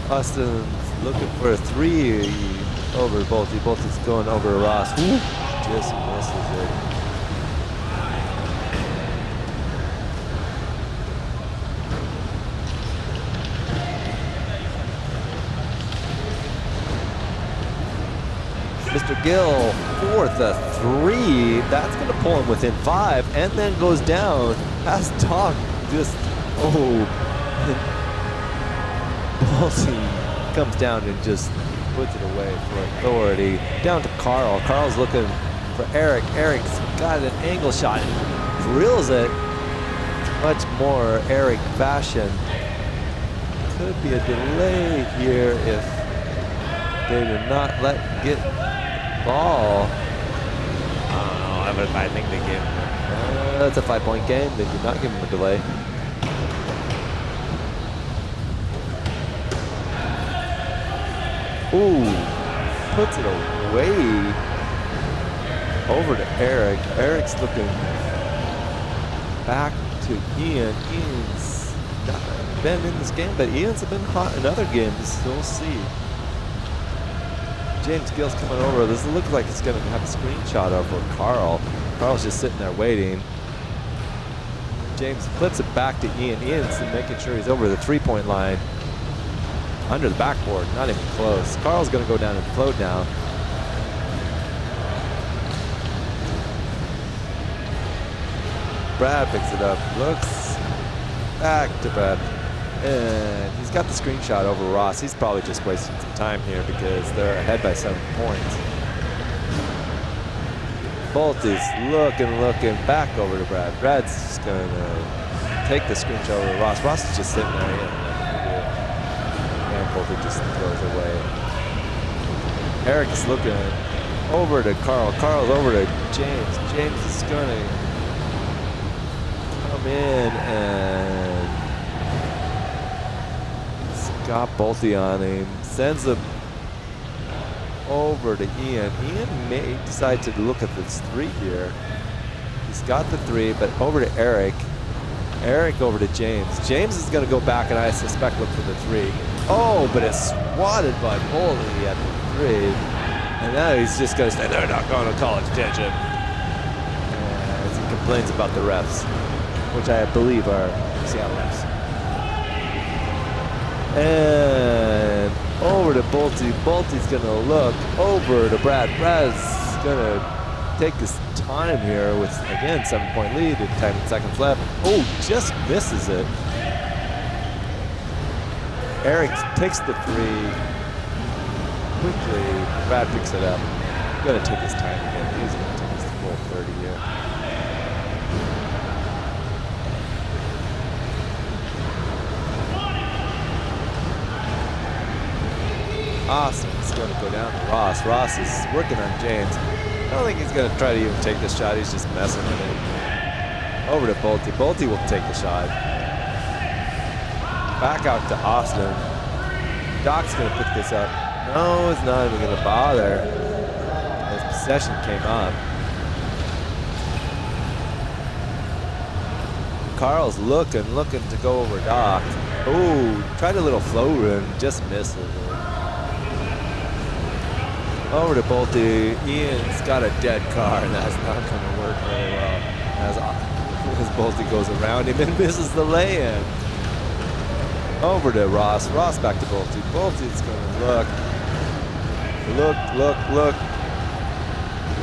Austin's looking for a three over Bolte. Bolte's going over Ross. Ooh, just misses it. Mr. Gill for the three. That's going to pull him within 5 and then goes down. As Doc just, Bolte comes down and just puts it away for authority. Down to Carl. Carl's looking for Eric. Eric's got an angle shot and drills it. Much more Eric fashion. Could be a delay here if they did not let him get ball. I don't know. I think they gave him. That's a 5-point game. They did not give him a delay. Ooh, puts it away. Over to Eric. Eric's looking back to Ian. Ian's not been in this game, but Ian's been hot in other games. We'll see. James Gill's coming over. This looks like it's going to have a screenshot of Carl. Carl's just sitting there waiting. James flips it back to Ian. Ian's making sure he's over the 3-point line. Under the backboard, not even close. Carl's going to go down and float now. Brad picks it up. Looks back to Brad. And he's got the screenshot over Ross. He's probably just wasting some time here because they're ahead by 7 points. Bolte's looking back over to Brad. Brad's just going to take the screenshot over to Ross. Ross is just sitting there. And Bolte just throws away. Eric is looking over to Carl. Carl's over to James. James is going to come in and got Bolte on him, sends him over to Ian. Ian may decide to look at this 3 here. He's got the 3, but over to Eric. Eric over to James. James is going to go back and I suspect look for the 3. Oh, but it's swatted by Bolte at the 3. And now he's just going to say, they're not going to college attention. As he complains about the refs, which I believe are Seattle refs. And over to Bolte. Bolte's going to look over to Brad. Brad's going to take his time here with, again, 7-point lead and 10 seconds left. Oh, just misses it. Eric takes the 3 quickly. Brad picks it up. He's going to take his time again. He's going to take his full 30 here. Austin's going to go down to Ross. Ross is working on James. I don't think he's going to try to even take the shot. He's just messing with it. Over to Bolte. Bolte will take the shot. Back out to Austin. Doc's going to pick this up. No, it's not even going to bother. As possession came up. Carl's looking to go over Doc. Ooh, tried a little flow run, just missed it. Over to Bolte. Ian's got a dead car, and that's not going to work very well. As Bolte goes around him and misses the lay-in. Over to Ross. Ross back to Bolte. Bolte's going to look.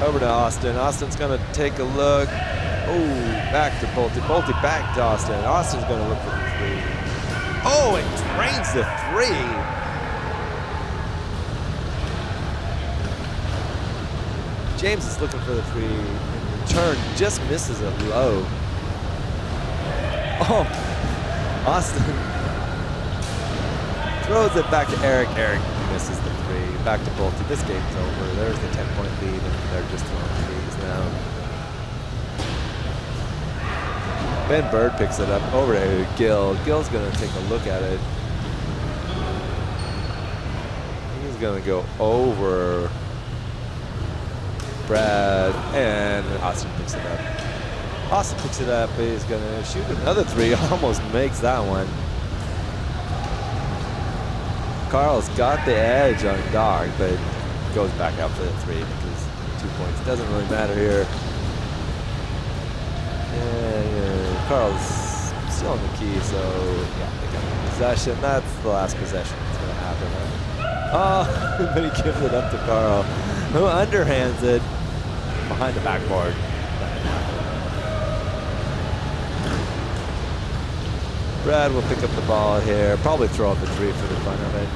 Over to Austin. Austin's going to take a look. Oh, back to Bolte. Bolte back to Austin. Austin's going to look for the 3. Oh, it drains the 3. James is looking for the 3 in return, just misses it low. Oh, Austin throws it back to Eric. Eric misses the 3. Back to Bolte. This game's over. There's the 10-point lead, and they're just throwing 3s now. Ben Bird picks it up over to Gill. Gill's going to take a look at it. He's going to go over Brad, and Austin picks it up. Austin picks it up. He's going to shoot another 3. Almost makes that one. Carl's got the edge on Dog, but goes back out for the 3 because 2 points. It doesn't really matter here. And Carl's still on the key, so yeah, they got the possession. That's the last possession that's going to happen. Oh, but he gives it up to Carl, who underhands it behind the backboard. Brad will pick up the ball here, probably throw up a 3 for the fun of it.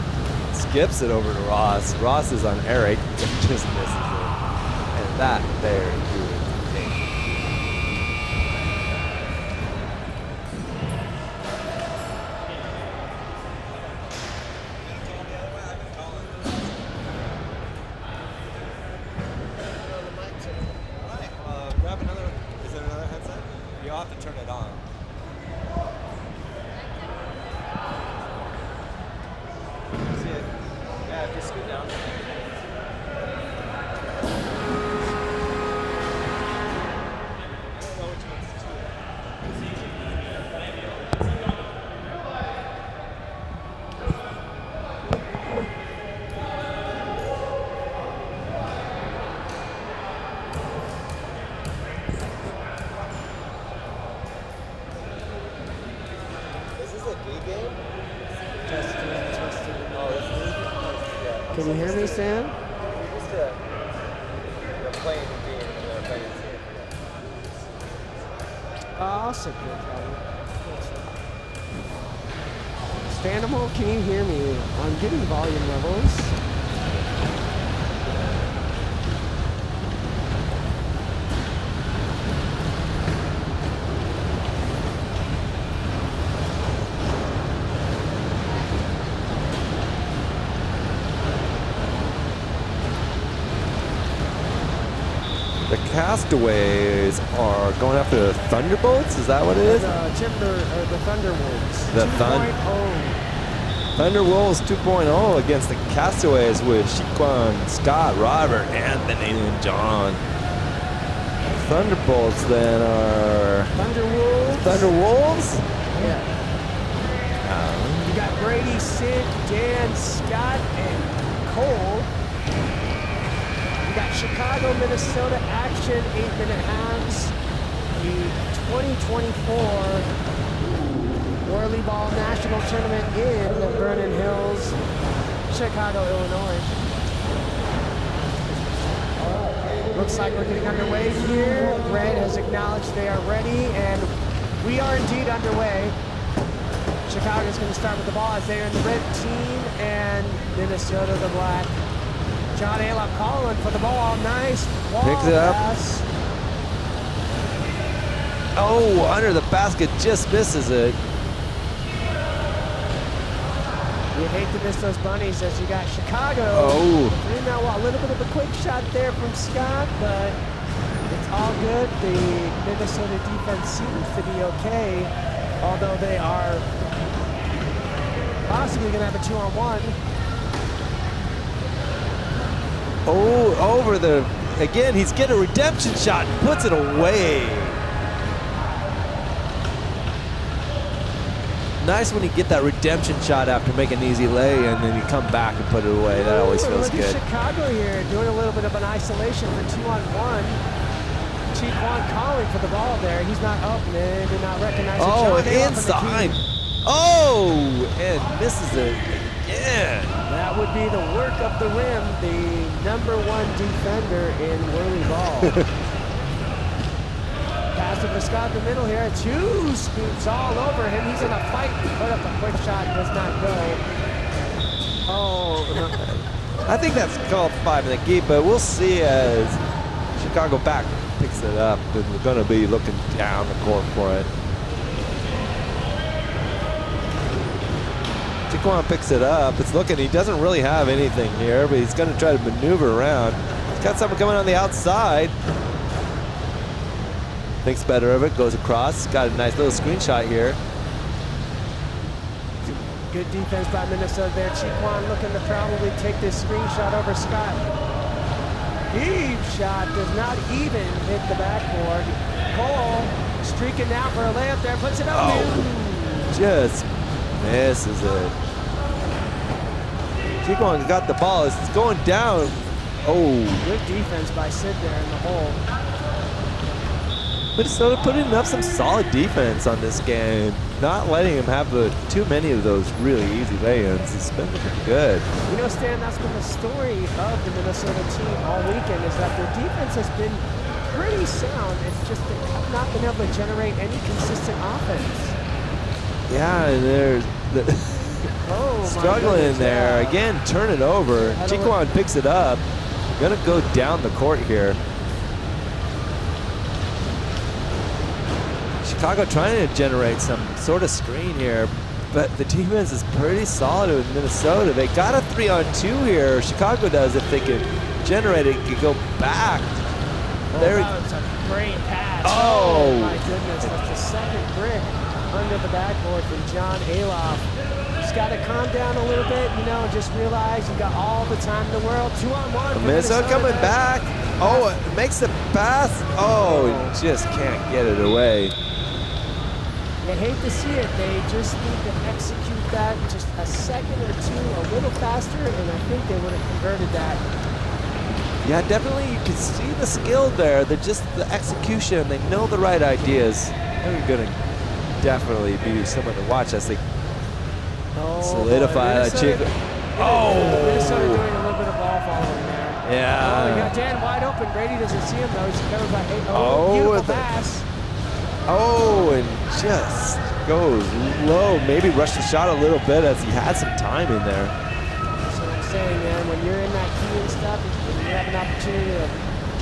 Skips it over to Ross. Ross is on Eric, and just misses it. And that there is grab another. Is there another headset? You'll have to turn it on. See it? Yeah, if you scoot down. Can you hear me, Sam? Awesome. Stanimal, can you hear me? I'm getting volume levels. The Castaways are going after the Thunderbolts? Is that what it is? The Thunderwolves. The 2.0. Thunderwolves 2.0 against the Castaways with Shiquan, Scott, Robert, Anthony, and John. Thunderbolts then are... Thunderwolves? Yeah. You got Brady, Sid, Dan, Scott, and Cole. We got Chicago, Minnesota action, 8-minute halves. The 2024 WhirlyBall National Tournament in Vernon Hills, Chicago, Illinois. Looks like we're getting underway here. Red has acknowledged they are ready, and we are indeed underway. Chicago's going to start with the ball as they're in the red team, and Minnesota the black. John Alop calling for the ball. Nice wall Picks it up. pass. Oh, under the basket, just misses it. You hate to miss those bunnies as you got Chicago. Oh. Now, a little bit of a quick shot there from Scott, but it's all good. The Minnesota defense seems to be okay, although they are possibly going to have a 2-on-1. Oh, over the, again, he's getting a redemption shot, puts it away. Nice when you get that redemption shot after making an easy lay and then you come back and put it away. That always feels Look good. at Chicago here doing a little bit of an isolation for 2-on-1. Chiquan calling for the ball there. He's not up, man. Did not recognize it. Oh, John Alop inside. Oh, and misses it again. That would be the work of the rim, the #1 defender in WhirlyBall. Pass it for Scott in the middle here. 2 scoops all over him. He's in a fight. Put up a quick shot. Does not go. Oh. I think that's called 5 in the key, but we'll see as Chicago back picks it up. And we're going to be looking down the court for it. Chiquan picks it up. It's looking, he doesn't really have anything here, but he's going to try to maneuver around. He's got someone coming on the outside. Thinks better of it, goes across. Got a nice little screenshot here. Good defense by Minnesota there. Chiquan looking to probably take this screenshot over Scott. Heave shot does not even hit the backboard. Cole streaking down for a layup there, puts it up. Oh, just misses it. Chiquan got the ball. It's going down. Oh. Good defense by Sid there in the hole. Minnesota putting up some solid defense on this game. Not letting him have too many of those really easy lay-ins. It's been looking good. You know, Stan, that's been the story of the Minnesota team all weekend, is that their defense has been pretty sound. It's just they have not been able to generate any consistent offense. Yeah, and they're struggling there. Yeah. Again, turn it over. Chiquan picks it up. Gonna go down the court here. Chicago trying to generate some sort of screen here, but the defense is pretty solid with Minnesota. They got a 3-on-2 here. Chicago does. If they can generate it, could go back. That was a great pass. Oh, my goodness. That's the second brick under the backboard from John Aloff. Just got to calm down a little bit, you know, and just realize you got all the time in the world. 2-on-1. Minnesota coming back. Oh, it makes the pass. Oh, just can't get it away. You hate to see it. They just need to execute that just a second or two a little faster, and I think they would have converted that. Yeah, definitely you can see the skill there. They're just the execution. They know the right ideas. They're going to definitely be someone to watch as they solidify that Chico. Minnesota doing a little bit of ball following there. Yeah. Oh, you got Dan wide open. Brady doesn't see him though. He's covered by 8. Beautiful pass. Oh, and just goes low. Maybe rushed the shot a little bit as he had some time in there. That's what I'm saying, man. When you're in that key and stuff, when you have an opportunity to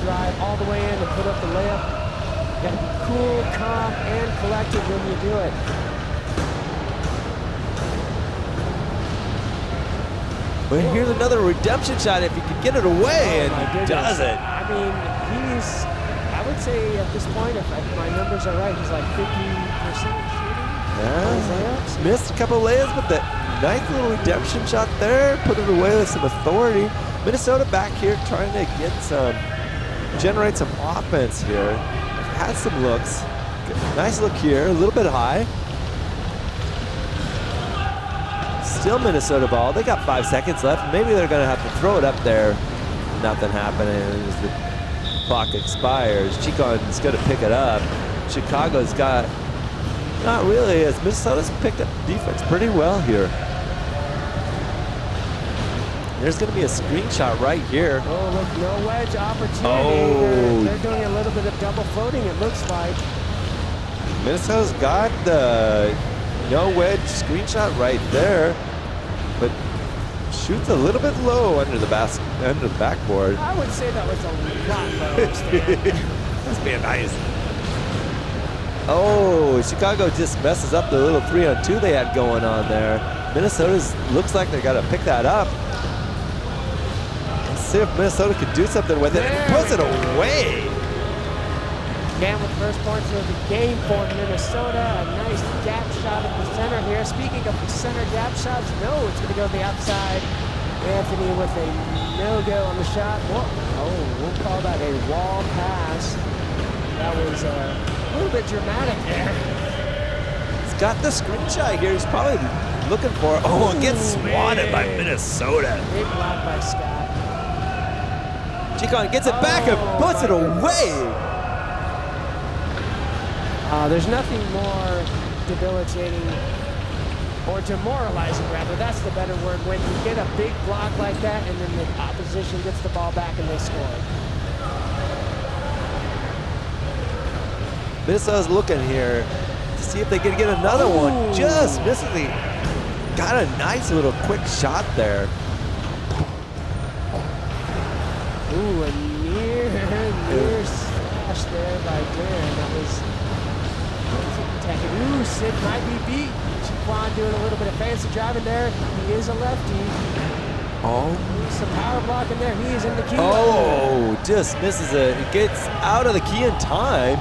drive all the way in and put up the layup, you got to be cool, calm, and collected when you do it. But here's another redemption shot if he could get it away, and he does it. I mean, I would say at this point, if my numbers are right, he's like 50% shooting. Yeah, missed a couple of layups, but that nice little redemption shot there, put it away with some authority. Minnesota back here trying to generate some offense here. Had some looks. Nice look here, a little bit high. Still Minnesota ball. They got 5 seconds left. Maybe they're going to have to throw it up there. Nothing happening as the clock expires. Chicon's going to pick it up. Chicago's got, not really, as Minnesota's picked up defense pretty well here. There's going to be a screenshot right here. Oh, look, no wedge opportunity. Oh. They're doing a little bit of double floating, it looks like. Minnesota's got the no wedge screenshot right there, but shoots a little bit low under the backboard. I would say that was a lot low, Stan. That's being nice. Oh, Chicago just messes up the little 3-on-2 they had going on there. Minnesota's looks like they got to pick that up. Let's see if Minnesota can do something with it. And puts it away. Man with first points of the game for Minnesota. A nice gap shot at the center here. Speaking of the center gap shots, no, it's going to go to the outside. Anthony with a no-go on the shot. We'll call that a wall pass. That was a little bit dramatic there. He's got the screenshot here. He's probably looking for it. Oh, it gets swatted by Minnesota. Big block by Scott. Chicon gets it back and puts it away. There's nothing more debilitating or demoralizing, rather. That's the better word. When you get a big block like that and then the opposition gets the ball back and they score. Minnesota's looking here to see if they can get another one. Just misses the, got a nice little quick shot there. Ooh, a near slash there by Glenn. That was attacking. Ooh, Sid might be beat. Chiquan doing a little bit of fancy driving there. He is a lefty. Oh. Some power blocking there. He is in the key. Oh, just misses it. It gets out of the key in time.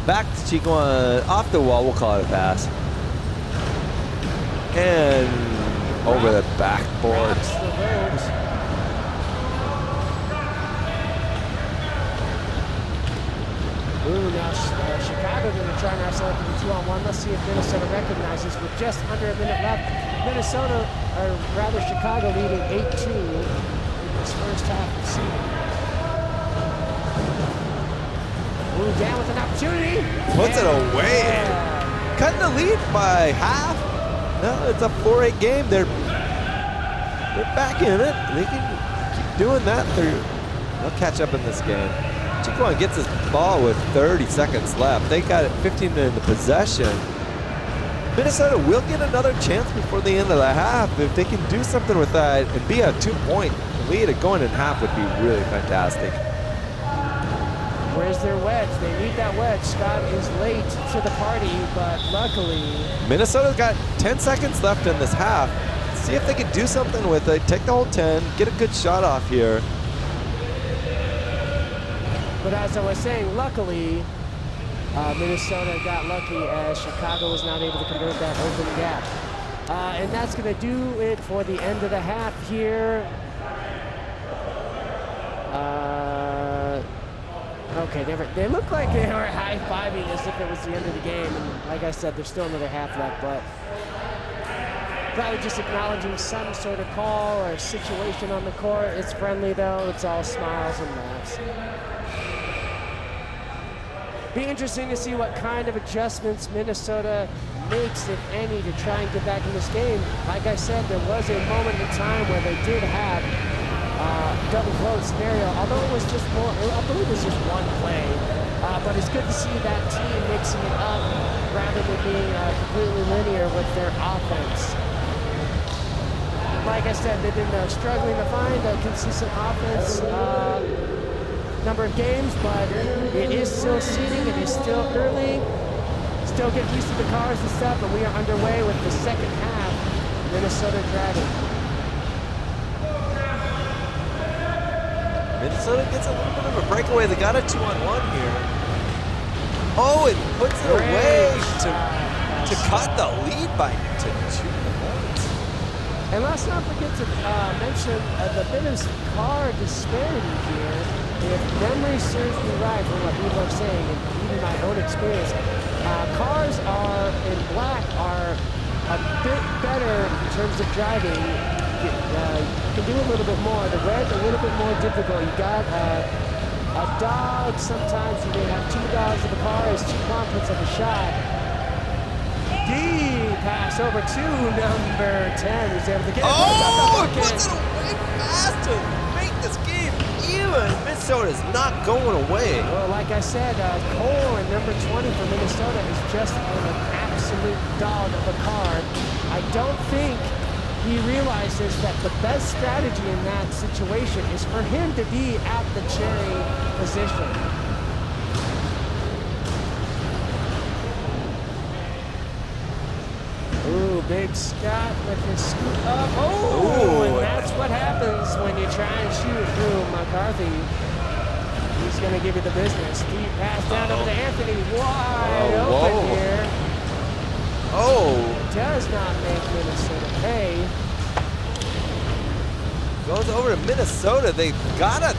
Back to Chiquan, off the wall, we'll call it a pass. And over the backboard. Rocks the ropes. Ooh, now Chicago going to try and wrestle into the 2-on-1. Let's see if Minnesota recognizes with just under a minute left. Minnesota, or rather Chicago, leading 8-2 in this first half of the season. Ooh, down with an opportunity. Puts it away. Cutting the lead by half. No, it's a 4-8 game. They're back in it. They can keep doing that. They'll catch up in this game. Chiquan gets his ball with 30 seconds left. They got it 15 in the possession. Minnesota will get another chance before the end of the half. If they can do something with that and be a 2-point lead at going in half would be really fantastic. Where's their wedge? They need that wedge. Scott is late to the party, but luckily... Minnesota's got 10 seconds left in this half. See if they can do something with it. Take the whole 10. Get a good shot off here. But as I was saying, luckily, Minnesota got lucky as Chicago was not able to convert that open gap. And that's going to do it for the end of the half here. Okay, they look like they were high-fiving as if it was the end of the game. And like I said, there's still another half left, but probably just acknowledging some sort of call or situation on the court. It's friendly, though. It's all smiles and laughs. Be interesting to see what kind of adjustments Minnesota makes, if any, to try and get back in this game. Like I said, there was a moment in time where they did have double float scenario, although it was just more, I believe it was just one play. But it's good to see that team mixing it up rather than being completely linear with their offense. Like I said, they've been struggling to find a consistent offense number of games, but it is still seeding, it is still early, still getting used to the cars and stuff, and we are underway with the second half. Minnesota driving. Minnesota gets a little bit of a breakaway. They got a 2-on-1 here. Oh, it puts it away to cut the lead by to 2 points. And let's not forget to mention the bit of car disparity here. If memory serves me right from what people are saying, and even my own experience, cars are in black are a bit better in terms of driving. You can do a little bit more. The red's a little bit more difficult. You got a dog. Sometimes you may have 2 dogs in the car as 2 puts of a shot. D pass over to number 10. He's able to get it. Oh, it puts it away fast to make this game even. Minnesota's not going away. Well, like I said, Cole and number 20 for Minnesota is just an absolute dog of a car. I don't think he realizes that the best strategy in that situation is for him to be at the cherry position. Ooh, Big Scott with his scoop up. Oh, and that's what happens when you try and shoot through McCarthy. He's going to give you the business. Deep pass down over to Anthony. Wide open here. Does not make Minnesota pay. Goes over to Minnesota. They got a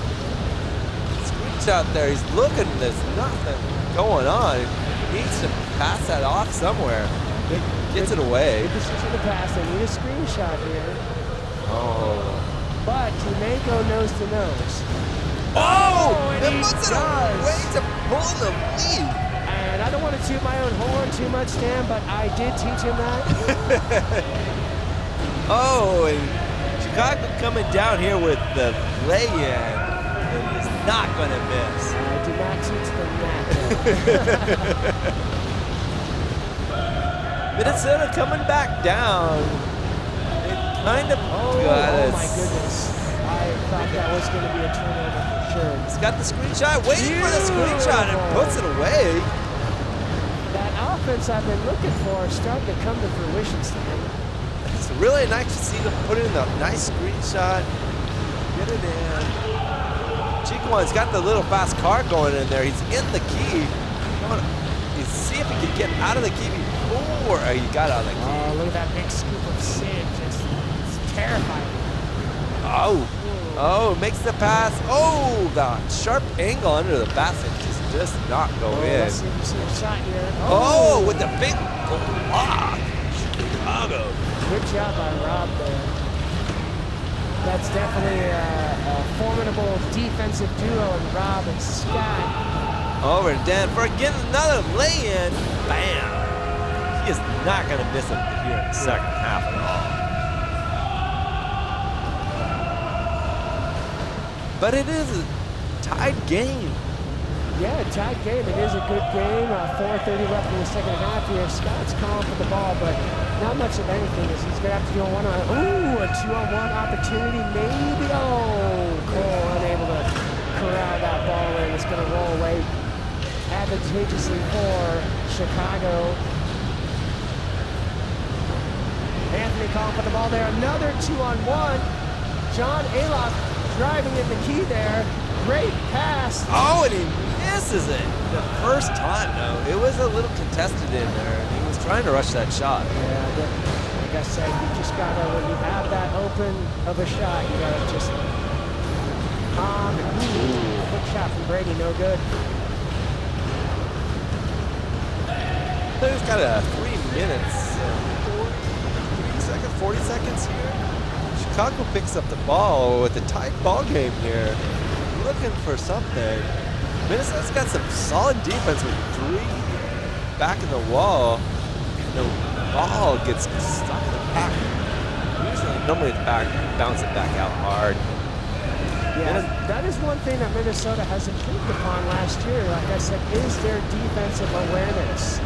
screenshot there. He's looking. There's nothing going on. He needs to pass that off somewhere. Gets it away. Good decision to pass. They need a screenshot here. But Jamaico nose to nose. That puts it away to pull the lead. And I don't want to toot my own horn too much, Dan, but I did teach him that. And Chicago coming down here with the lay-in and is not going to miss. I did not teach them that. Minnesota coming back down. It kind of oh my goodness. I thought that was going to be a turnover for sure. He's got the screenshot, waiting for the screenshot, and puts it away. That offense I've been looking for is starting to come to fruition, Stan. It's really nice to see them put in the nice screenshot. Get it in. Chiquan's got the little fast car going in there. He's in the key. He's see if he can get out of the key before he got out of the key. Oh, look at that big scoop of Sid. It's terrifying. Makes the pass. The sharp angle under the basket just just not go in. Let's see if you see a shot here. Oh, with the big block. Chicago. Good job by Rob there. That's definitely a formidable defensive duo in Rob and Scott. Over to Dan for again another lay-in. Bam. He is not going to miss him here in the second half at all. But it is a tied game. Yeah, tied game. It is a good game. 4:30 left in the second half here. Scott's calling for the ball, but not much of anything. As he's going to have to do a one-on. Ooh, a 2-on-1 opportunity, maybe. Oh, Cole unable to corral that ball in. It's going to roll away advantageously for Chicago. Anthony calling for the ball there. Another 2-on-1. John Aloff driving in the key there. Great pass. Oh, and he misses it the first time, though. It was a little contested in there, and he was trying to rush that shot. Yeah, like I said, you just gotta, when you have that open of a shot, you gotta just quick shot from Brady, no good. He's got a 3 minutes, 40 seconds here. Chicago picks up the ball with a tight ball game here. Looking for something. Minnesota's got some solid defense with 3 back in the wall. And the ball gets stuck in the pack. Normally the back, bounce it back out hard. Yeah, that is one thing that Minnesota has improved upon last year, like I said, is their defensive awareness.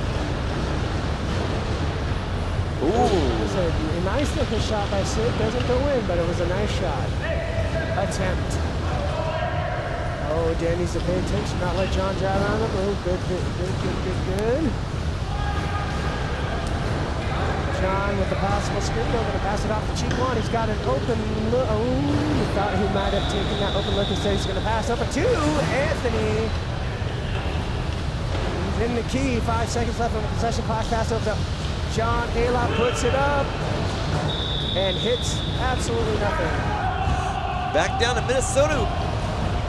Ooh. It was a nice looking shot by Sid. Doesn't go in, but it was a nice shot. Attempt. Oh, Dan needs to pay attention, not let John drive on him. Oh, good. John with the possible screen. They're going to pass it off to Cheek One. He's got an open look. Oh, he thought he might have taken that open look instead. He's going to pass over to Anthony. He's in the key. 5 seconds left on the possession clock. Pass over to John Aloff, puts it up and hits absolutely nothing. Back down to Minnesota.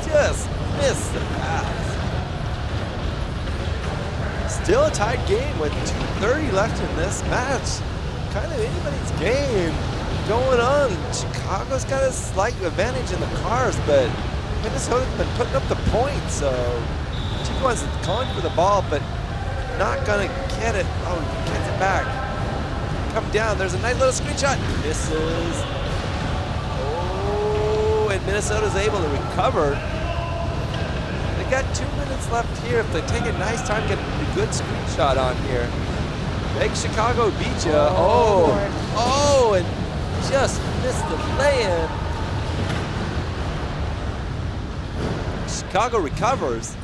Just missed the pass. Still a tied game with 2:30 left in this match. Kind of anybody's game going on. Chicago's got a slight advantage in the cars, but Minnesota's been putting up the points. So Chico's calling for the ball, but not gonna get it. Oh, he gets it back. Come down. There's a nice little screenshot. Misses. Oh, and Minnesota's able to recover. They got 2 minutes left here. If they take a nice time, get a good screenshot on here. Make Chicago beat you. Oh, and just missed the lay-in. Chicago recovers.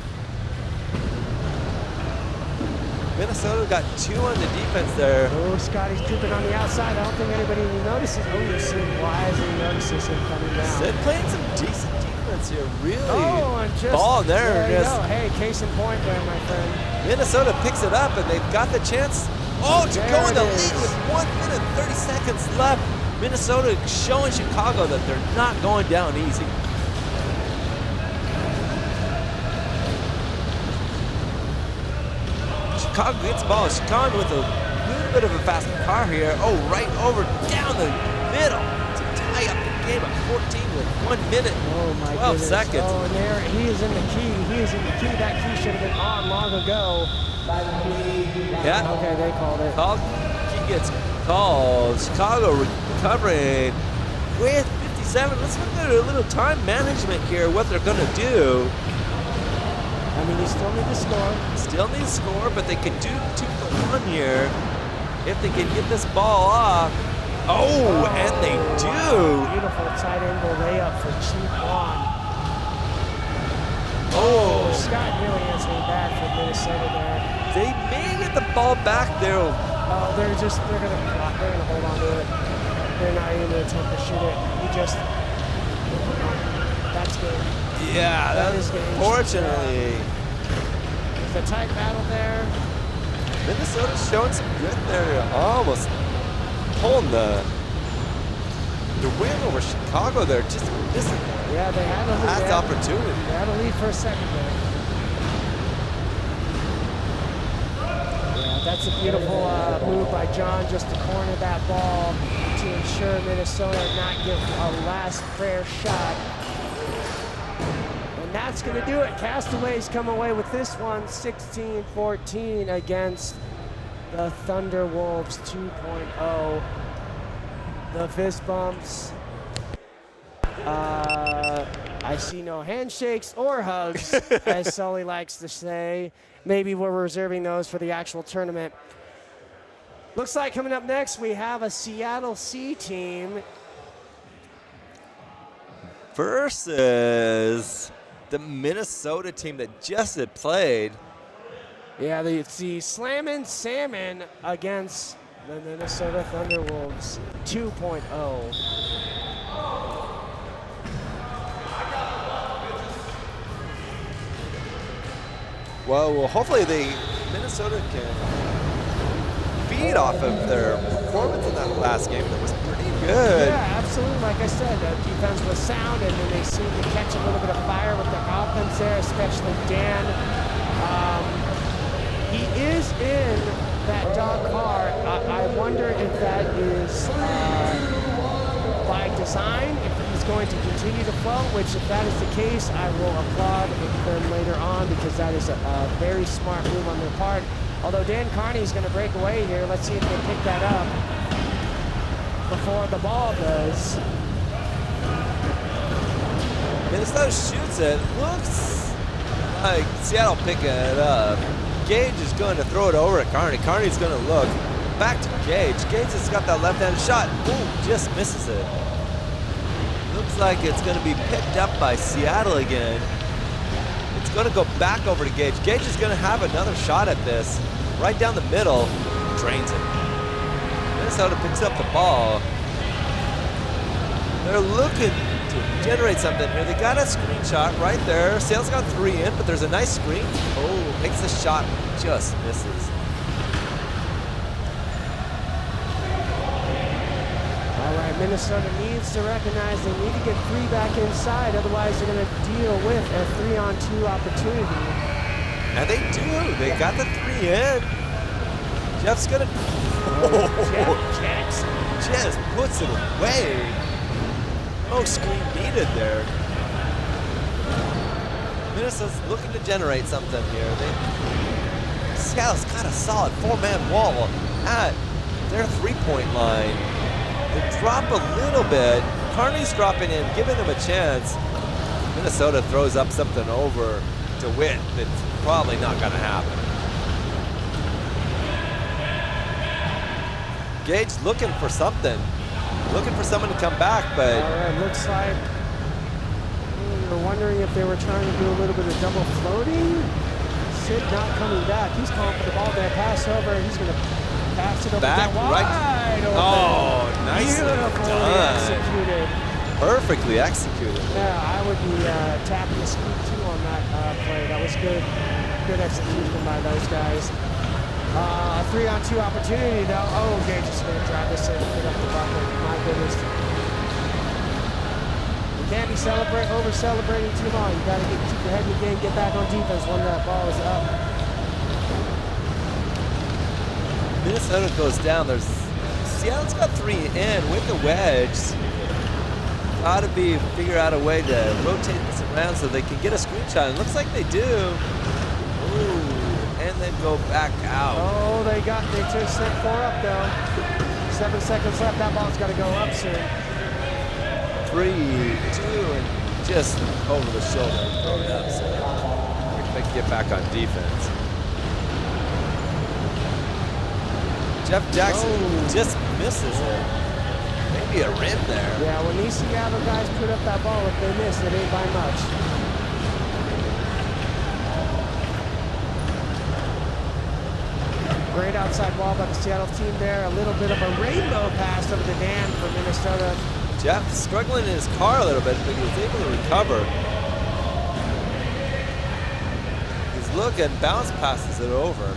Minnesota got 2 on the defense there. Oh, Scotty's creeping on the outside. I don't think anybody even notices. Oh, you're Sid. Why isn't he notices him coming down? Sid playing some decent defense here, really. Oh, and just ball there. There you go. Hey, case in point there, my friend. Minnesota picks it up, and they've got the chance. Oh, to go in the lead with 1 minute 30 seconds left. Minnesota showing Chicago that they're not going down easy. Chicago gets the ball. Chicago with a little bit of a fast car here. Oh, right over down the middle to tie up the game at 14 with 1 minute, 12 seconds. Oh, and there he is in the key. He is in the key. That key should have been on long ago. Yeah. Okay, they called it. Key gets called. Chicago recovering with 57. Let's look at a little time management here, what they're going to do. I mean, you still need to score. Still need to score, but they could do 2-1 here if they can get this ball off. Oh, and they do. Beautiful tight angle layup for Cheek One. Oh, Scott really answering back for Minnesota there. They may get the ball back there. Oh, they're gonna hold on to it. They're not even gonna attempt to shoot it. That's good. Yeah, that is good. Fortunately. It's a tight battle there. Minnesota's showing some grit there. Almost pulling the win over Chicago there. Just missing. Yeah, they had a lead. Last opportunity. They had a lead for a second there. That's a beautiful move by John just to corner that ball to ensure Minnesota not get a last prayer shot. And that's going to do it. Castaways come away with this one, 16-14 against the Thunderwolves 2.0. The fist bumps. I see no handshakes or hugs, as Sully likes to say. Maybe we're reserving those for the actual tournament. Looks like coming up next, we have a Seattle C team versus the Minnesota team that just had played. Yeah, it's the Slammin' Salmon against the Minnesota Thunderwolves 2.0. Well, hopefully Minnesota can feed off of their performance in that last game. That was pretty good. Yeah, absolutely. Like I said, the defense was sound, and then they seemed to catch a little bit of fire with their offense there, especially Dan. He is in that dog car. I wonder if that is by design, if he's going to continue to float, which if that is the case, I will applaud them later on because that is a very smart move on their part. Although Dan Carney is going to break away here. Let's see if they pick that up before the ball does. Minnesota shoots it. Looks like Seattle picking it up. Gage is going to throw it over at Carney. Carney's going to look back to Gage. Gage has got that left-handed shot. Ooh, just misses it. Looks like it's going to be picked up by Seattle again. It's going to go back over to Gage. Gage is going to have another shot at this. Right down the middle. Drains it. Minnesota picks up the ball. They're looking to generate something here. They got a screenshot right there. Sale's got 3 in, but there's a nice screen. Oh, makes the shot, just misses. All right, Minnesota needs to recognize they need to get 3 back inside, otherwise they're going to deal with a 3-on-2 opportunity. And they do. They got the 3 in. Jeff's going to... Jeff Jackson just puts it away. No screen needed there. Minnesota's looking to generate something here. Seattle's got a solid 4-man wall at their 3-point line. They drop a little bit. Carney's dropping in, giving them a chance. Minnesota throws up something over to Witt that's probably not going to happen. Gage looking for something. Looking for someone to come back, but... All right, looks like we were wondering if they were trying to do a little bit of double floating. Sid not coming back. He's calling for the ball there. Pass over. He's going to pass it over back right. open. Oh, nicely Beautifully done. executed. Perfectly executed. Yeah, I would be tapping the scoop too on that play. That was good. Good execution by those guys. 3-on-2 opportunity though. Oh, Gage is going to drive this in and put up the bucket. My goodness. You can't be over-celebrating too long. You got to keep your head in the game, get back on defense when that ball is up. Minnesota goes down. Seattle's got 3 in with the wedge. Got to figure out a way to rotate this around so they can get a screenshot. It looks like they do. Ooh. And then go back out. Oh, they took step 4 up though. 7 seconds left. That ball's got to go up soon. 3, 2, and just over the shoulder and throw it up. So they can get back on defense. Jeff Jackson just misses it. Maybe a rim there. Yeah, when these Seattle guys put up that ball, if they miss, it ain't by much. Great outside wall by the Seattle team there. A little bit of a rainbow pass over to Dan for Minnesota. Jeff struggling in his car a little bit, but he was able to recover. He's looking, bounce passes it over.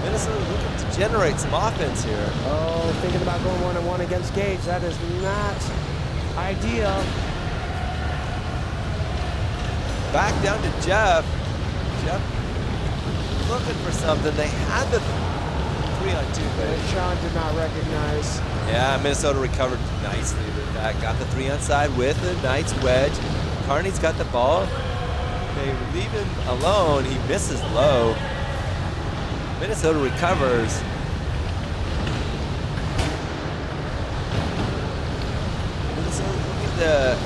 Minnesota looking to generate some offense here. Oh, thinking about going 1-on-1 against Gage. That is not ideal. Back down to Jeff. Jeff looking for something. They had the 3-on-2, but And Sean did not recognize. yeah, Minnesota recovered nicely with that. Got the 3-on-side with a nice wedge. Kearney's got the ball. They leave him alone. He misses low. Minnesota recovers.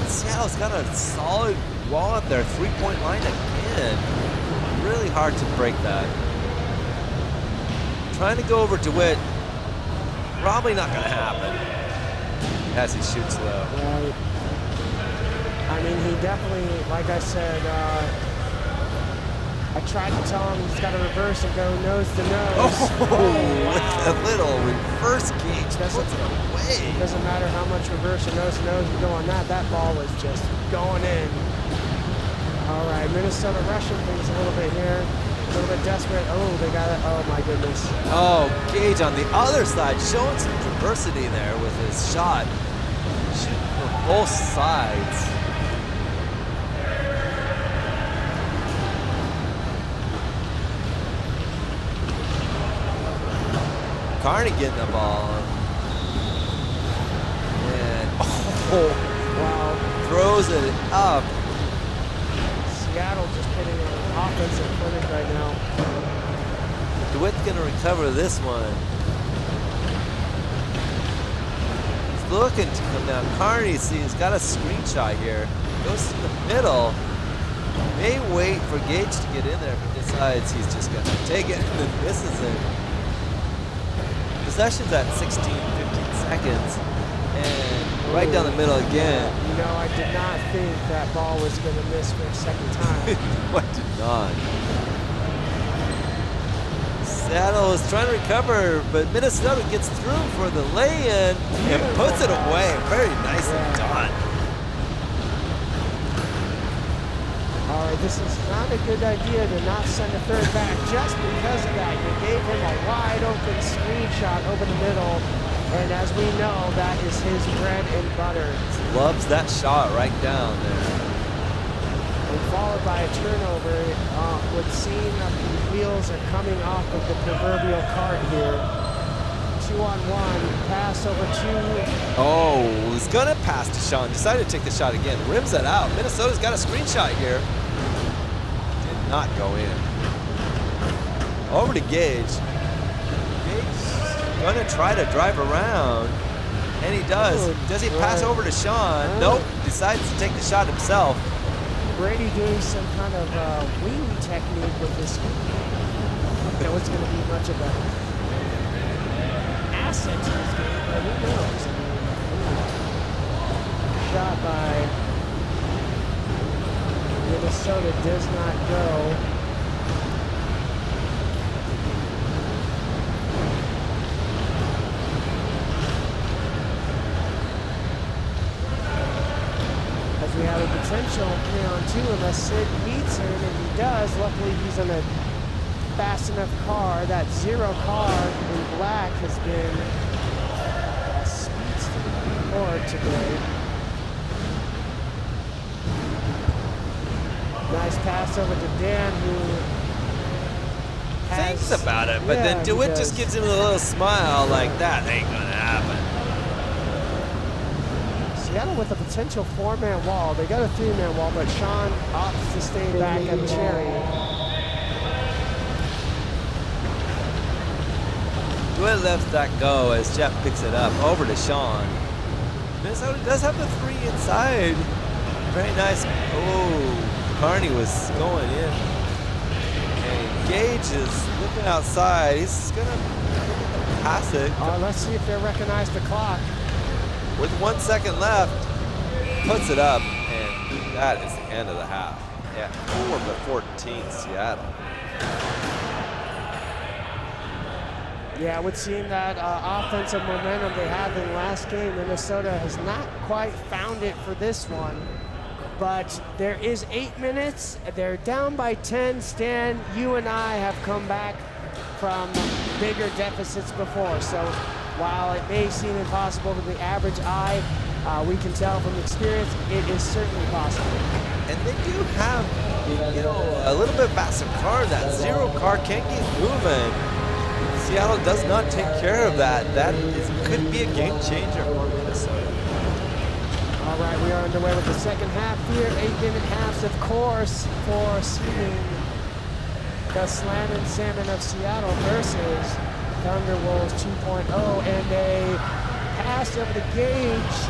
Seattle's got a solid wall up there, 3-point line again. Really hard to break that. Trying to go over to DeWitt, probably not going to happen as he shoots low. Right. I mean, he definitely, like I said, I tried to tell him he's got to reverse and go nose to nose. With a little reverse gauge, puts it away. Doesn't matter how much reverse and nose to nose you go on that. That ball was just going in. All right, Minnesota rushing things a little bit here. A little bit desperate. Oh, they got it. Oh, my goodness. Oh, Gage on the other side, showing some diversity there with his shot. Shooting from both sides. Kearney getting the ball. And Wow. throws it up. Seattle just putting an offensive clinic right now. DeWitt's gonna recover this one. He's looking to come down. Kearney, see, he's got a screenshot here. Goes to the middle. May wait for Gage to get in there, but decides he's just gonna take it and then misses it. Possession's at 16, 15 seconds. And right down the middle again. You know, I did not think that ball was going to miss for a second time. What did not? Seattle is trying to recover, but Minnesota gets through for the lay-in and puts it away. Very nicely done. All right, this is not a good idea to not send a third back just because of that. You gave him a wide open screenshot over the middle, and as we know, that is his bread and butter. Loves that shot right down there. And followed by a turnover, would seem that the wheels are coming off of the proverbial cart here. 2-on-1, pass over two. Oh, he's gonna pass to Sean. Decided to take the shot again. Rims it out. Minnesota's got a screenshot here. Did not go in. Over to Gage. Gage gonna try to drive around, and he does. Does he pass over to Sean? Nope. Decides to take the shot himself. Brady doing some kind of wing technique with this. I don't know it's going to be much of a asset to this game, but who knows? I mean, shot by Minnesota does not go. As we have a potential 3-on-2 unless Sid beats him, and he does. Luckily, he's in a fast enough car. That 0 car in black has been a speedster board today. Nice pass over to Dan, who has, Thinks about it, but then DeWitt just gives him a little smile like that ain't gonna happen. Seattle with a potential 4-man wall. They got a 3-man wall, but Sean opts to stay back at Cherry. DeWitt lets that go as Jeff picks it up over to Sean. Minnesota does have the 3 inside. Very nice. Oh, Kearney was going in. And Gage is looking outside. He's gonna pass it. Let's see if they recognize the clock. With 1 second left, puts it up, and that is the end of the half. Yeah, 4-14 Seattle. Yeah, it would seem that offensive momentum they had in the last game, Minnesota has not quite found it for this one. But there is 8 minutes. They're down by 10. Stan, you and I have come back from bigger deficits before. So while it may seem impossible to the average eye, we can tell from experience it is certainly possible. And they do have, you know, a little bit faster car. That zero car can get moving. Seattle does not take care of that. That could be a game changer for Minnesota. All right, we are underway with the second half here. 8-minute halves, of course, for seeding the Slam and Salmon of Seattle versus Thunderwolves 2.0. And a pass over the gauge.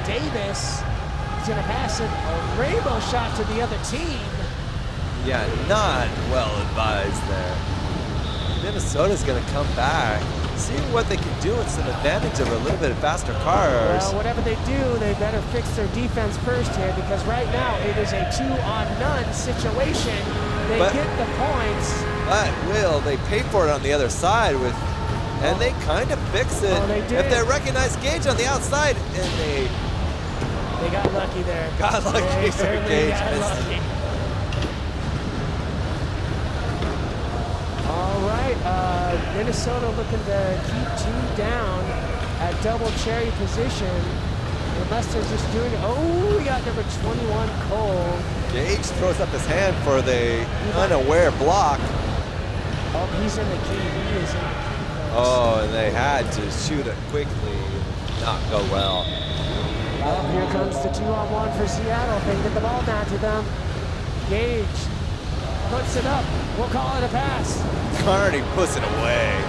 Davis is going to pass a rainbow shot to the other team. Yeah, not well advised there. Minnesota's going to come back, see what they can do with some advantage of a little bit faster cars. Well, whatever they do, they better fix their defense first here, because right now it is a 2-on-none situation. They get the points. But they pay for it on the other side with, and they kind of fix it. Oh, they did. If they recognize Gage on the outside, and they got lucky there. Got lucky. They certainly Gage got missed lucky. it. All right, Minnesota looking to keep two down at double cherry position. Unless they're just doing it. Oh, we got number 21, Cole. Gage throws up his hand for the unaware block. Oh, he's in the key. He is in the key. Oh, and they had to shoot it quickly, not go well. Well, here comes the 2-on-1 for Seattle. They get the ball down to them. Gage puts it up. We'll call it a pass. Carney puts it away.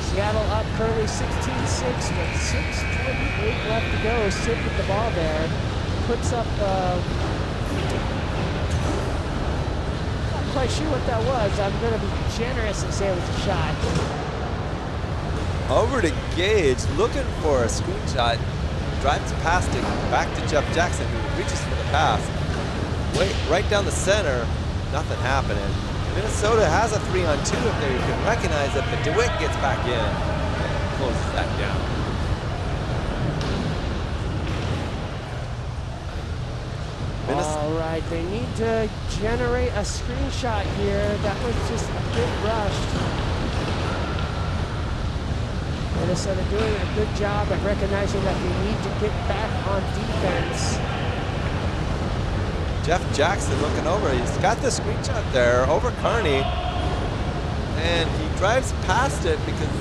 Seattle up currently 16-6 with 6:28 left to go. Sid with the ball there. Puts up, not quite sure what that was. I'm going to be generous and say it was a shot. Over to Gage, looking for a screenshot. Drives past it, back to Jeff Jackson, who reaches for the pass. Right down the center, nothing happening. Minnesota has a 3-on-2 if they can recognize it, but DeWitt gets back in and closes that down. All right, they need to generate a screenshot here. That was just a bit rushed. Minnesota doing a good job at recognizing that they need to get back on defense. Jeff Jackson looking over. He's got the screenshot there over Carney, and he drives past it because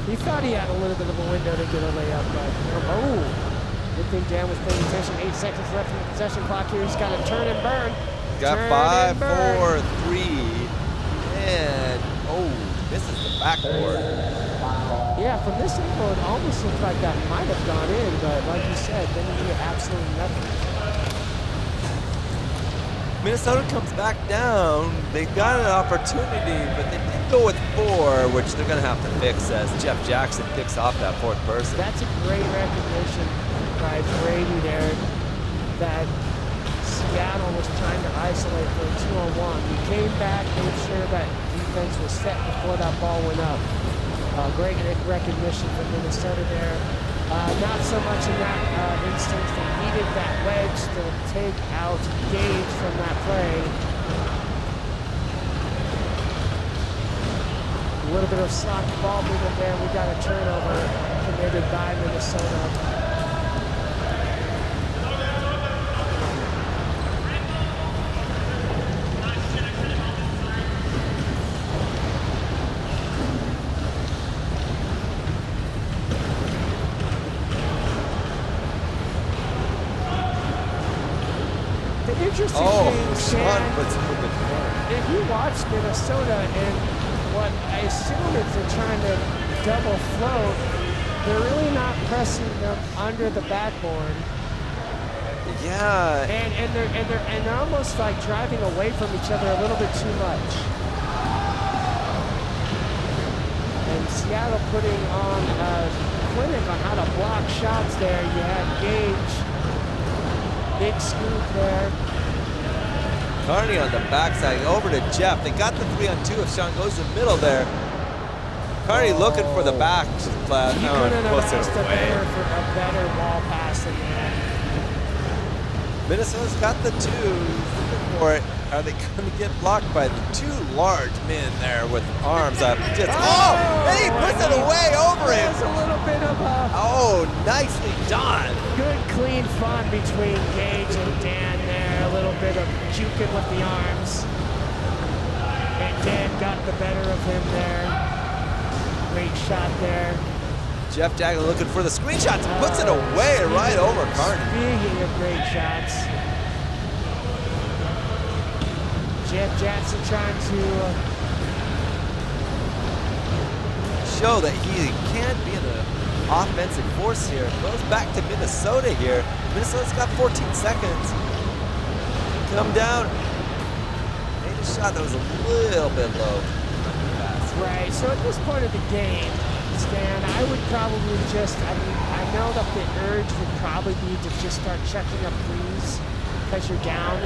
he thought he had a little bit of a window to get a layup, but oh, good thing Dan was paying attention. 8 seconds left in the possession clock here. He's got to turn and burn. He's got 5, 4, 3, and oh, misses the backboard. Yeah, from this angle, it almost looks like that might have gone in, but like you said, then you hear absolutely nothing. Minnesota comes back down. They got an opportunity, but they did go with 4, which they're going to have to fix as Jeff Jackson picks off that 4th person. That's a great recognition by Brady there that Seattle was trying to isolate for a 2-on-1. He came back, made sure that defense was set before that ball went up. Great recognition from Minnesota there. Not so much in that instance. They needed that wedge to take out Gage from that play. A little bit of sloppy ball movement there. We got a turnover committed by Minnesota. Interesting thing, Stan, if you watch Minnesota and what I assume is they're trying to double float, they're really not pressing them under the backboard. Yeah. And they're almost like driving away from each other a little bit too much. And Seattle putting on a clinic on how to block shots there. You had Gage, big scoop there. Carney on the backside, over to Jeff. They got the 3-on-2 if Sean goes in the middle there. Carney looking for the back. You couldn't have asked for a better ball pass than that. Minnesota's got the 2 for it. Are they going to get blocked by the 2 large men there with arms up? Just, and he puts it away over him. There's a little bit of of Oh, nicely done. good, clean fun between Gage and Dan there. A little bit of juking with the arms. And Dan got the better of him there. Great shot there. Jeff Dagger looking for the screenshot. Puts it away right over Carney. Speaking of great shots. Jeff Jackson trying to show that he can be an offensive force here. Goes back to Minnesota here. Minnesota's got 14 seconds. Come down. Made a shot that was a little bit low. Right, so at this point of the game, Stan, I would probably just, I know that the urge would probably be to just start checking up threes because you're down.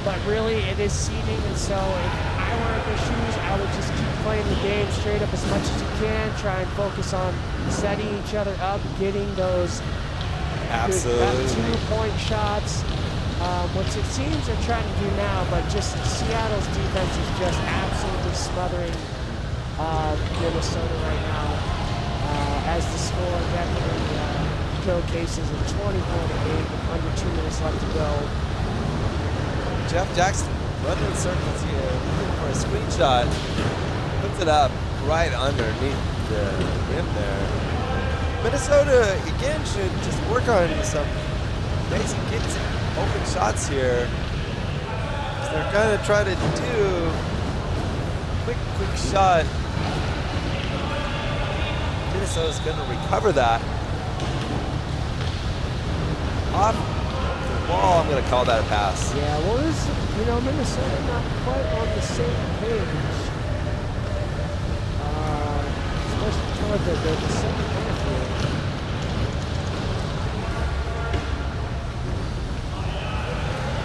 But really, it is seeding, and so if I were in their shoes, I would just keep playing the game straight up as much as you can, try and focus on setting each other up, getting those absolutely 2-point shots, which it seems they're trying to do now, but just Seattle's defense is just absolutely smothering Minnesota right now, as the score definitely showcases a 24-8 with under 2 minutes left to go. Jeff Jackson running in circles here, looking for a screenshot. Puts it up right underneath the rim there. Minnesota, again, should just work on some basic getting some open shots here. They're going to try to do quick shot. Minnesota's going to recover that. Off the ball, I'm going to call that a pass. Yeah, well, this, Minnesota not quite on the same page. Especially toward the second half here.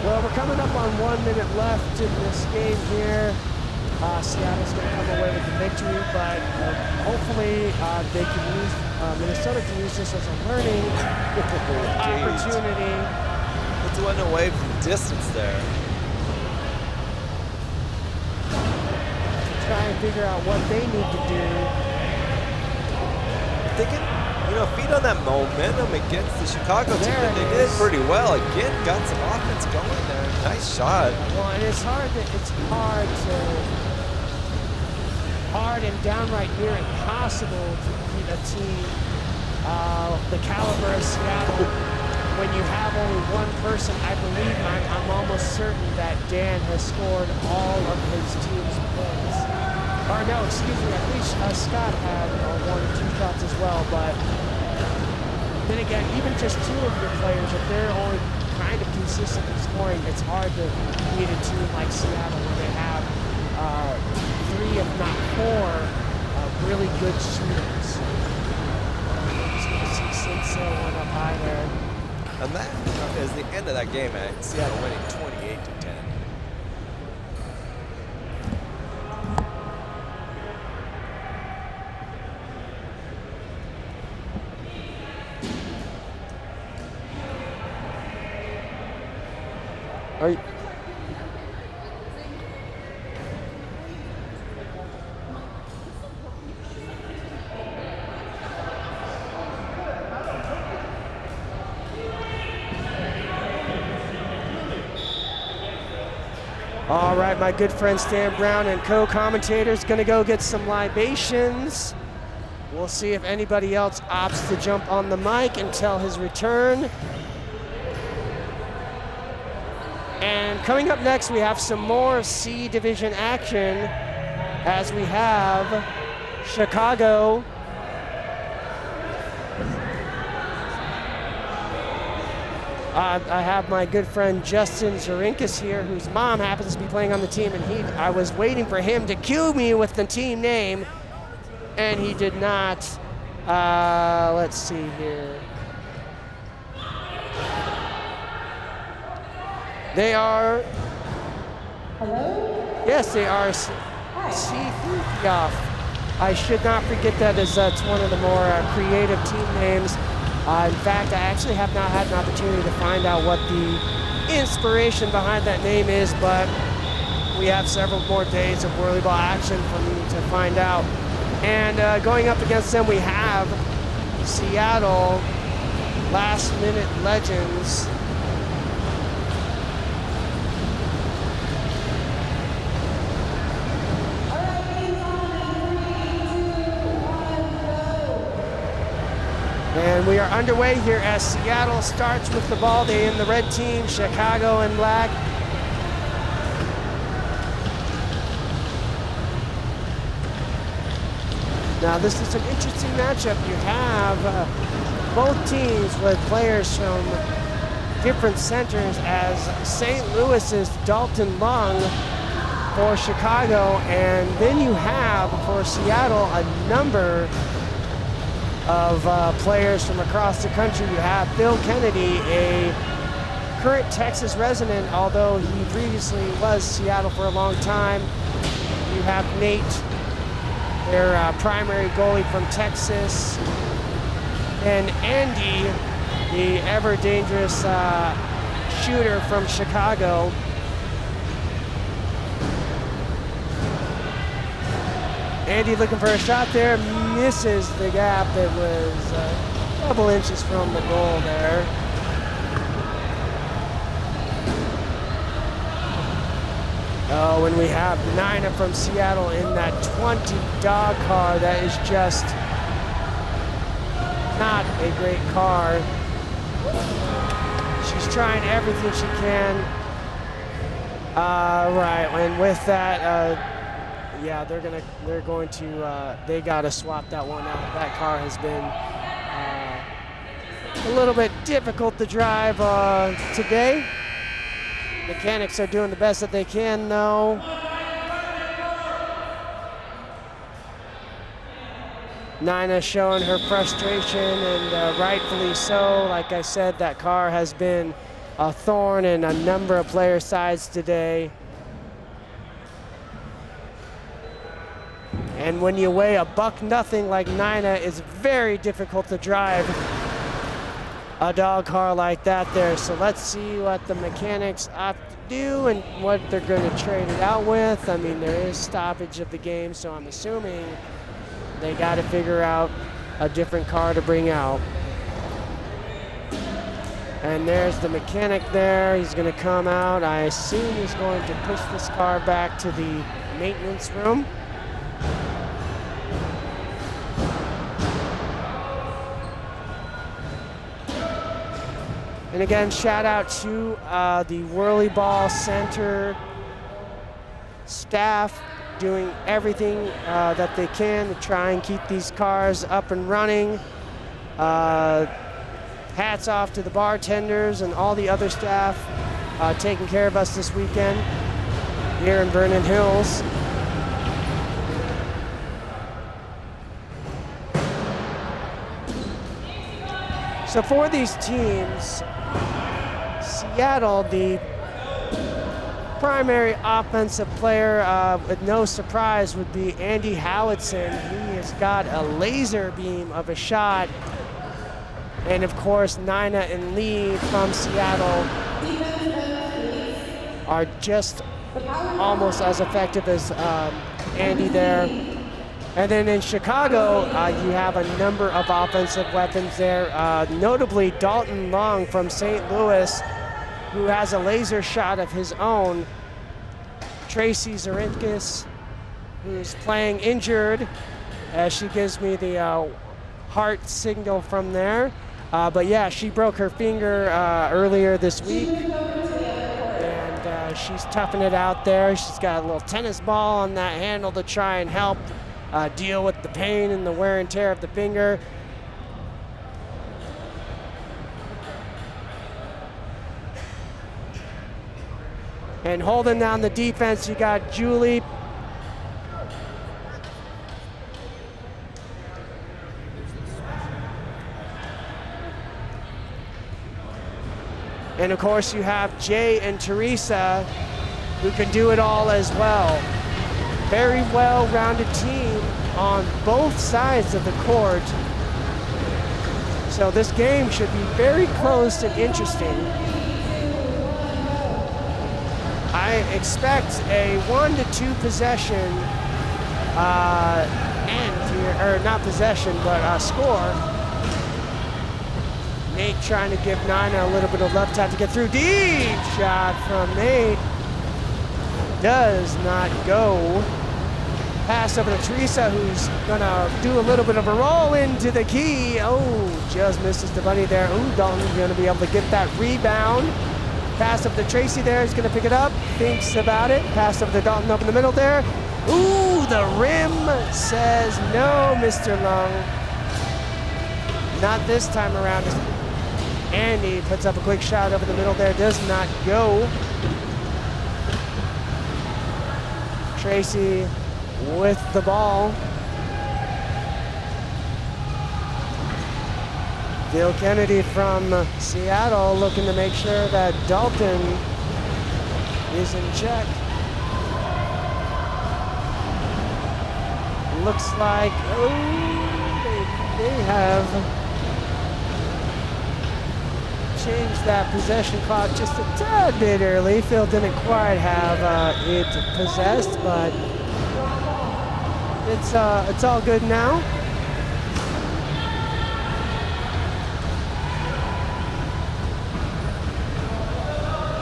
Well, we're coming up on 1 minute left in this game here. Seattle's going to come away with the victory, but hopefully they can use, Minnesota can use this as a learning opportunity. Puts one away from distance there. Try and figure out what they need to do. They can, feed on that momentum against the Chicago team that they did pretty well. Again, got some offense going there. Nice shot. Well, and it's hard and downright near impossible to beat a team the caliber of Seattle when you have only one person. I believe, I'm almost certain that Dan has scored all of his team's points. Or no, excuse me, I believe Scott had 1 or 2 shots as well, but then again, even just 2 of your players, if they're only kind of consistently scoring, it's hard to beat a team like Seattle where they have 3, if not 4, really good shooters. Just going to see Sinclair one up high there. And that is the end of that game, Seattle winning 28-10. Are you? All right, my good friend Stan Brown and co-commentators gonna go get some libations. We'll see if anybody else opts to jump on the mic until his return. And coming up next, we have some more C Division action as we have Chicago I have my good friend Justin Zarinkis here, whose mom happens to be playing on the team, and I was waiting for him to cue me with the team name, and he did not. Let's see here. They are. Hello? Yes, they are. Seafood. I should not forget that, as that's one of the more creative team names. In fact, I actually have not had an opportunity to find out what the inspiration behind that name is, but we have several more days of WhirlyBall action for me to find out. And going up against them, we have Seattle last-minute legends. And we are underway here as Seattle starts with the ball. They in the red team, Chicago in black. Now this is an interesting matchup. You have both teams with players from different centers, as St. Louis's Dalton Long for Chicago, and then you have for Seattle a number of players from across the country. You have Phil Kennedy, a current Texas resident, although he previously was Seattle for a long time. You have Nate, their primary goalie from Texas, and Andy, the ever-dangerous shooter from Chicago. Andy looking for a shot there, misses the gap. It was a couple inches from the goal there. Oh, and we have Nina from Seattle in that 20 dog car. That is just not a great car. She's trying everything she can. Right, and with that, yeah, they gotta swap that one out. That car has been a little bit difficult to drive today. Mechanics are doing the best that they can, though. Nina showing her frustration, and rightfully so. Like I said, that car has been a thorn in a number of player sides today. And when you weigh $1.0 like Nina, it's very difficult to drive a dog car like that there. So let's see what the mechanics opt to do and what they're going to trade it out with. I mean, there is stoppage of the game, so I'm assuming they got to figure out a different car to bring out. And there's the mechanic there. He's going to come out. I assume he's going to push this car back to the maintenance room. And again, shout out to the WhirlyBall Center staff doing everything that they can to try and keep these cars up and running. Hats off to the bartenders and all the other staff taking care of us this weekend here in Vernon Hills. So for these teams, Seattle, the primary offensive player, with no surprise, would be Andy Howitson. He has got a laser beam of a shot. And of course, Nina and Lee from Seattle are just almost as effective as Andy there. And then in Chicago, you have a number of offensive weapons there, notably Dalton Long from St. Louis, who has a laser shot of his own. Tracy Zarinkis, who's playing injured, as she gives me the heart signal from there. But yeah, she broke her finger earlier this week, and she's toughing it out there. She's got a little tennis ball on that handle to try and help deal with the pain and the wear and tear of the finger. And holding down the defense, you got Julie. And of course you have Jay and Teresa, who can do it all as well. Very well-rounded team on both sides of the court. So this game should be very close and interesting. I expect a 1 to 2 possession end here, or not possession, but score. Nate trying to give Nina a little bit of love time to get through. Deep shot from Nate. Does not go. Pass over to Teresa, who's gonna do a little bit of a roll into the key. Oh, just misses the bunny there. Ooh, Dalton's gonna be able to get that rebound. Pass up to Tracy there, he's gonna pick it up, thinks about it. Pass up to Dalton up in the middle there. Ooh, the rim says no, Mr. Lung. Not this time around. Andy puts up a quick shot over the middle there, does not go. Tracy with the ball. Bill Kennedy from Seattle looking to make sure that Dalton is in check. Looks like, they have changed that possession clock just a tad bit early. Phil didn't quite have it possessed, but it's all good now.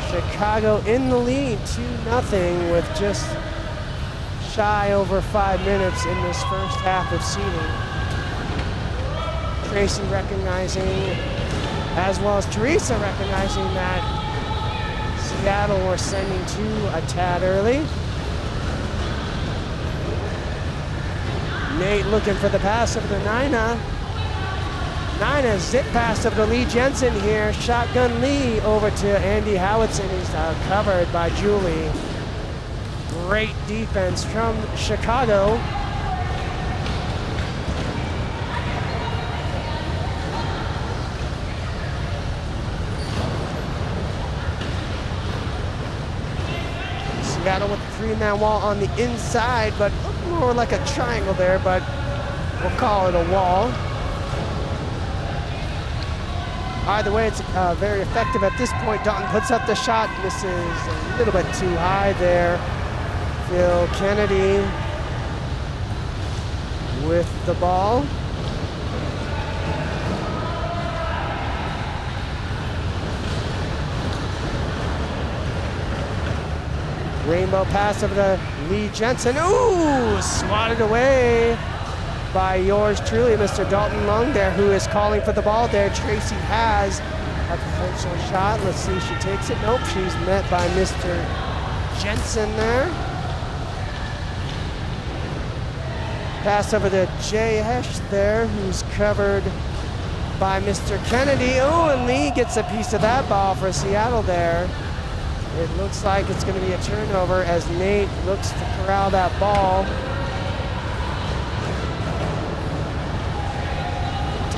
Chicago in the lead, 2-0 with just shy over 5 minutes in this first half of seeding. Tracy recognizing, as well as Teresa recognizing that Seattle were sending two a tad early. Nate looking for the pass over to Nina. Nina zip pass over to Lee Jensen here. Shotgun Lee over to Andy Howitson. He's covered by Julie. Great defense from Chicago. Seattle with the three-man wall on the inside, but more like a triangle there, but we'll call it a wall. Either way, it's very effective at this point. Dalton puts up the shot. This is a little bit too high there. Phil Kennedy with the ball. Rainbow pass over to Lee Jensen. Ooh, swatted away by yours truly, Mr. Dalton Lung there, who is calling for the ball there. Tracy has a potential shot. Let's see if she takes it. Nope, she's met by Mr. Jensen there. Pass over to Jay Hesh there, who's covered by Mr. Kennedy. Oh, and Lee gets a piece of that ball for Seattle there. It looks like it's going to be a turnover as Nate looks to corral that ball.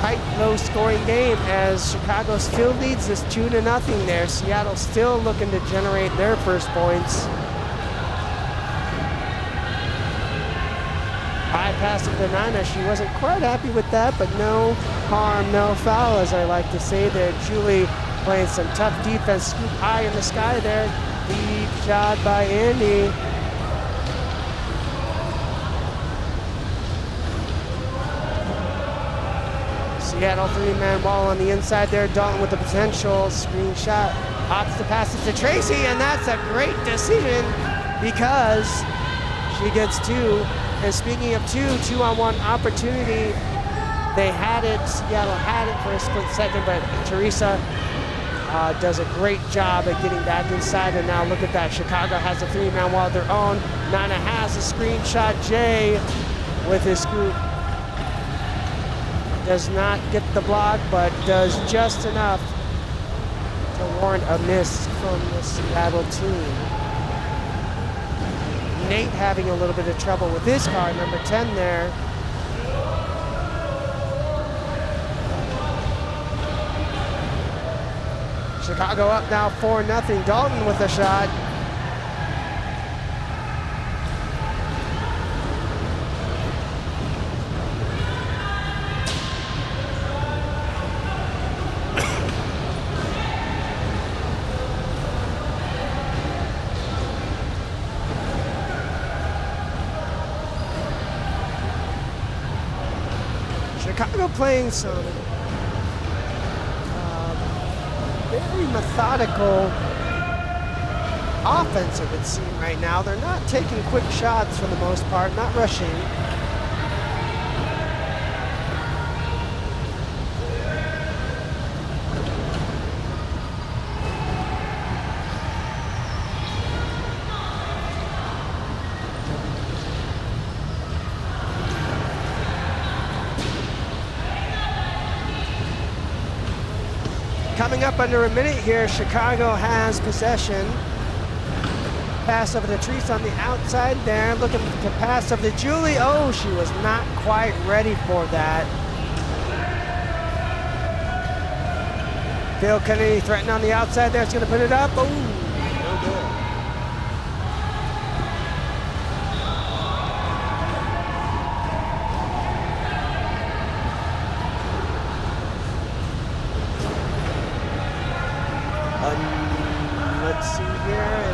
Tight, low-scoring game as Chicago still leads this 2-0 there. Seattle still looking to generate their first points. High pass to Nina. She wasn't quite happy with that, but no harm, no foul, as I like to say there. Julie playing some tough defense, scoop high in the sky there. Deep shot by Andy. Seattle three-man ball on the inside there. Dalton with the potential screen shot. Opts to pass it to Tracy, and that's a great decision because she gets two. And speaking of two-on-one opportunity, they had it, Seattle had it for a split second, but Teresa does a great job at getting back inside, and now look at that. Chicago has a three-man wall of their own. Nina has a screenshot. Jay with his scoop. Does not get the block, but does just enough to warrant a miss from the Seattle team. Nate having a little bit of trouble with his card, number 10 there. Chicago up now 4-0. Dalton with a shot. Chicago playing some very methodical offense, it would seem right now. They're not taking quick shots for the most part, not rushing. Coming up under a minute here, Chicago has possession. Pass over to Treese on the outside there, looking to pass over to Julie. Oh, she was not quite ready for that. Phil Kennedy threatening on the outside there, it's gonna put it up. Oh, no good. Let's see here,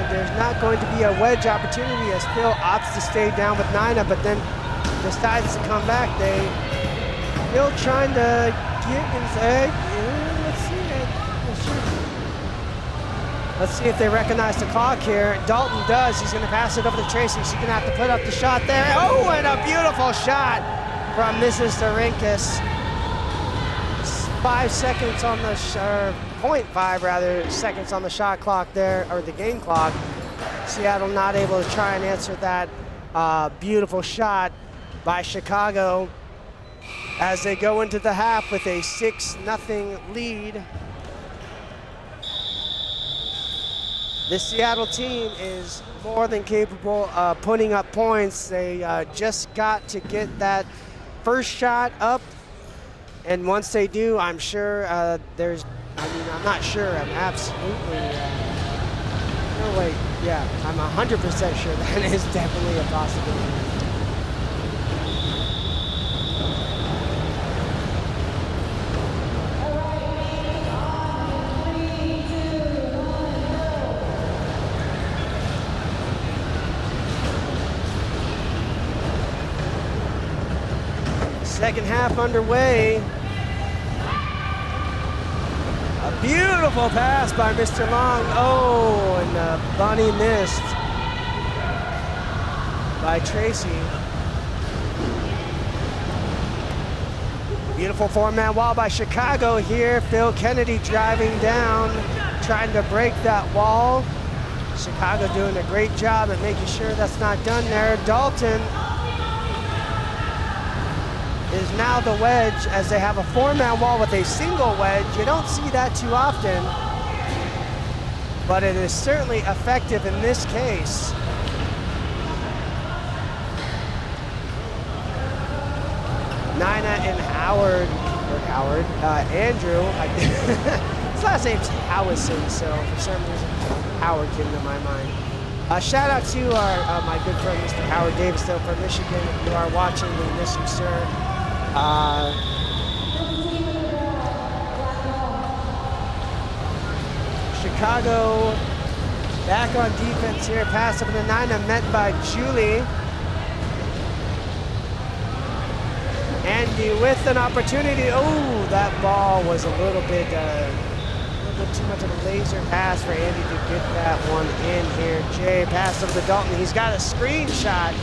there's not going to be a wedge opportunity as Phil opts to stay down with Nina, but then decides to come back. Phil trying to get inside. Let's see if they recognize the clock here. Dalton does, he's gonna pass it over to Tracy. She's gonna have to put up the shot there. Oh, and a beautiful shot from Mrs. Darinkis. 5 seconds on the 0.5 rather seconds on the shot clock there, or the game clock. Seattle not able to try and answer that beautiful shot by Chicago as they go into the half with a 6-0 lead. This Seattle team is more than capable of putting up points. They just got to get that first shot up. And once they do, I'm sure I'm not sure, I'm absolutely, no wait, yeah, I'm 100% sure that is definitely a possibility. Second half underway. A beautiful pass by Mr. Long. Oh, and a bunny missed by Tracy. Beautiful four-man wall by Chicago here. Phil Kennedy driving down, trying to break that wall. Chicago doing a great job at making sure that's not done there. Dalton is now the wedge as they have a four-man wall with a single wedge. You don't see that too often, but it is certainly effective in this case. Nina and Andrew, his last name's Howison, so for some reason Howard came to my mind. Shout out to my good friend Mr. Howard Davis though from Michigan. If you are watching, we miss you, sir. Chicago back on defense here. Pass over to Nina, met by Julie. Andy with an opportunity. Oh, that ball was a little bit too much of a laser pass for Andy to get that one in here. Jay pass over to Dalton. He's got a screenshot.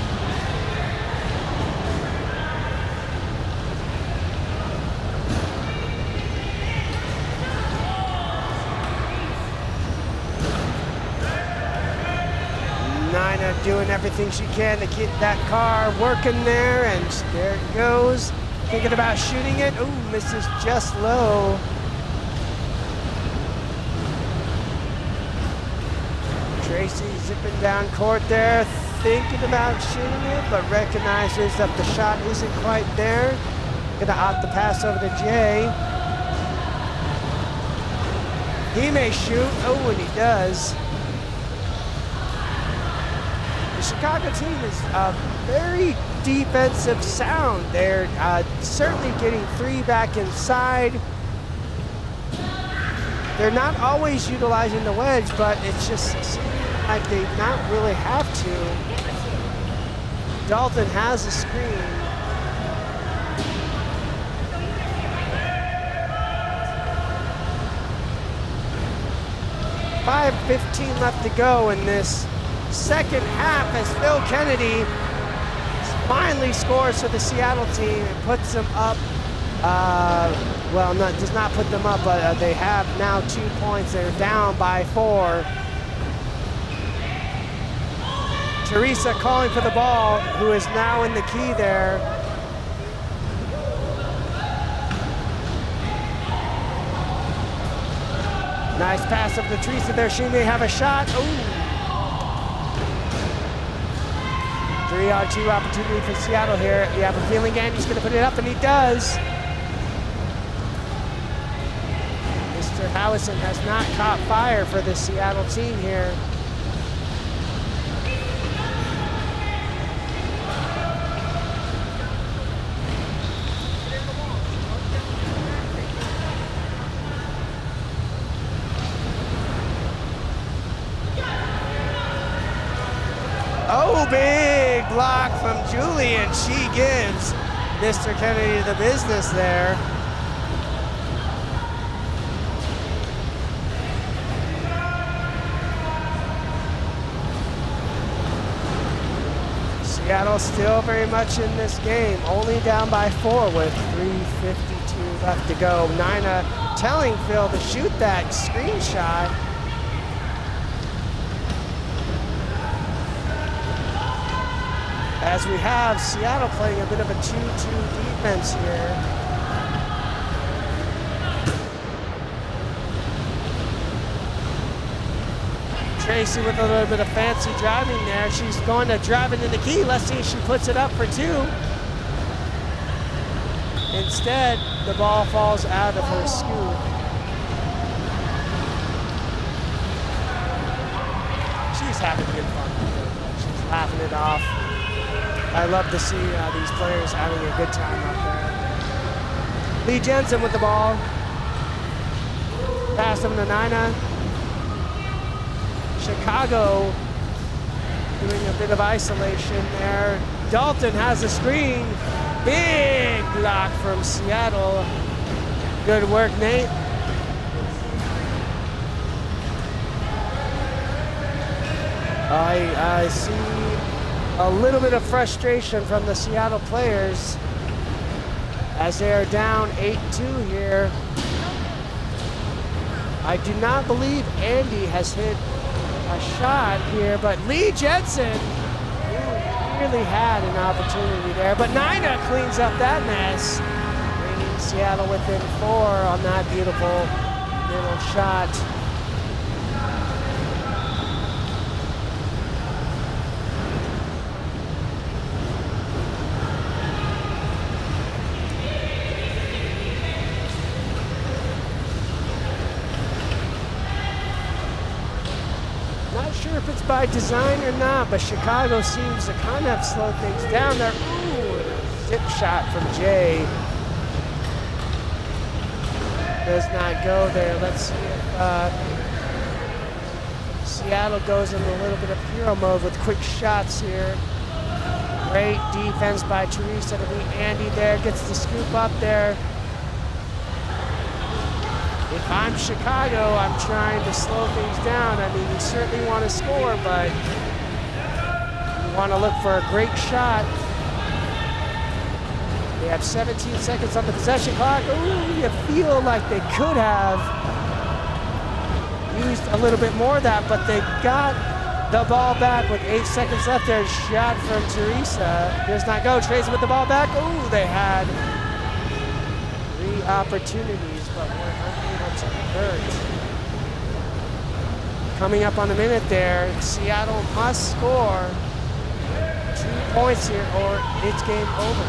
Nina doing everything she can to get that car working there, and there it goes. Thinking about shooting it. Ooh, misses just low. Tracy zipping down court there, thinking about shooting it, but recognizes that the shot isn't quite there. Gonna opt to pass over to Jay. He may shoot. Oh, and he does. The Chicago team is very defensive sound. They're certainly getting three back inside. They're not always utilizing the wedge, but it's just like they not really have to. Dalton has a screen. 5:15 left to go in this second half as Phil Kennedy finally scores for the Seattle team and puts them up. Well, does not put them up, but they have now 2 points. They're down by 4. Teresa calling for the ball, who is now in the key there. Nice pass up to Teresa there. She may have a shot. Ooh. 3-on-2 opportunity for Seattle here. You have a feeling Andy's going to put it up, and he does. Mr. Howison has not caught fire for the Seattle team here. Oh, big block from Julie, and she gives Mr. Kennedy the business there. Seattle still very much in this game, only down by 4 with 3:52 left to go. Nina telling Phil to shoot that screenshot. As we have Seattle playing a bit of a 2-2 defense here. Tracy with a little bit of fancy driving there. She's going to drive it in the key. Let's see if she puts it up for 2. Instead, the ball falls out of her scoop. She's having good fun. She's laughing it off. I love to see these players having a good time out there. Lee Jensen with the ball. Pass him to Nina. Chicago doing a bit of isolation there. Dalton has a screen. Big block from Seattle. Good work, Nate. I see a little bit of frustration from the Seattle players as they are down 8-2 here. I do not believe Andy has hit a shot here, but Lee Jensen really had an opportunity there. But Nina cleans up that mess, bringing Seattle within 4 on that beautiful little shot. If it's by design or not, but Chicago seems to kind of slow things down there. Ooh, zip shot from Jay. Does not go there. Let's see if Seattle goes in a little bit of hero mode with quick shots here. Great defense by Teresa to beat Andy there. Gets the scoop up there. If I'm Chicago, I'm trying to slow things down. I mean, you certainly want to score, but you want to look for a great shot. They have 17 seconds on the possession clock. Ooh, you feel like they could have used a little bit more of that, but they got the ball back with 8 seconds left there. Shot from Teresa. Does not go. Tracy with the ball back. Ooh, they had 3 opportunities, but were unable to convert. Coming up on a minute there, Seattle must score 2 points here or it's game over.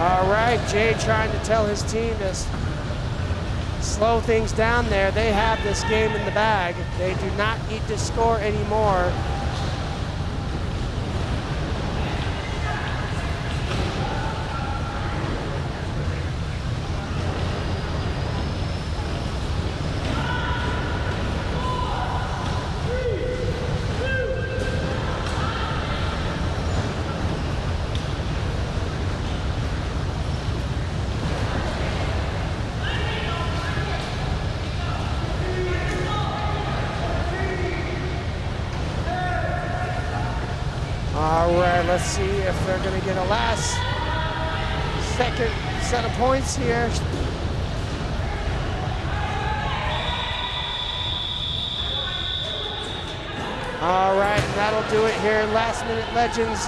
All right, Jay trying to tell his team to slow things down there. They have this game in the bag. They do not need to score anymore. Let's see if they're going to get a last second set of points here. All right, and that'll do it here. Last Minute Legends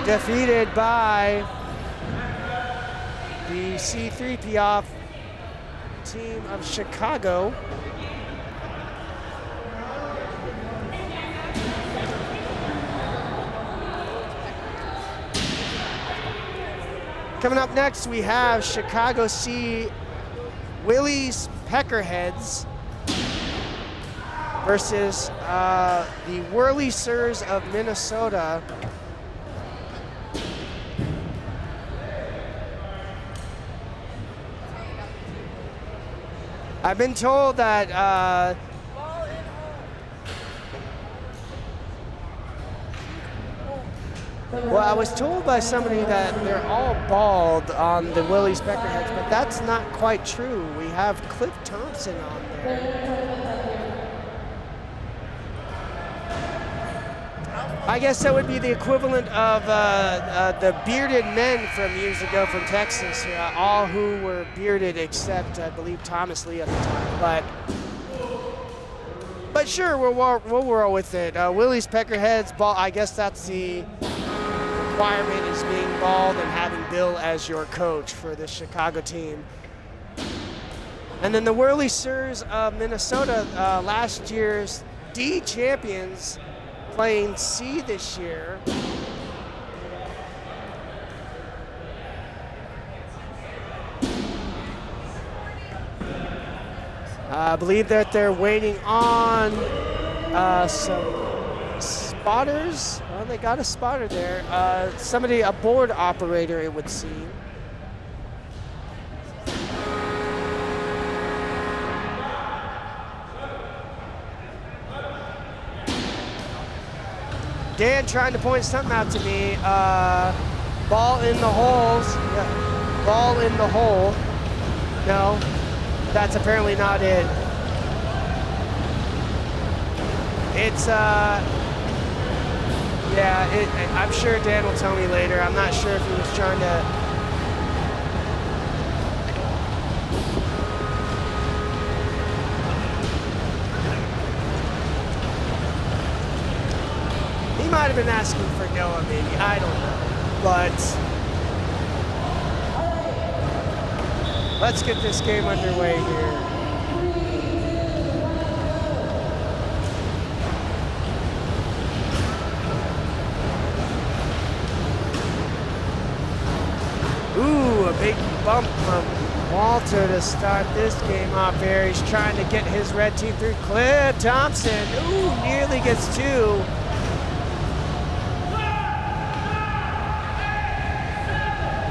defeated by the C3POF team of Chicago. Coming up next, we have Chicago C Willie's Peckerheads versus the Whirly Sirs of Minnesota. I've been told that well, I was told by somebody that they're all bald on the Willie's Peckerheads, but that's not quite true. We have Cliff Thompson on there. I guess that would be the equivalent of the bearded men from years ago from Texas, all who were bearded except, I believe, Thomas Lee at the time. But sure, we'll roll with it. Willie's Peckerheads, ball. I guess that's the requirement, is being bald and having Bill as your coach for the Chicago team. And then the Whirly Sirs of Minnesota, last year's D champions, playing C this year. I believe that they're waiting on some spotters. Well, they got a spotter there. Somebody, a board operator, it would seem. Dan trying to point something out to me. Ball in the holes. Yeah. Ball in the hole. No, that's apparently not it. It's, yeah, I'm sure Dan will tell me later. I'm not sure if he was trying to. He might have been asking for Noah, maybe. I don't know. But let's get this game underway here. Ooh, a big bump from Walter to start this game off here. He's trying to get his red team through. Cliff Thompson, ooh, nearly gets two.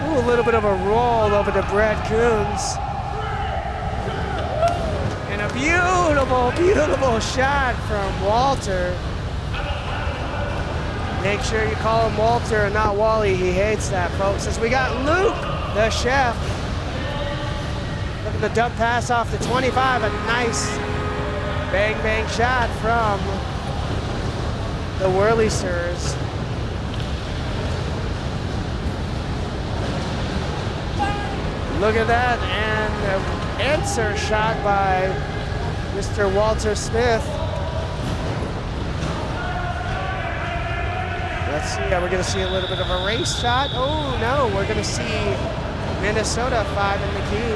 Ooh, a little bit of a roll over to Brett Coons. And a beautiful, beautiful shot from Walter. Make sure you call him Walter and not Wally. He hates that, folks. As we got Luke, the chef. Look at the dump pass off the 25. A nice bang, bang shot from the Whirly Sirs. Look at that, and an answer shot by Mr. Walter Smith. Let's see, we're gonna see a little bit of a race shot. Oh no, we're gonna see Minnesota 5 in the key.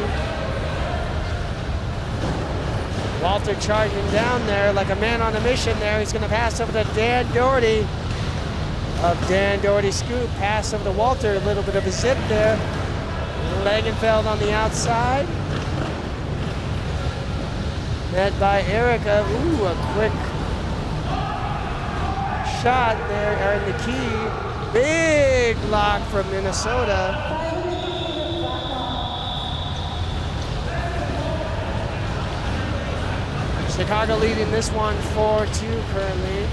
Walter charging down there like a man on a mission there. He's gonna pass over to Dan Doherty of Dan Doherty Scoop. Pass over to Walter, a little bit of a zip there. Langenfeld on the outside. Met by Erica. Ooh, a quick shot there in the key. Big block from Minnesota. Chicago leading this one 4-2 currently.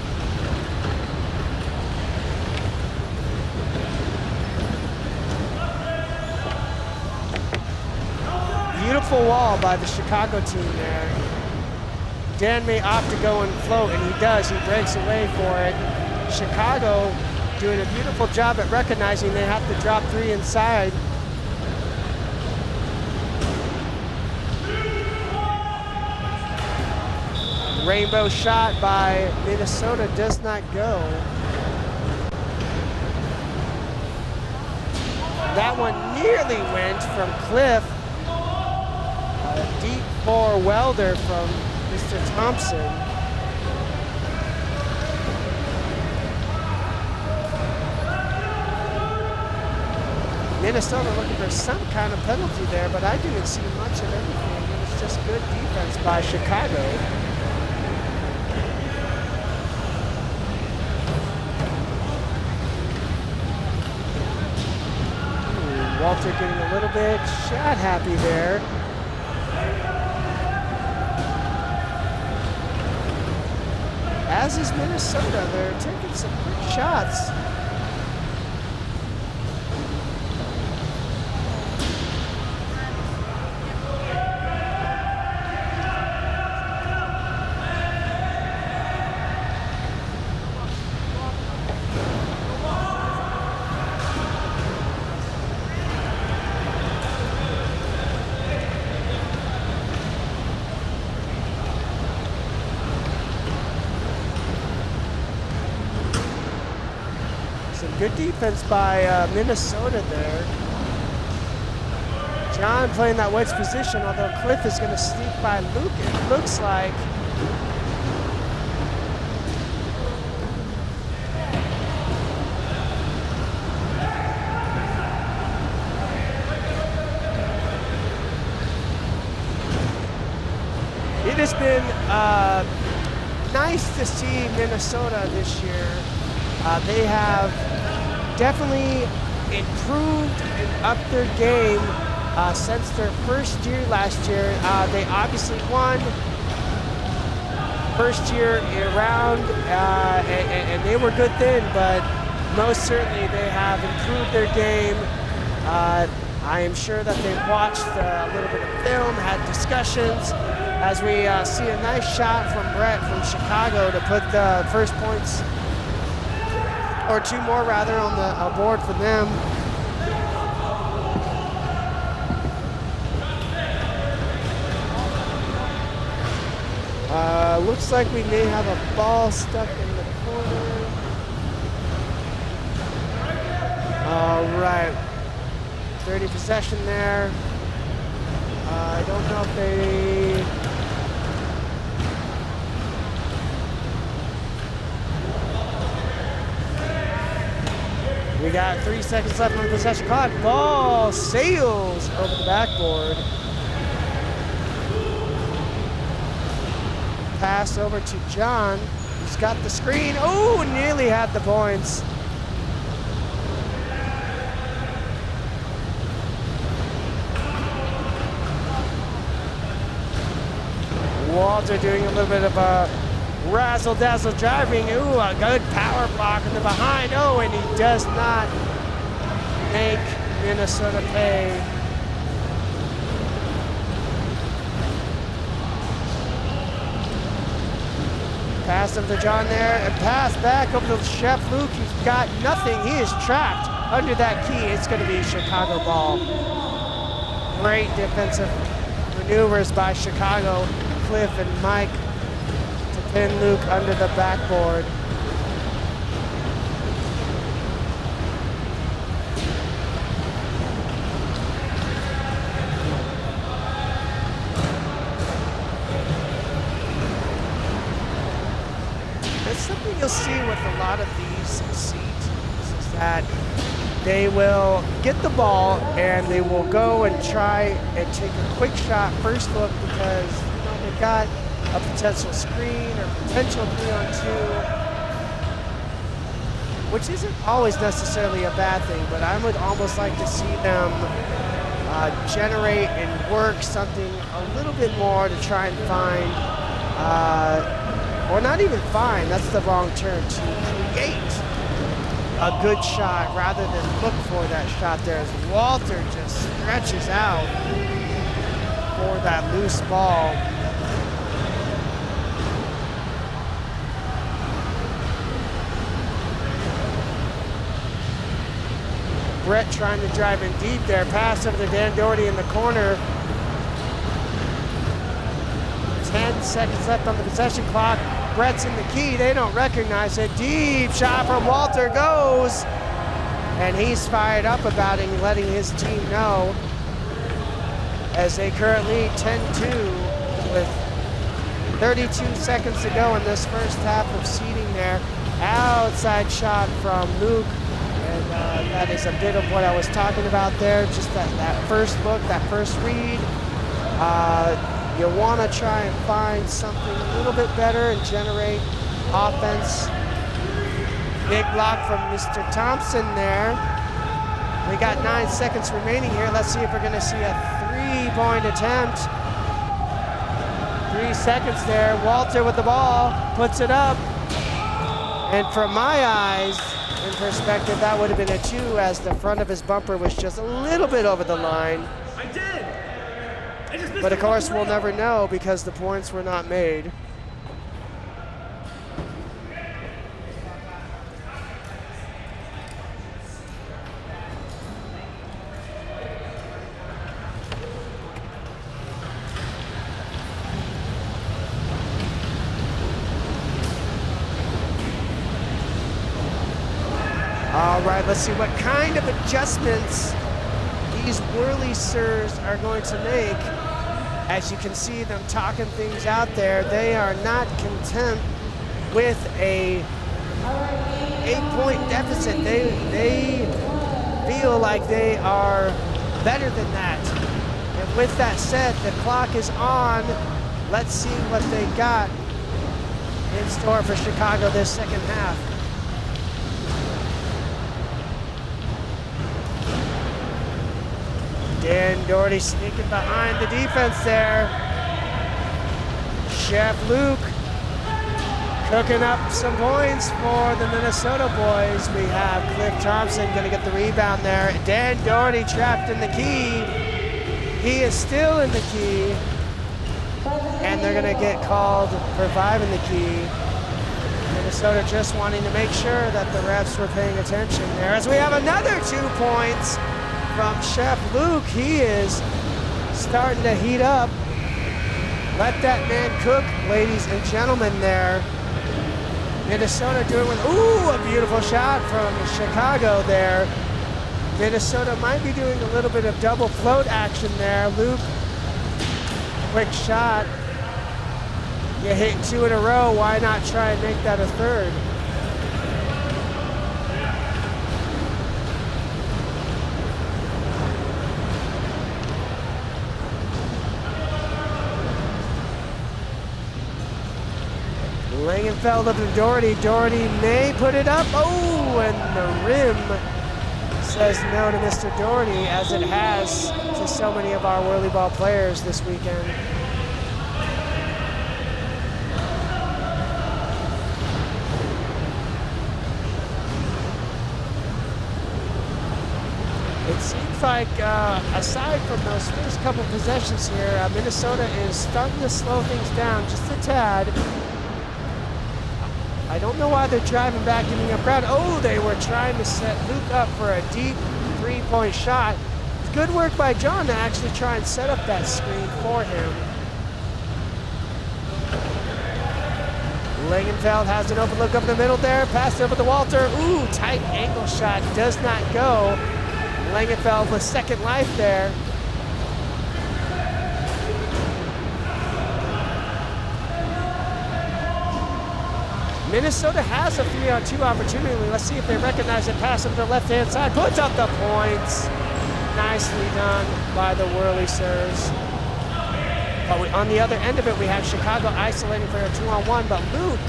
Beautiful wall by the Chicago team there. Dan may opt to go and float, and he does. He breaks away for it. Chicago doing a beautiful job at recognizing they have to drop 3 inside. Rainbow shot by Minnesota does not go. That one nearly went from Cliff. A deep 4 welder from Mr. Thompson. Minnesota looking for some kind of penalty there, but I didn't see much of anything. It was just good defense by Chicago. Walter getting a little bit shot happy there. As is Minnesota, they're taking some quick shots. Good defense by Minnesota there. John playing that wedge position, although Cliff is going to sneak by Luke, it looks like. It has been nice to see Minnesota this year. They have definitely improved and upped their game since their first year last year. They obviously won first year around, and they were good then, but most certainly they have improved their game. I am sure that they've watched a little bit of film, had discussions, as we see a nice shot from Brett from Chicago to put the first points, or 2 more rather, on the board for them. Looks like we may have a ball stuck in the corner. All right, 30 possession there. I don't know if they... We got 3 seconds left on the possession clock. Ball sails over the backboard. Pass over to John, who's got the screen. Oh, nearly had the points. Walter doing a little bit of a razzle-dazzle driving. Ooh, a good power block in the behind. Oh, and he does not make Minnesota pay. Pass over to John there, and pass back over to Chef Luke. He's got nothing. He is trapped under that key. It's going to be Chicago ball. Great defensive maneuvers by Chicago. Cliff and Mike to pin Luke under the backboard. It's something you'll see with a lot of these seats is that they will get the ball and they will go and try and take a quick shot first look because they've got a potential screen or potential 3-on-2, which isn't always necessarily a bad thing, but I would almost like to see them generate and work something a little bit more to try and find, or not even find, that's the wrong term, to create a good shot rather than look for that shot there, as Walter just stretches out for that loose ball. Brett trying to drive in deep there. Pass over to Dan Doherty in the corner. 10 seconds left on the possession clock. Brett's in the key. They don't recognize it. Deep shot from Walter goes. And he's fired up about it and letting his team know as they currently 10-2 with 32 seconds to go in this first half of seeding there. Outside shot from Luke. And that is a bit of what I was talking about there. Just that first look, that first read. You want to try and find something a little bit better and generate offense. Big block from Mr. Thompson there. We got 9 seconds remaining here. Let's see if we're going to see a 3-point attempt. 3 seconds there. Walter with the ball, puts it up. And from my eyes, in perspective, that would have been a 2 as the front of his bumper was just a little bit over the line. I did. But of course, we'll never know because the points were not made. All right, let's see what kind of adjustments these Whirly Sirs are going to make. As you can see them talking things out there, they are not content with a 8-point deficit. They feel like they are better than that. And with that said, the clock is on. Let's see what they got in store for Chicago this second half. Dan Doherty sneaking behind the defense there. Chef Luke cooking up some points for the Minnesota boys. We have Cliff Thompson going to get the rebound there. Dan Doherty trapped in the key. He is still in the key. And they're going to get called for 5 in the key. Minnesota just wanting to make sure that the refs were paying attention there. As we have another 2 points from Chef Luke. He is starting to heat up. Let that man cook, ladies and gentlemen there. Minnesota doing with, ooh, a beautiful shot from Chicago there. Minnesota might be doing a little bit of double float action there. Luke, quick shot. You hit 2 in a row, why not try and make that a 3rd? Langenfeld up to Doherty. Doherty may put it up. Oh, and the rim says no to Mr. Doherty, as it has to so many of our WhirlyBall players this weekend. It seems like, aside from those first couple possessions here, Minnesota is starting to slow things down just a tad. I don't know why they're driving back, giving up ground. Oh, they were trying to set Luke up for a deep 3-point shot. Good work by John to actually try and set up that screen for him. Langenfeld has an open look up the middle there. Pass over to Walter. Ooh, tight angle shot. Does not go. Langenfeld with second life there. Minnesota has a 3-on-2 opportunity. Let's see if they recognize it. Pass over the left-hand side. Puts up the points. Nicely done by the Whirly Sirs. But on the other end of it, we have Chicago isolating for a 2-on-1. But Luke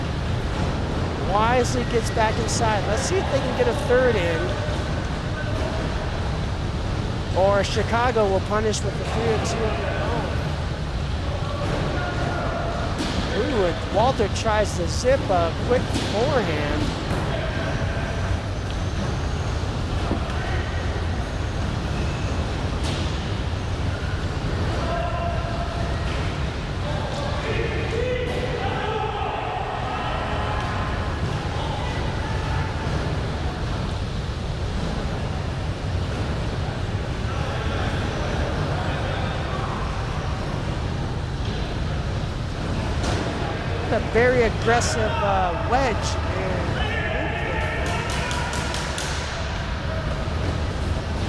wisely gets back inside. Let's see if they can get a 3rd in. Or Chicago will punish with the 3-on-2 of their own. Ooh, and Walter tries to zip a quick forehand. a very aggressive wedge.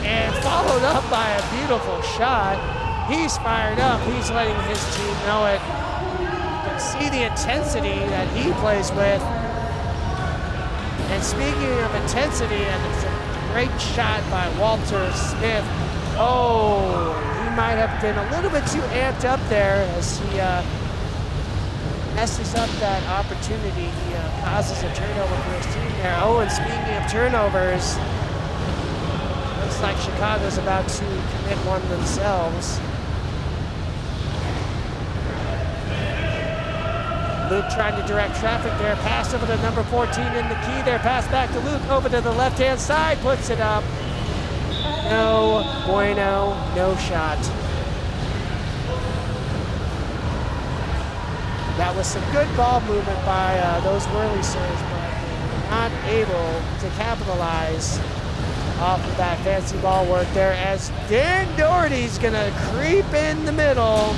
And followed up by a beautiful shot. He's fired up. He's letting his team know it. You can see the intensity that he plays with. And speaking of intensity, and it's a great shot by Walter Smith. Oh, he might have been a little bit too amped up there as he messes up that opportunity. He causes a turnover for his team there. Oh, and speaking of turnovers, looks like Chicago's about to commit one themselves. Luke trying to direct traffic there. Pass over to number 14 in the key there. Pass back to Luke over to the left-hand side. Puts it up. No bueno, no shot. That was some good ball movement by those WhirlySirs, but they were not able to capitalize off of that fancy ball work there as Dan Doherty's gonna creep in the middle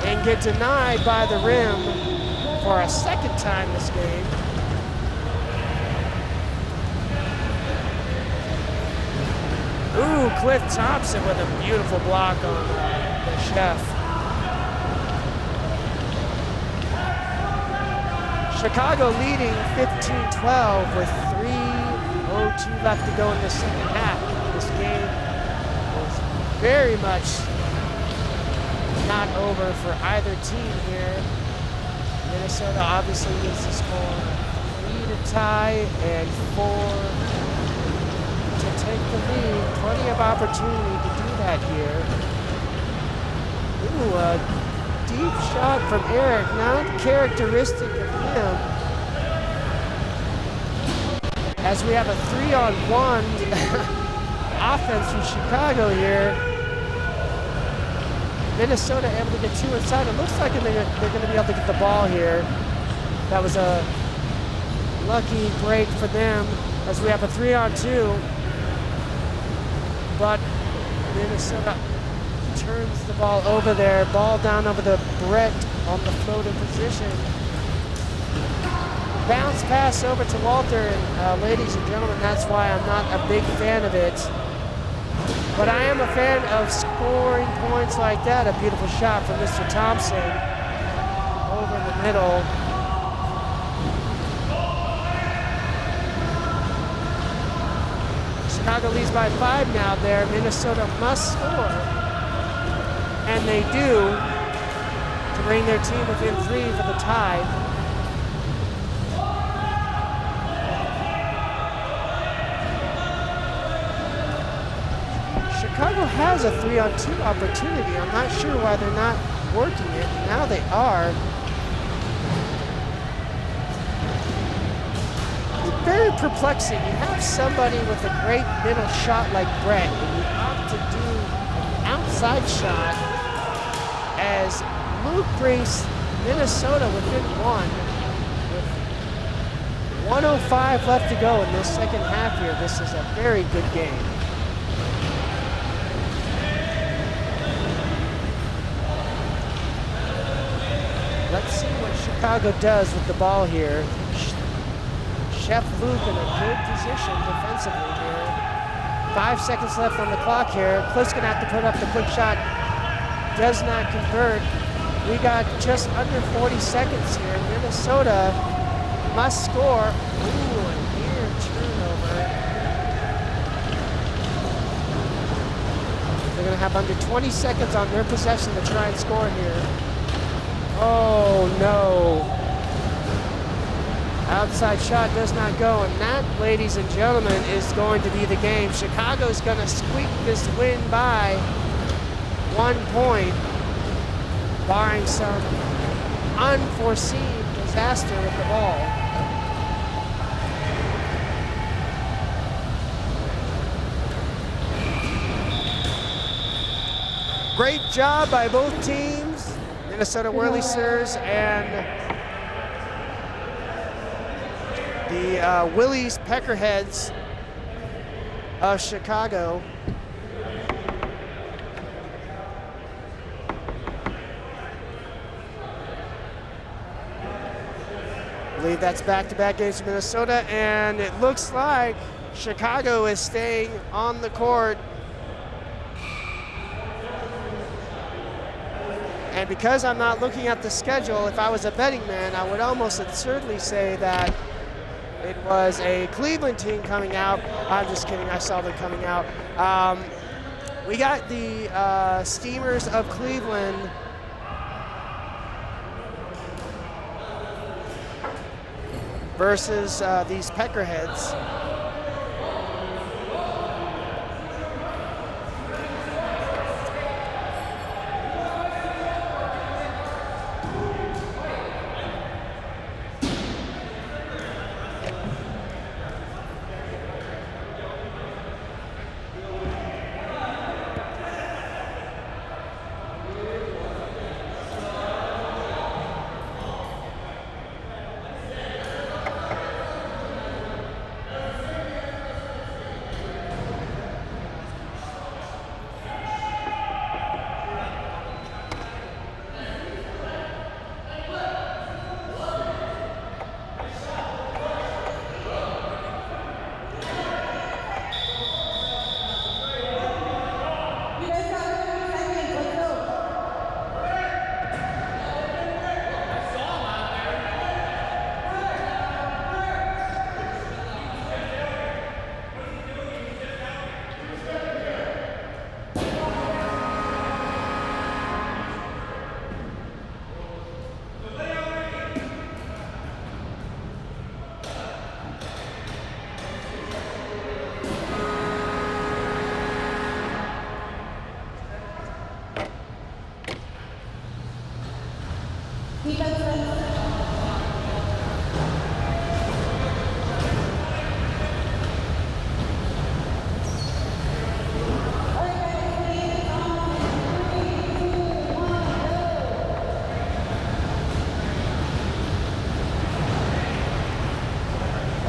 and get denied by the rim for a second time this game. Ooh, Cliff Thompson with a beautiful block on the chef. Chicago leading 15-12 with 3:02 left to go in the second half. This game is very much not over for either team here. Minnesota obviously needs to score 3 to tie and 4 to take the lead. Plenty of opportunity to do that here. Ooh, a deep shot from Eric, not characteristic of him. As we have a 3-on-1 offense from Chicago here. Minnesota able to get 2 inside. It looks like they're going to be able to get the ball here. That was a lucky break for them as we have a 3-on-2. But Minnesota turns the ball over there. Ball down over to Brett on the floater position. Bounce pass over to Walter. And ladies and gentlemen, that's why I'm not a big fan of it. But I am a fan of scoring points like that. A beautiful shot from Mr. Thompson over in the middle. Chicago leads by 5 now there. Minnesota must score. And they do to bring their team within 3 for the tie. Chicago has a 3-on-2 opportunity. I'm not sure why they're not working it. Now they are. It's very perplexing. You have somebody with a great middle shot like Brett, and you opt to do an outside shot as Luke brings Minnesota within 1 with 1:05 left to go in this second half here. This is a very good game. Let's see what Chicago does with the ball here. Chef Luke in a good position defensively here. 5 seconds left on the clock here. Cliff's gonna have to put up the quick shot. Does not convert. We got just under 40 seconds here. Minnesota must score. Ooh, a near turnover. They're gonna have under 20 seconds on their possession to try and score here. Oh no. Outside shot does not go, and that, ladies and gentlemen, is going to be the game. Chicago's going to squeak this win by 1 point, barring some unforeseen disaster with the ball. Great job by both teams. Minnesota WhirlySirs and the Willys Peckerheads of Chicago. I believe that's back-to-back games for Minnesota, and it looks like Chicago is staying on the court. And because I'm not looking at the schedule, if I was a betting man, I would almost absurdly say that it was a Cleveland team coming out. I'm just kidding, I saw them coming out. We got the Steamers of Cleveland versus these Peckerheads.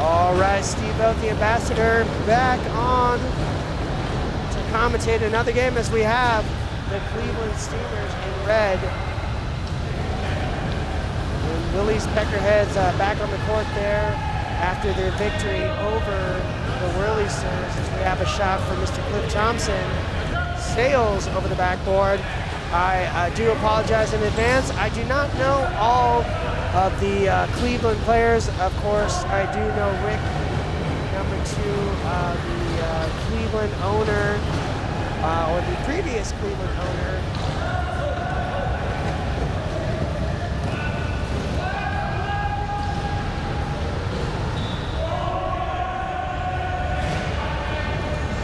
All right, Steve Oath, the ambassador, back on to commentate another game as we have the Cleveland Steamers in red. And Willie's Peckerheads back on the court there after their victory over the Whirlysters as we have a shot for Mr. Cliff Thompson. Sails over the backboard. I do apologize in advance. I do not know all of the Cleveland players. Of course, I do know Rick, number 2, the Cleveland owner, or the previous Cleveland owner.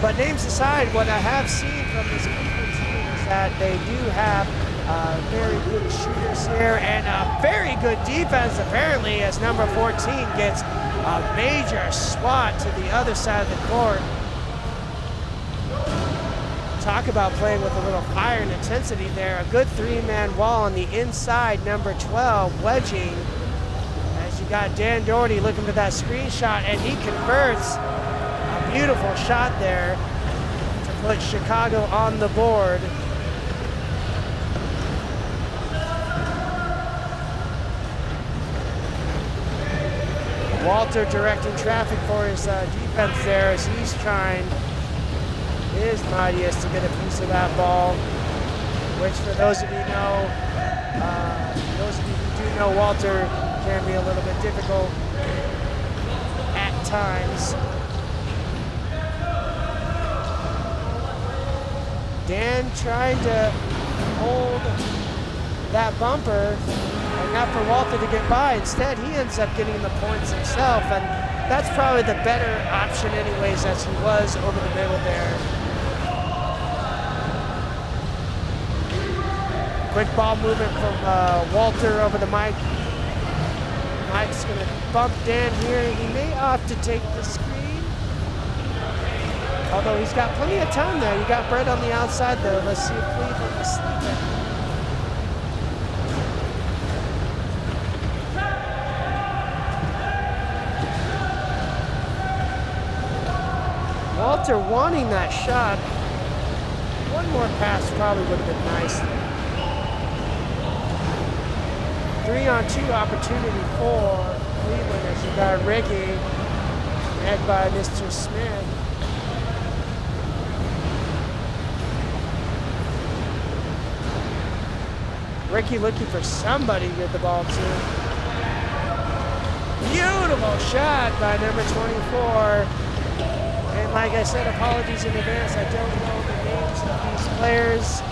But names aside, what I have seen from this Cleveland team is that they do have very good shooters here and a very good defense apparently, as number 14 gets a major swat to the other side of the court. Talk about playing with a little fire and intensity there. A good 3-man wall on the inside, number 12 wedging. As you got Dan Doherty looking for that screenshot, and he converts. A beautiful shot there to put Chicago on the board. Walter directing traffic for his defense there as he's trying his mightiest to get a piece of that ball, which for those of you know, those of you who do know Walter, can be a little bit difficult at times. Dan trying to hold that bumper, enough for Walter to get by. Instead, he ends up getting the points himself, and that's probably the better option anyways, as he was over the middle there. Quick ball movement from Walter over the Mike. Mike's gonna bump Dan here. He may opt to take the screen, although he's got plenty of time there. You got Brett on the outside though. Let's see if Cleveland is sleeping. Walter wanting that shot. One more pass probably would have been nice. 3-on-2 opportunity for Cleveland as you got Ricky, led by Mr. Smith. Ricky looking for somebody to get the ball to. Beautiful shot by number 24. And like I said, apologies in advance. I don't know the names of these players.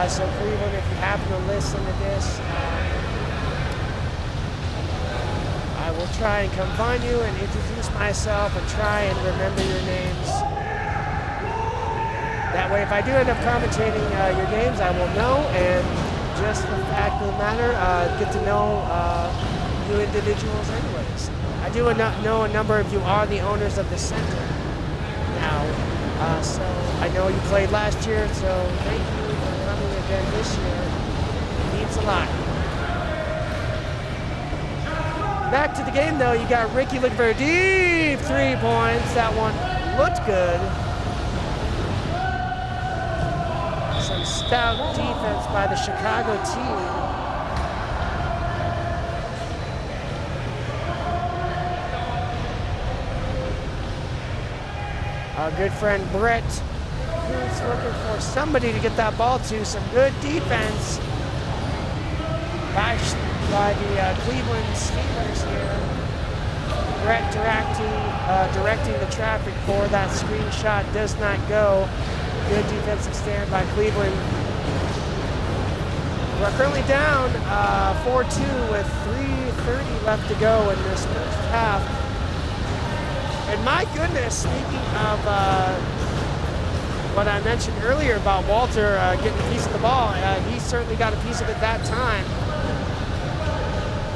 So Cleveland, if you happen to listen to this, I will try and come find you and introduce myself and try and remember your names. That way, if I do end up commentating your names, I will know, and just the fact of the matter, get to know you individuals anyways. I do know a number of you are the owners of the center now, so I know you played last year, so thank you for coming again this year. It means a lot. Back to the game though, you got Ricky looking for a deep 3 points. That one looked good. Some stout defense by the Chicago team. Our good friend Brett, who's looking for somebody to get that ball to. Some good defense by the Cleveland Steelers here. Brett directing the traffic for that screenshot does not go. Good defensive stand by Cleveland. We're currently down 4-2 with 3:30 left to go in this first half. And my goodness, speaking of what I mentioned earlier about Walter getting a piece of the ball, he certainly got a piece of it that time.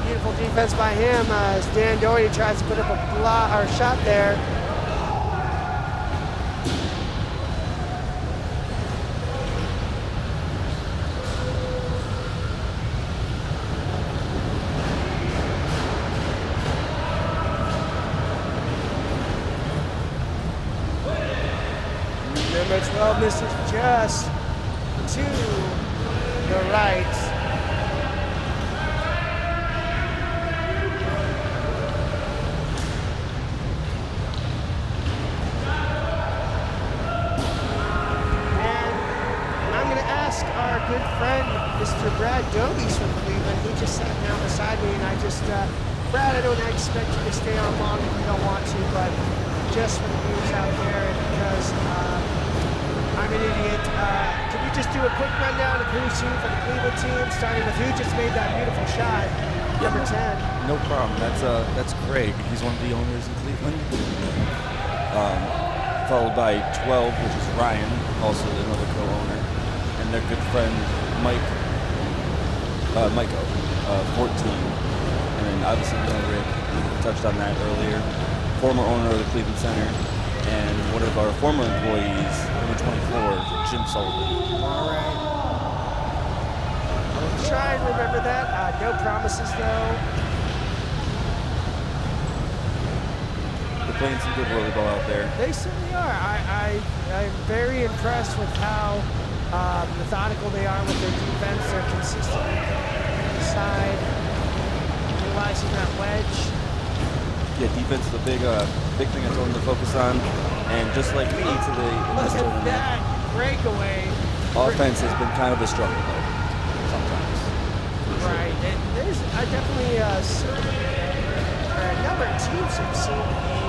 Beautiful defense by him as Dan Doherty tries to put up a shot there. Number 12 misses just to the right. Our good friend, Mr. Brad Dobies from Cleveland. He just sat down beside me, and I just, Brad, I don't expect you to stay on long if you don't want to, but just for the viewers out there, and because I'm an idiot, can you just do a quick rundown of who's who for the Cleveland team, starting with who just made that beautiful shot, number 10? No problem. That's Craig. He's one of the owners in Cleveland. Followed by 12, which is Ryan, also another co-owner. And their good friend Mike, Miko, 14, and then obviously Rick, we touched on that earlier, former owner of the Cleveland Center, and one of our former employees, number 24, Jim Sullivan. All right. I'll try and remember that. No promises though. They're playing some good WhirlyBall out there. They certainly are. I'm very impressed with how methodical they are with their defense. They're consistently inside, utilizing that wedge. Yeah, defense is a big thing I told them to focus on. And just like me today in this Look at tournament, that breakaway. offense has been kind of a struggle though, sometimes. Right, and there's definitely a number of teams who seem to be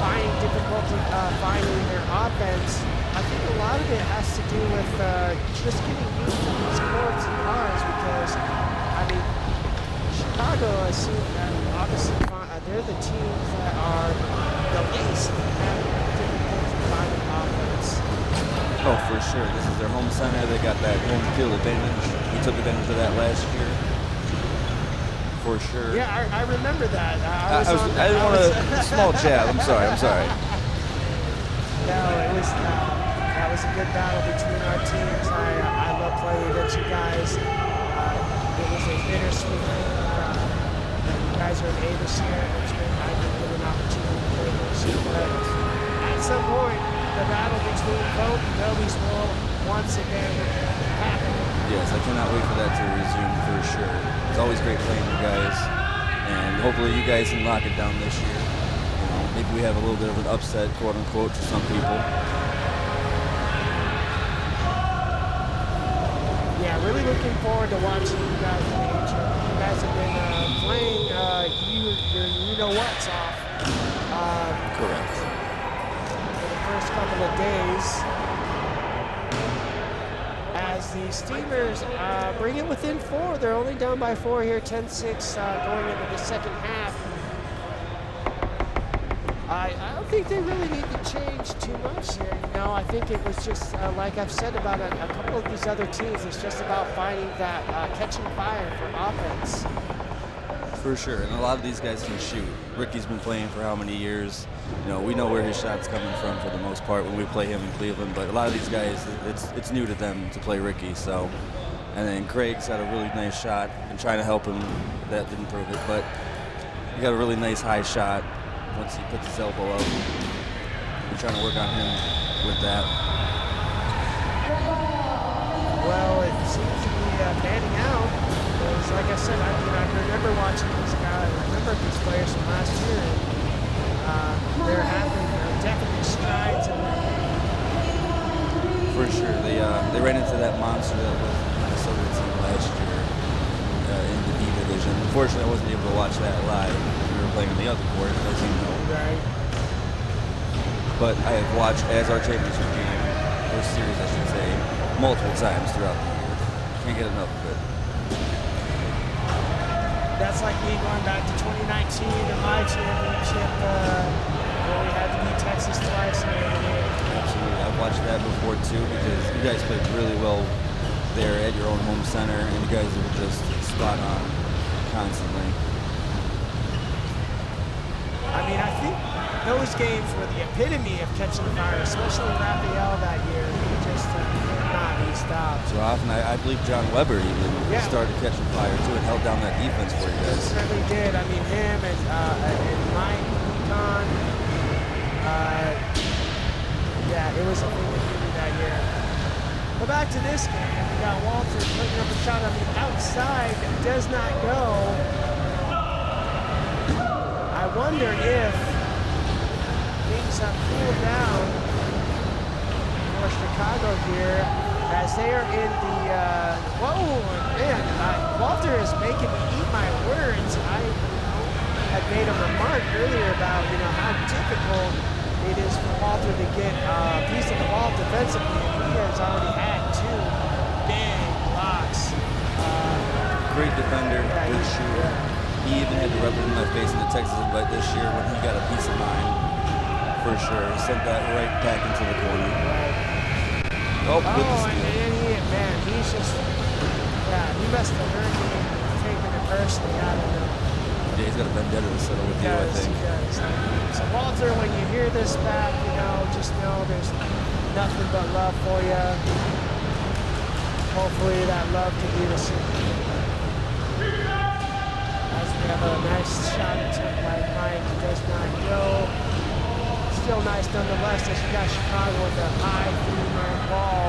finding difficulty finding their offense. I think a lot of it has to do with just getting used to these courts and cars because, I mean, Chicago, I see, obviously, they're the teams that are the least having difficulty finding offense. Oh, for sure. This is their home center. They got that home field advantage. We took advantage of that last year. For sure. Yeah, I remember that. I didn't want a small jab. I'm sorry. No, that was a good battle between our teams. I love playing against you guys. It was a bittersweet thing. You guys are in Avis here. I didn't get an opportunity to play against you, but at some point, the battle between both Nobies will once again happen. Yes, I cannot wait for that to resume for sure. It's always great playing you guys. and hopefully you guys can lock it down this year. Maybe we have a little bit of an upset, quote unquote, for some people. Yeah, really looking forward to watching you guys in the future. You guys have been playing you know what's off. Correct. For the first couple of days. As the Steamers bring it within 4. They're only down by 4 here, 10-6 going into the second half. I don't think they really need to change too much here. You know, I think it was just, like I've said about a couple of these other teams, it's just about finding that catching fire for offense. For sure, and a lot of these guys can shoot. Ricky's been playing for how many years? You know, we know where his shot's coming from for the most part when we play him in Cleveland, but a lot of these guys, it's new to them to play Ricky, so. And then Craig's got a really nice shot. Been trying to help him. That didn't prove it, but he got a really nice high shot once he puts his elbow up. We're trying to work on him with that. Well, it seems to be panning out. Because, like I said, I remember watching these guys. I remember these players from last year. And they're having definite strides in that game. For sure, they ran into that monster that was the Minnesota team last year in the B division. Unfortunately, I wasn't able to watch that live. We were playing on the other court, as you know. Right. But I have watched as our championship game, or series, I should say, multiple times throughout the year. Can't get enough of it. That's like me going back to 2019 and my championship where we had to beat Texas twice. Absolutely. I've watched that before too because you guys played really well there at your own home center and you guys were just spot on constantly. I mean, I think those games were the epitome of catching fire, especially Raphael that year. He just could not be stopped. So often, I believe John Weber even started catching fire too and held down that defense for you guys. He certainly did. I mean, him and Mike Econ. Yeah, it was a thing that he did that year. But back to this game, we got Walter putting up a shot on the outside that does not go. I wonder if things have cooled down for Chicago here as they are in the, whoa, man, Walter is making me eat my words. I had made a remark earlier about, how difficult it is for Walter to get a piece of the ball defensively, and he has already had 2 big blocks. Great defender, good shooter. He even had to rub it in my face in the Texas invite this year when he got a piece of mine, for sure. Sent that right back into the corner. Oh, and he's just, he must have heard me taking it personally. I don't know. Yeah, he's got a vendetta to settle with you, I think. He does. So, Walter, when you hear this back, just know there's nothing but love for you. Hopefully that love can be reciprocated. As we have a nice shot attempt by Mike, does not go. Still nice nonetheless as you got Chicago with a high 3-man ball.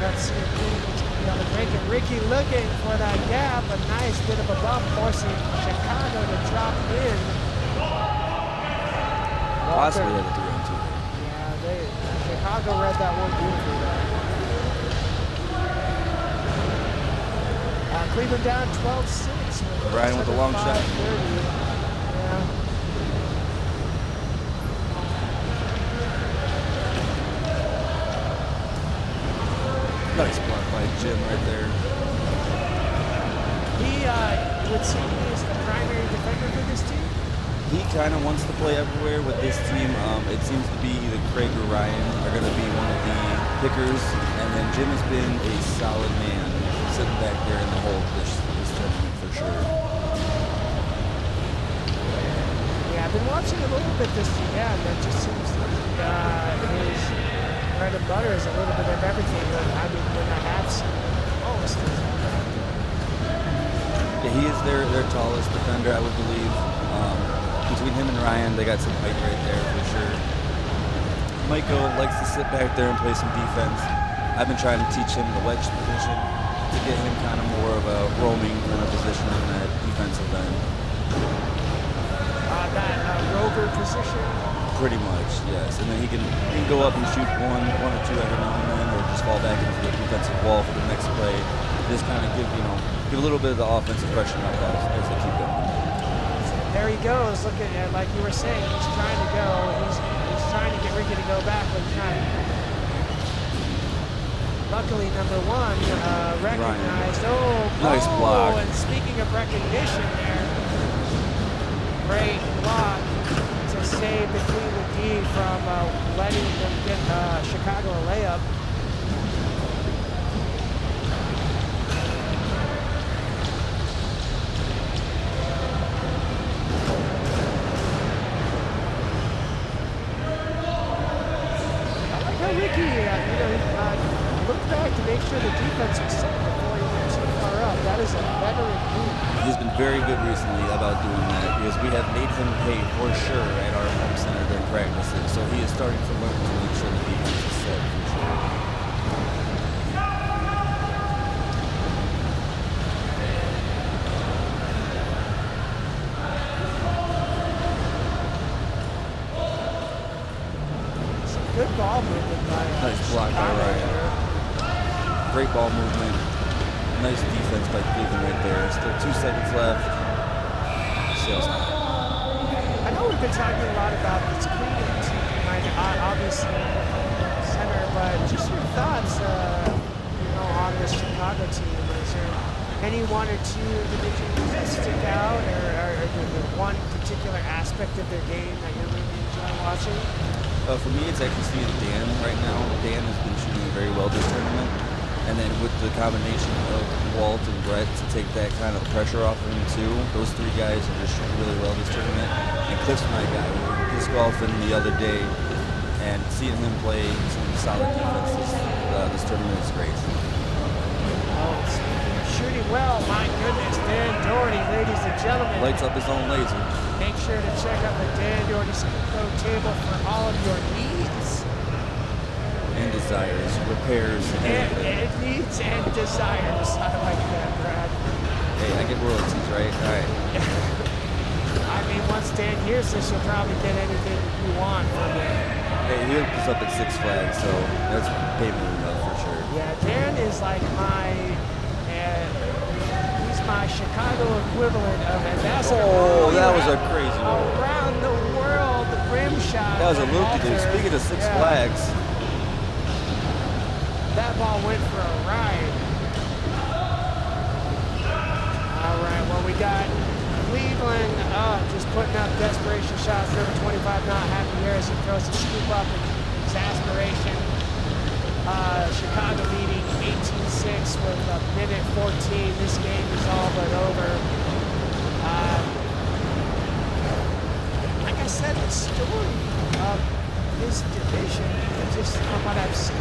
Let's see if Cleveland's going to be able to break it. Ricky looking for that gap, a nice bit of a bump forcing Chicago to drop in. Possibly had a 3-on-2. Yeah, Chicago read that one beautifully there. Cleveland down 12-6. Ryan with a long shot. Yeah. Nice block by Jim right there. He would seem to be the primary defender for this team. He kind of wants to play everywhere with this team. It seems to be either Craig or Ryan are going to be one of the pickers, and then Jim has been a solid man sitting back there in the hole this tournament for sure. Yeah, I've been watching a little bit this year. Yeah, that just seems like his bread and butter is a little bit of everything. I mean, when I have seen most. Yeah, he is their tallest defender, I would believe. Between him and Ryan, they got some height right there for sure. Michael likes to sit back there and play some defense. I've been trying to teach him the wedge position. to get him kind of more of a roaming kind of position in that defensive end. That rover position. Pretty much, yes. And then he can go up and shoot one or two every now and then, or just fall back into the defensive wall for the next play. Just kind of give a little bit of the offensive freshen up as they keep going. There he goes. Look at, like you were saying, he's trying to go. He's trying to get Ricky to go back, but luckily, number one recognized. Nice block. And speaking of recognition there, great block to save the Cleveland D from letting them get Chicago a layup. Ricky, looked back to make sure the defense was set before he went too far up. That is a veteran move. He's been very good recently about doing that because we have made him pay for sure at our home center during practices. So he is starting to learn to make sure the defense is set for sure. Good ball movement by nice block by Ryan. Great ball movement. Nice defense by Cleveland right there. Still 2 seconds left. I know we've been talking a lot about this Cleveland team, obviously center, but just your thoughts, on this Chicago team. Is there any one or two individuals that stick out, or one particular aspect of their game that you're really enjoying watching? For me, it's actually seeing Dan right now. Dan has been shooting very well this tournament. And then with the combination of Walt and Brett to take that kind of pressure off of him too, those three guys are just shooting really well this tournament. And Cliff's my guy. We were disc golfing the other day, and seeing him play some solid defense this tournament is great. Oh, shooting well, my goodness. Dan Doherty, ladies and gentlemen. Lights up his own laser. Make sure to check out the Dan Doherty Code table for all of your needs. And desires, repairs, and needs and desires. I like that, Brad. Hey, I get royalties, right? All right. I mean, once Dan hears this, you'll probably get anything you want from him. Hey, he hooked us up at Six Flags, so that's payment enough for sure. Yeah, Dan is like he's my Chicago equivalent of Ambassador. Oh, that was a crazy one. Around the world, the rim shot. That was a loop-de-doo. Speaking of Six Flags. That ball went for a ride. All right, well, we got Cleveland just putting up desperation shots. Number 25 not happy here as he throws a scoop up in exasperation. Chicago leading 18-6 with a minute 14. This game is all but over. Like I said, the story of this division, just from what I've seen,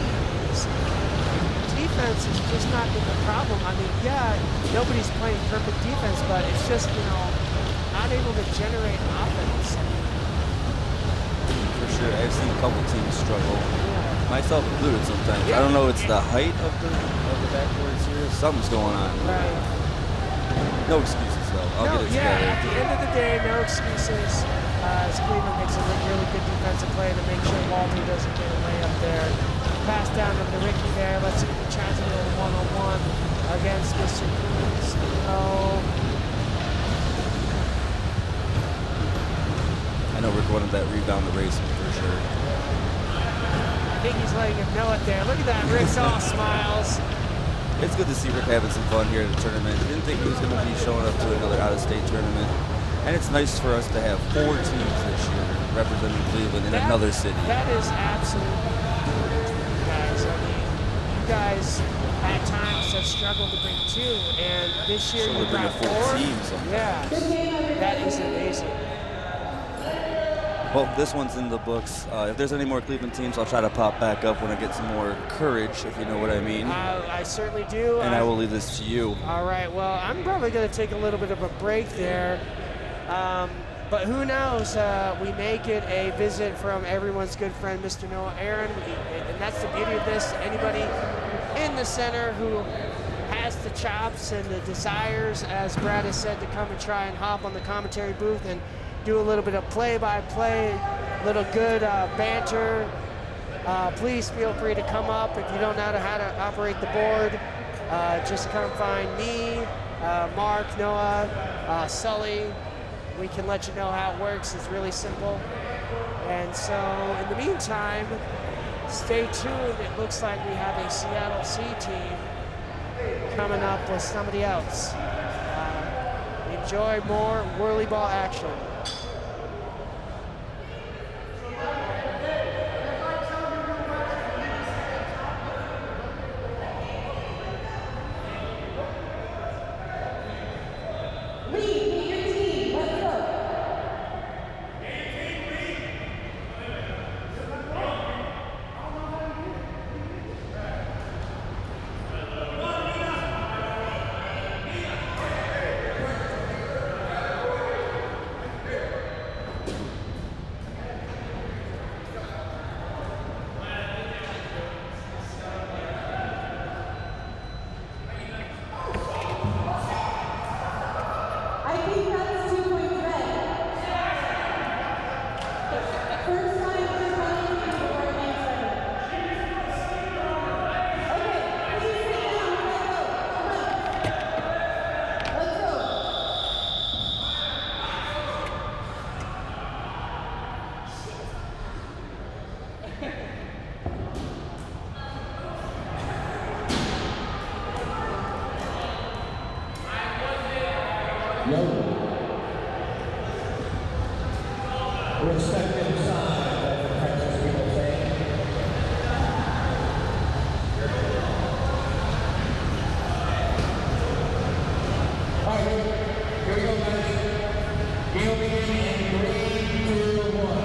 defense is just not been the problem. I mean, yeah, nobody's playing perfect defense, but it's just, not able to generate offense. For sure, I've seen a couple teams struggle, myself included sometimes. I don't know, it's the height of the backboards here. Something's going on. Right. No excuses, though. I'll get it together. At the end of the day, no excuses. As Cleveland makes a really good defensive play to make sure Walter doesn't get a layup there. Pass down to Ricky there. Let's see if he tries a little one-on-one against Mr. Cruz. I know Rick wanted that rebound to race him for sure. I think he's letting him know it there. Look at that. Rick's all smiles. It's good to see Rick having some fun here at the tournament. Didn't think he was going to be showing up to another out-of-state tournament. And it's nice for us to have 4 teams this year representing Cleveland in another city. That is absolutely guys. I mean, you guys at times have struggled to bring 2, and this year you brought 4. Yeah, that is amazing. Well, this one's in the books. If there's any more Cleveland teams, I'll try to pop back up when I get some more courage, if you know what I mean. I certainly do. And I will leave this to you. All right, well, I'm probably going to take a little bit of a break there. But who knows? We may get a visit from everyone's good friend, Mr. Noah Aaron. And that's the beauty of this. Anybody in the center who has the chops and the desires, as Brad has said, to come and try and hop on the commentary booth and do a little bit of play-by-play, little good banter, please feel free to come up. If you don't know how to operate the board, just come find me, Mark, Noah, Sully. We can let you know how it works. It's really simple. And so in the meantime, stay tuned. It looks like we have a Seattle C team coming up with somebody else. Enjoy more WhirlyBall action. Respective side, as the Texas people say. All right, here we go, guys. We'll begin in 3, 2, 1.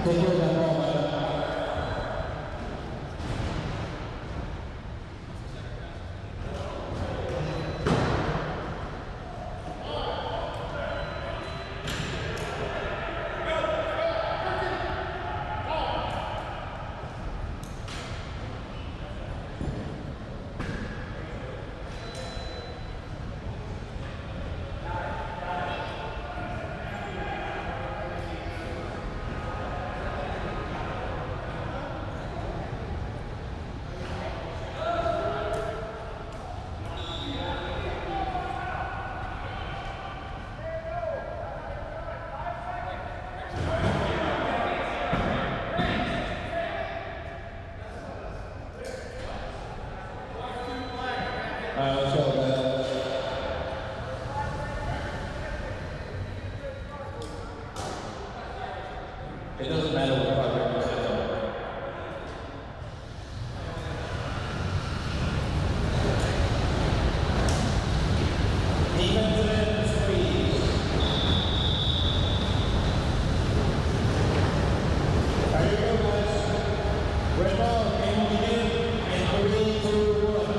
Take care of that ball, man. Let's go, guys. It doesn't matter what project you set up. Defensive squeeze. There you go, guys. Red ball, game will begin in 3, 2, 1.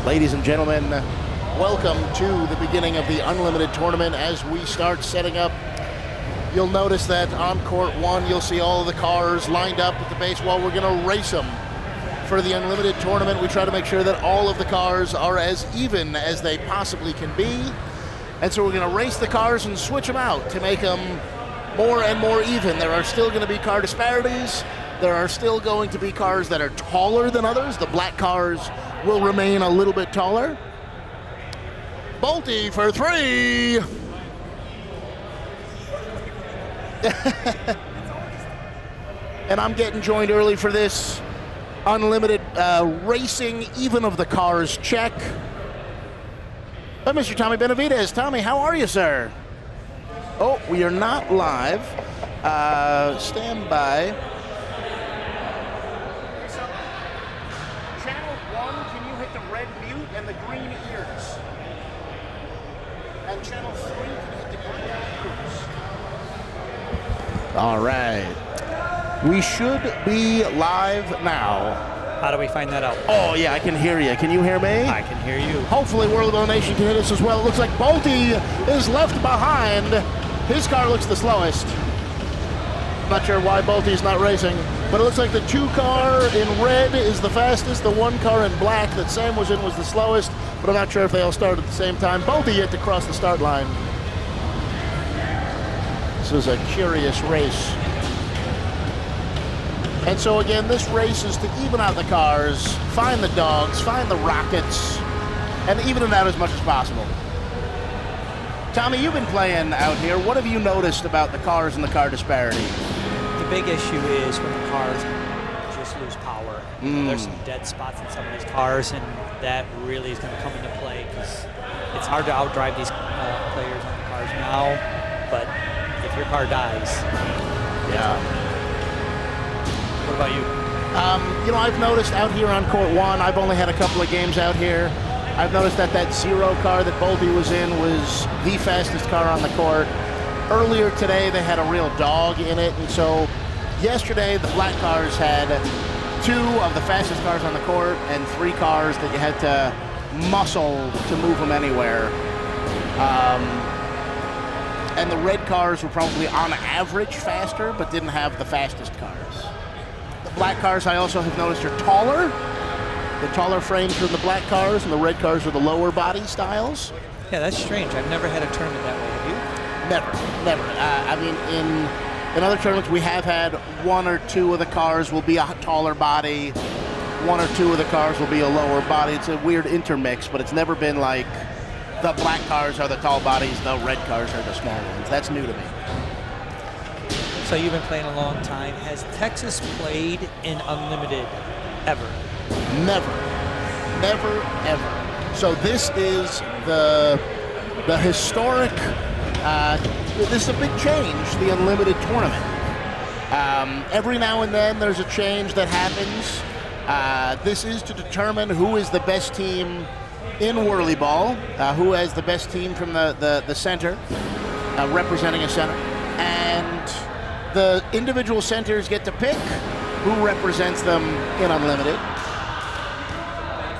Ladies and gentlemen, welcome to the beginning of the Unlimited Tournament. As we start setting up, you'll notice that on court 1, you'll see all of the cars lined up at the base wall. We're going to race them. For the Unlimited Tournament, we try to make sure that all of the cars are as even as they possibly can be. And so we're going to race the cars and switch them out to make them more and more even. There are still going to be car disparities. There are still going to be cars that are taller than others. The black cars will remain a little bit taller. Bolte for 3. And I'm getting joined early for this Unlimited racing even of the cars check by Mr. Tommy Benavidez. Tommy, how are you, sir? Oh, we are not live. Stand by. Channel 1, can you hit the red mute and the green ears? And channel 3 can hit the green ears. All right. We should be live now. How do we find that out? Oh, yeah, I can hear you. Can you hear me? I can hear you. Hopefully WhirlyBall Nation can hit us as well. It looks like Bolte is left behind. His car looks the slowest. Not sure why Bolte's not racing, but it looks like the 2 car in red is the fastest. The 1 car in black that Sam was in was the slowest, but I'm not sure if they all started at the same time. Bolte yet to cross the start line. This is a curious race. And so again, this race is to even out the cars, find the dogs, find the rockets, and even it out as much as possible. Tommy, you've been playing out here. What have you noticed about the cars and the car disparity? The big issue is when the cars just lose power. There's some dead spots in some of these cars, and that really is going to come into play because it's hard to outdrive these players on the cars now, but if your car dies, yeah. What about you? I've noticed out here on court 1, I've only had a couple of games out here. I've noticed that 0 car that Bolte was in was the fastest car on the court. Earlier today, they had a real dog in it, and so yesterday, the black cars had 2 of the fastest cars on the court and 3 cars that you had to muscle to move them anywhere. And the red cars were probably on average faster, but didn't have the fastest cars. Black cars, I also have noticed, are taller. The taller frames are the black cars, and the red cars are the lower body styles. Yeah, that's strange. I've never had a tournament that way. Have you? Never. I mean, in other tournaments, we have had 1 or 2 of the cars will be a taller body. 1 or 2 of the cars will be a lower body. It's a weird intermix, but it's never been like the black cars are the tall bodies, the red cars are the small ones. That's new to me. So you've been playing a long time. Has Texas played in Unlimited ever? Never, ever. So this is the historic, this is a big change, the Unlimited Tournament. Every now and then there's a change that happens. This is to determine who is the best team in WhirlyBall, who has the best team from the center, representing a center. And the individual centers get to pick who represents them in Unlimited.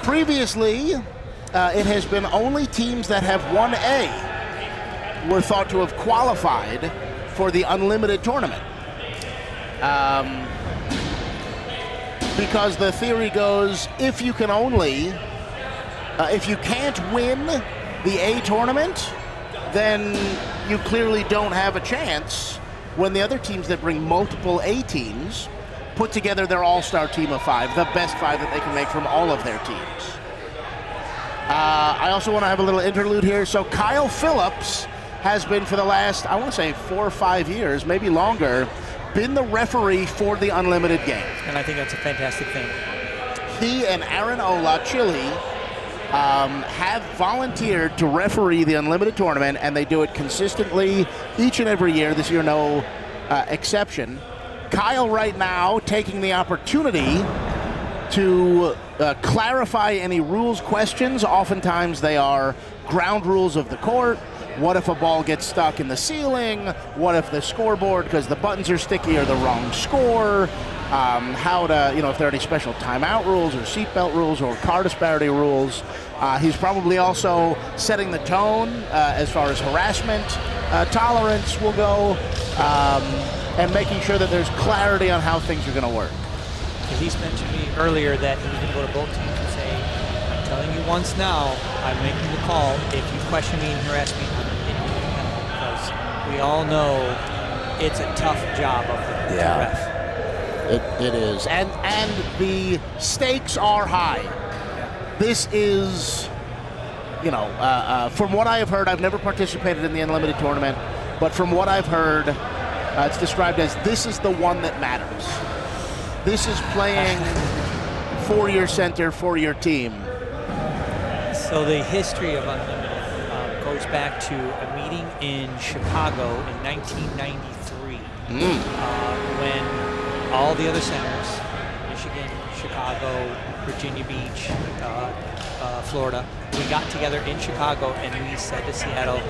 Previously, it has been only teams that have 1A were thought to have qualified for the Unlimited Tournament. Because the theory goes, if you can't win the A tournament, then you clearly don't have a chance when the other teams that bring multiple A teams put together their all-star team of 5, the best 5 that they can make from all of their teams. I also want to have a little interlude here. So Kyle Phillips has been for the last, I want to say 4 or 5 years, maybe longer, been the referee for the Unlimited game. And I think that's a fantastic thing. He and Aaron Ola, Chile, have volunteered to referee the Unlimited Tournament, and they do it consistently each and every year. This year, no exception. Kyle right now taking the opportunity to clarify any rules questions. Oftentimes they are ground rules of the court, What if a ball gets stuck in the ceiling? What if the scoreboard, because the buttons are sticky, are the wrong score? How to, if there are any special timeout rules or seatbelt rules or car disparity rules. He's probably also setting the tone as far as harassment tolerance will go, and making sure that there's clarity on how things are going to work. He's mentioned to me earlier that he's going to go to both teams and say, I'm telling you once now, I'm making the call. If you question me and harass me, I'm going to get you the penalty, because we all know it's a tough job of the ref. It is, and the stakes are high. This is, from what I have heard, I've never participated in the Unlimited tournament, but from what I've heard, it's described as this is the one that matters. This is playing for your center, for your team. So the history of Unlimited goes back to a meeting in Chicago in 1993 when all the other centers, Michigan, Chicago, Virginia Beach, Florida, we got together in Chicago and we said to Seattle,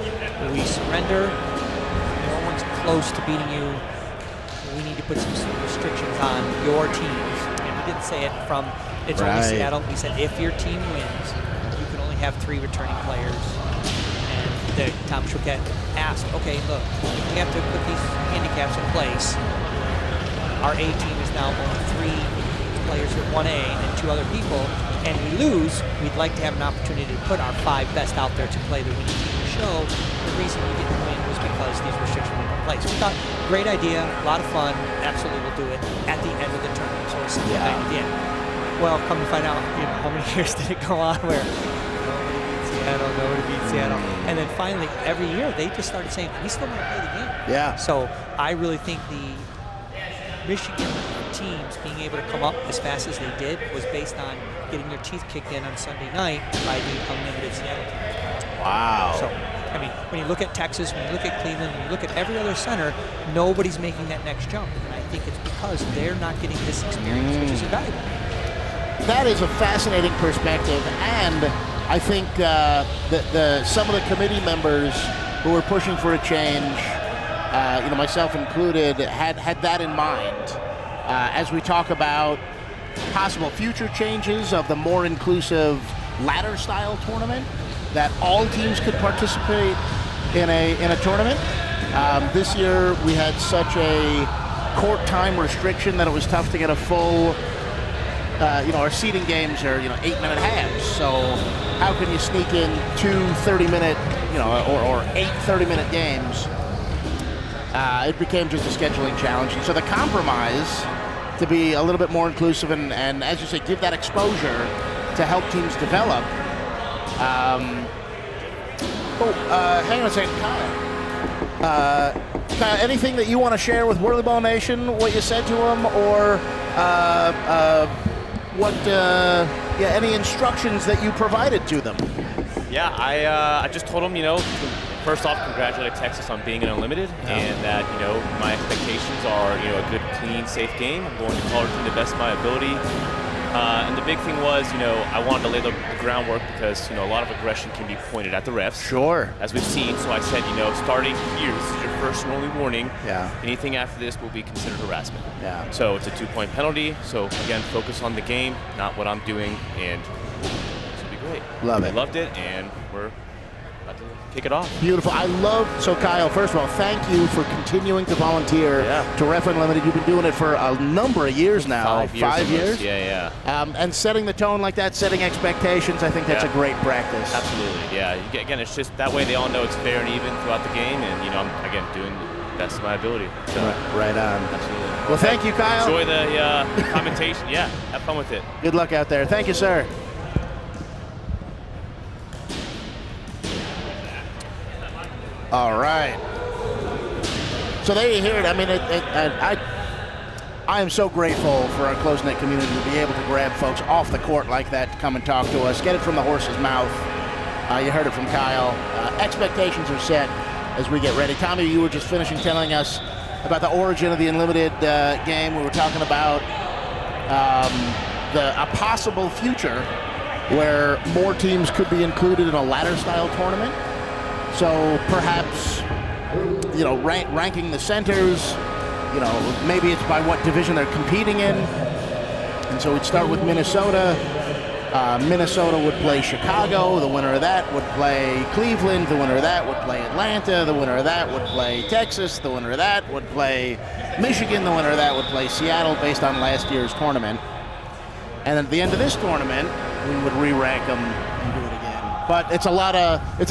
we surrender, no one's close to beating you, we need to put some restrictions on your teams. And we didn't say it from, it's only Seattle, we said if your team wins, you can only have 3 returning players. And Tom Choquette asked, okay, look, we have to put these handicaps in place. Our A team is now only 3 players with 1A and 2 other people, and we lose, we'd like to have an opportunity to put our 5 best out there to play the winning team of the show. The reason we didn't win was because these restrictions were in place. We thought, great idea, a lot of fun, absolutely we'll do it at the end of the tournament. So it's something that we did. Well, come to find out, how many years did it go on where nobody beat Seattle. And then finally, every year, they just started saying, we still want to play the game. Yeah. So I really think the Michigan teams being able to come up as fast as they did was based on getting their teeth kicked in on Sunday night by the Unlimited Seattle teams. Wow. So, I mean, when you look at Texas, when you look at Cleveland, when you look at every other center, nobody's making that next jump. And I think it's because they're not getting this experience, which is invaluable. That is a fascinating perspective, and I think some of the committee members who were pushing for a change, myself included, had that in mind as we talk about possible future changes of the more inclusive ladder-style tournament, that all teams could participate in a tournament. This year we had such a court time restriction that it was tough to get a full. Our seeding games are 8-minute halves, so how can you sneak in 2 30-minute, or 8 30-minute games? It became just a scheduling challenge. And so the compromise to be a little bit more inclusive and as you say, give that exposure to help teams develop. Hang on a second, Kyle. Kyle, anything that you want to share with WhirlyBall Nation, what you said to them, or any instructions that you provided to them? Yeah, I just told them, first off, congratulate Texas on being an Unlimited, and that, my expectations are, a good, clean, safe game. I'm going to call it to the best of my ability. And the big thing was, I wanted to lay the groundwork because, a lot of aggression can be pointed at the refs. Sure. As we've seen. So I said, starting here, this is your first and only warning. Yeah. Anything after this will be considered harassment. Yeah. So it's a 2-point penalty. So again, focus on the game, not what I'm doing, and this will be great. Love it. I loved it, and we're about to kick it off. Beautiful. So Kyle, first of all, thank you for continuing to volunteer to Ref Unlimited. You've been doing it for a number of years now. 5 years? Yeah. And setting the tone like that, setting expectations, I think that's a great practice. Absolutely, yeah. Again, it's just that way they all know it's fair and even throughout the game, and, I'm, again, doing the best of my ability. So. Right on. Absolutely. Well, thank you, Kyle. Enjoy the commentation. Yeah, have fun with it. Good luck out there. Thank you, sir. All right. So there you hear it. I mean, I am so grateful for our close-knit community to be able to grab folks off the court like that to come and talk to us, get it from the horse's mouth. You heard it from Kyle. Expectations are set as we get ready. Tommy, you were just finishing telling us about the origin of the Unlimited game. We were talking about a possible future where more teams could be included in a ladder-style tournament. So perhaps, ranking the centers, maybe it's by what division they're competing in. And so we'd start with Minnesota. Minnesota would play Chicago. The winner of that would play Cleveland. The winner of that would play Atlanta. The winner of that would play Texas. The winner of that would play Michigan. The winner of that would play Seattle based on last year's tournament. And at the end of this tournament, we would re-rank them and do it again. But it's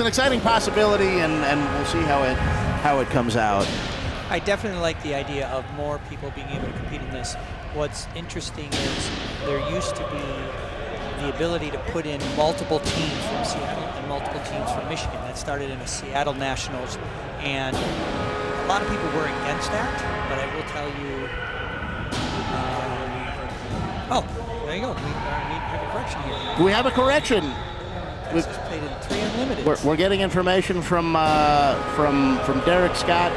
an exciting possibility, and we'll see how it comes out. I definitely like the idea of more people being able to compete in this. What's interesting is there used to be the ability to put in multiple teams from Seattle and multiple teams from Michigan. That started in the Seattle Nationals, and a lot of people were against that, but I will tell you, there you go. We need to have a correction here. We have a correction. Texas played in 3 unlimited. We're getting information from Derek Scott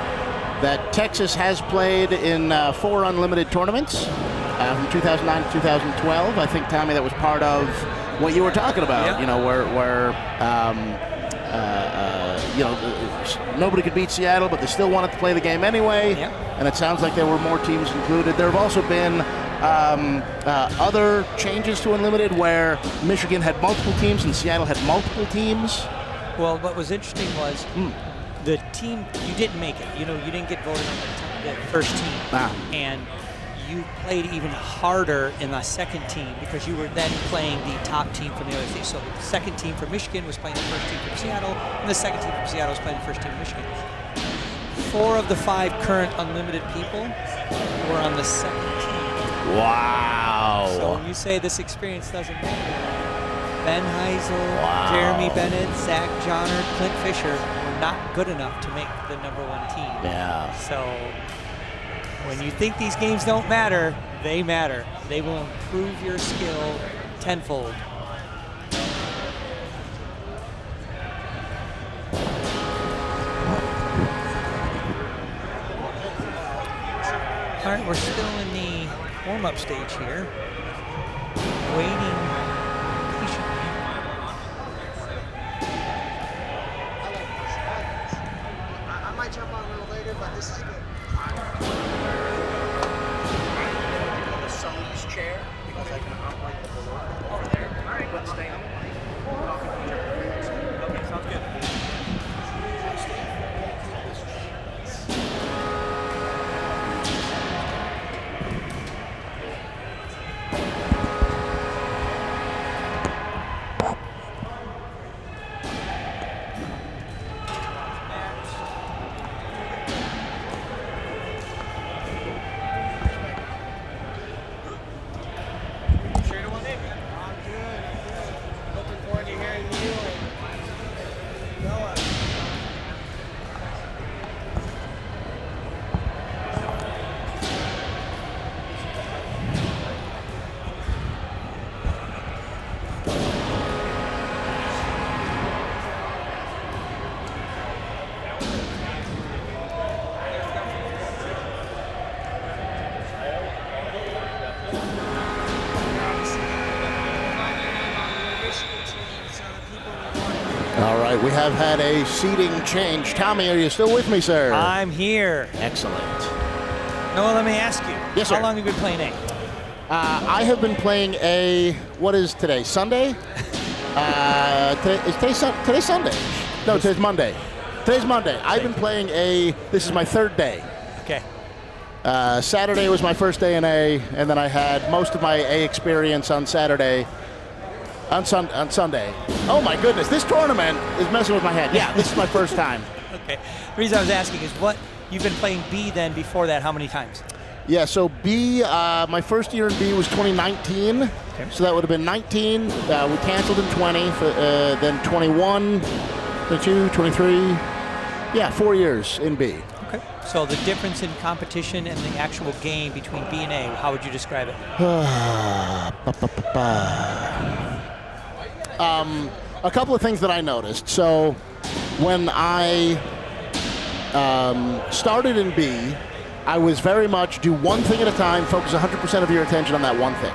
that Texas has played in 4 unlimited tournaments from 2009 to 2012. I think, Tommy, that was part of what you were talking about. Yeah. Where nobody could beat Seattle, but they still wanted to play the game anyway. Yeah. And it sounds like there were more teams included. There have also been other changes to unlimited where Michigan had multiple teams and Seattle had multiple teams. Well, what was interesting was the team, you didn't make it. You didn't get voted on the first team. And you played even harder in the second team because you were then playing the top team from the other team. So the second team from Michigan was playing the first team from Seattle, and the second team from Seattle was playing the first team from Michigan. 4 of the 5 current unlimited people were on the second team. Wow. So when you say this experience doesn't matter, Ben Heisel, Jeremy Bennett, Zach Johnner, Clint Fisher were not good enough to make the #1 team. Yeah. So when you think these games don't matter, they matter. They will improve your skill tenfold. All right, we're still in the warm-up stage here, waiting patiently. I might jump on a little later, but this is good. The Soames chair, because I can unlike the balloon over there. All right, let's stay on. Okay, sounds good. All right, we have had a seating change. Tommy, are you still with me, sir? I'm here. Excellent. Noah, let me ask you. Yes, sir. How long have you been playing A? I have been playing A. What is today? Sunday? Today's Sunday. No, today's Monday. Today's Monday. I've been playing A. This is my 3rd day. Okay. Saturday was my first day in A, and then I had most of my A experience on Saturday. On Sunday. Oh my goodness, this tournament is messing with my head. Yeah, this is my first time. Okay. The reason I was asking is what you've been playing B then before that, how many times? Yeah, so B, my first year in B was 2019. Okay. So that would have been 19. We canceled in 20, then 21, 22, 23. Yeah, 4 years in B. Okay. So the difference in competition and the actual game between B and A, how would you describe it? A couple of things that I noticed. So when I started in B, I was very much do one thing at a time, focus 100% of your attention on that one thing.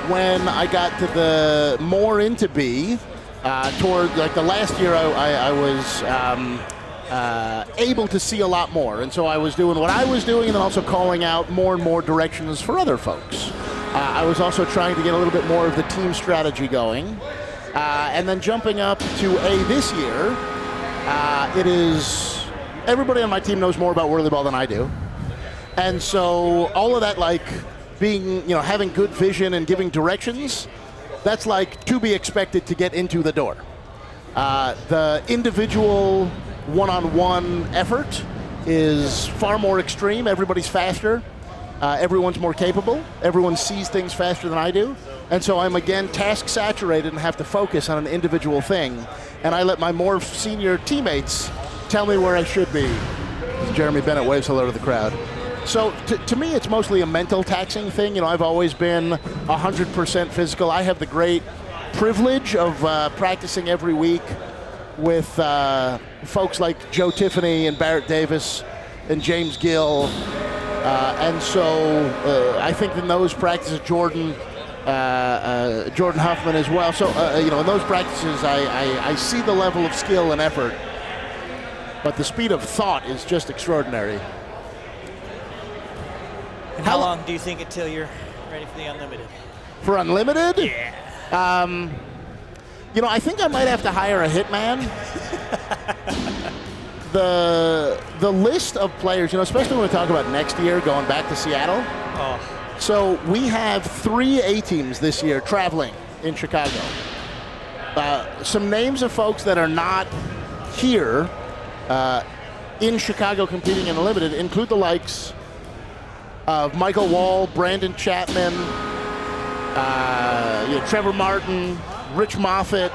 When I got to the more into B, toward like the last year, I was able to see a lot more, and so I was doing what I was doing, and then also calling out more and more directions for other folks. I was also trying to get a little bit more of the team strategy going, and then jumping up to A this year. It is everybody on my team knows more about WhirlyBall than I do, and so all of that, like being, having good vision and giving directions, that's like to be expected to get into the door. The individual one-on-one effort is far more extreme. Everybody's faster. Everyone's more capable. Everyone sees things faster than I do. And so I'm, again, task-saturated and have to focus on an individual thing. And I let my more senior teammates tell me where I should be. Jeremy Bennett waves hello to the crowd. So to me, it's mostly a mental taxing thing. I've always been 100% physical. I have the great privilege of practicing every week with folks like Joe Tiffany and Barrett Davis and James Gill. And so I think in those practices, Jordan Huffman as well. So, in those practices, I see the level of skill and effort. But the speed of thought is just extraordinary. And how long do you think until you're ready for the Unlimited? For Unlimited? Yeah. I think I might have to hire a hitman. The list of players, especially when we talk about next year going back to Seattle. Oh. So we have 3 A-teams this year traveling in Chicago. Some names of folks that are not here in Chicago competing in Unlimited include the likes of Michael Wall, Brandon Chapman, Trevor Martin, Rich Moffitt.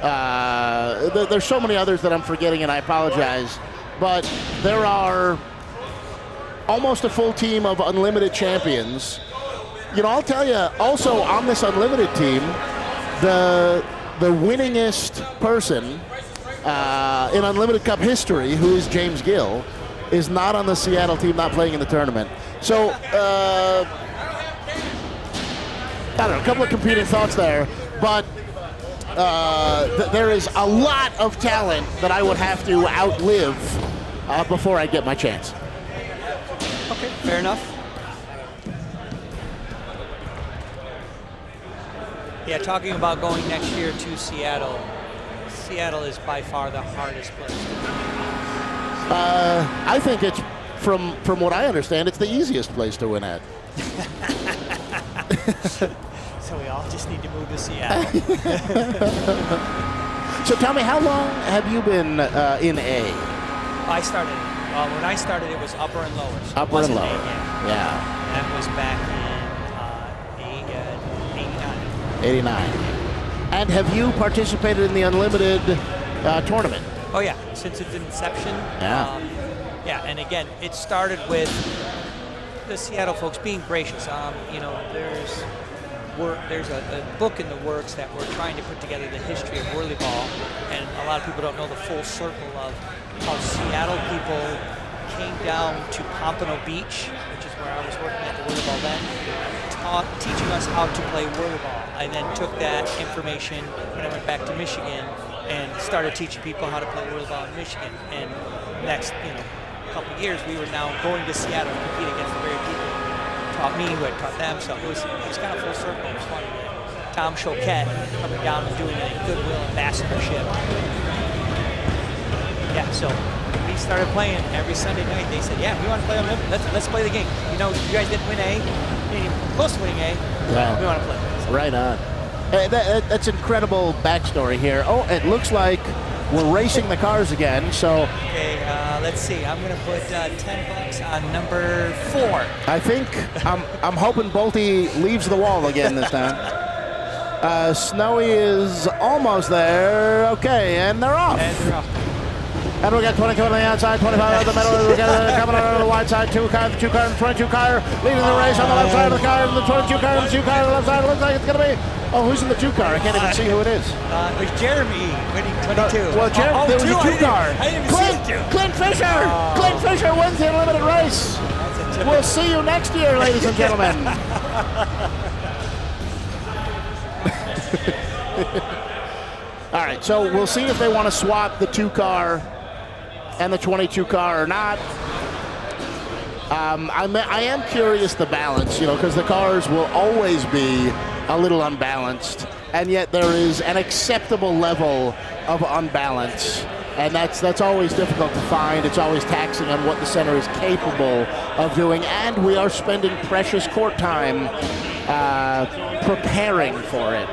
There's so many others that I'm forgetting, and I apologize. But there are almost a full team of Unlimited champions. I'll tell you, also on this Unlimited team, the winningest person in Unlimited Cup history, who is James Gill, is not on the Seattle team, not playing in the tournament. So, I don't know, a couple of competing thoughts there, but there is a lot of talent that I would have to outlive before I get my chance. Okay, fair enough. Yeah, talking about going next year to Seattle. Seattle is by far the hardest place to be. I think it's, from what I understand, it's the easiest place to win at. So we all just need to move to Seattle. So tell me, how long have you been in A? I started, when I started, it was upper and lower. So Upper and lower. Yeah. That was back in 89. 89. And have you participated in the Unlimited tournament? Oh yeah, since its inception. Yeah. Yeah, and again, it started with the Seattle folks being gracious. There's a book in the works that we're trying to put together the history of WhirlyBall, and a lot of people don't know the full circle of how Seattle people came down to Pompano Beach, which is where I was working at the WhirlyBall then, teaching us how to play WhirlyBall. I then took that information when I went back to Michigan and started teaching people how to play WhirlyBall in Michigan. And next, couple of years, we were now going to Seattle to compete against the very people who taught me, who had taught them. So it was kind of full circle. It was funny. Tom Choquette coming down and doing a Goodwill ambassadorship. Yeah, so we started playing every Sunday night. They said, yeah, we want to play Unlimited. Let's play the game. You guys didn't win A. You didn't even close to winning A. Yeah. We want to play. So. Right on. That's incredible backstory here. Oh, it looks like we're racing the cars again, so... Okay, let's see. I'm going to put $10 on number 4. I think I'm hoping Bolte leaves the wall again this time. Snowy is almost there. Okay, and they're off. And we got 22 on the outside, 25 out of the middle. We got coming out on the wide side. 2 car, the 2 car, and the 22 car leading the race on the left side of the car. And the 22 car and the 2 car on the left side. It looks like it's going to be. Oh, who's in the 2 car? I can't even see who it is. It was Jeremy winning 22. Well, Jeremy, there was a 2 car. I didn't even see it. Clint Fisher. Clint Fisher wins the Unlimited race. We'll see you next year, ladies and gentlemen. All right, so we'll see if they want to swap the 2-car and the 22 car or not. I am curious the balance, because the cars will always be a little unbalanced, and yet there is an acceptable level of unbalance, and that's always difficult to find. It's always taxing on what the center is capable of doing, and we are spending precious court time preparing for it.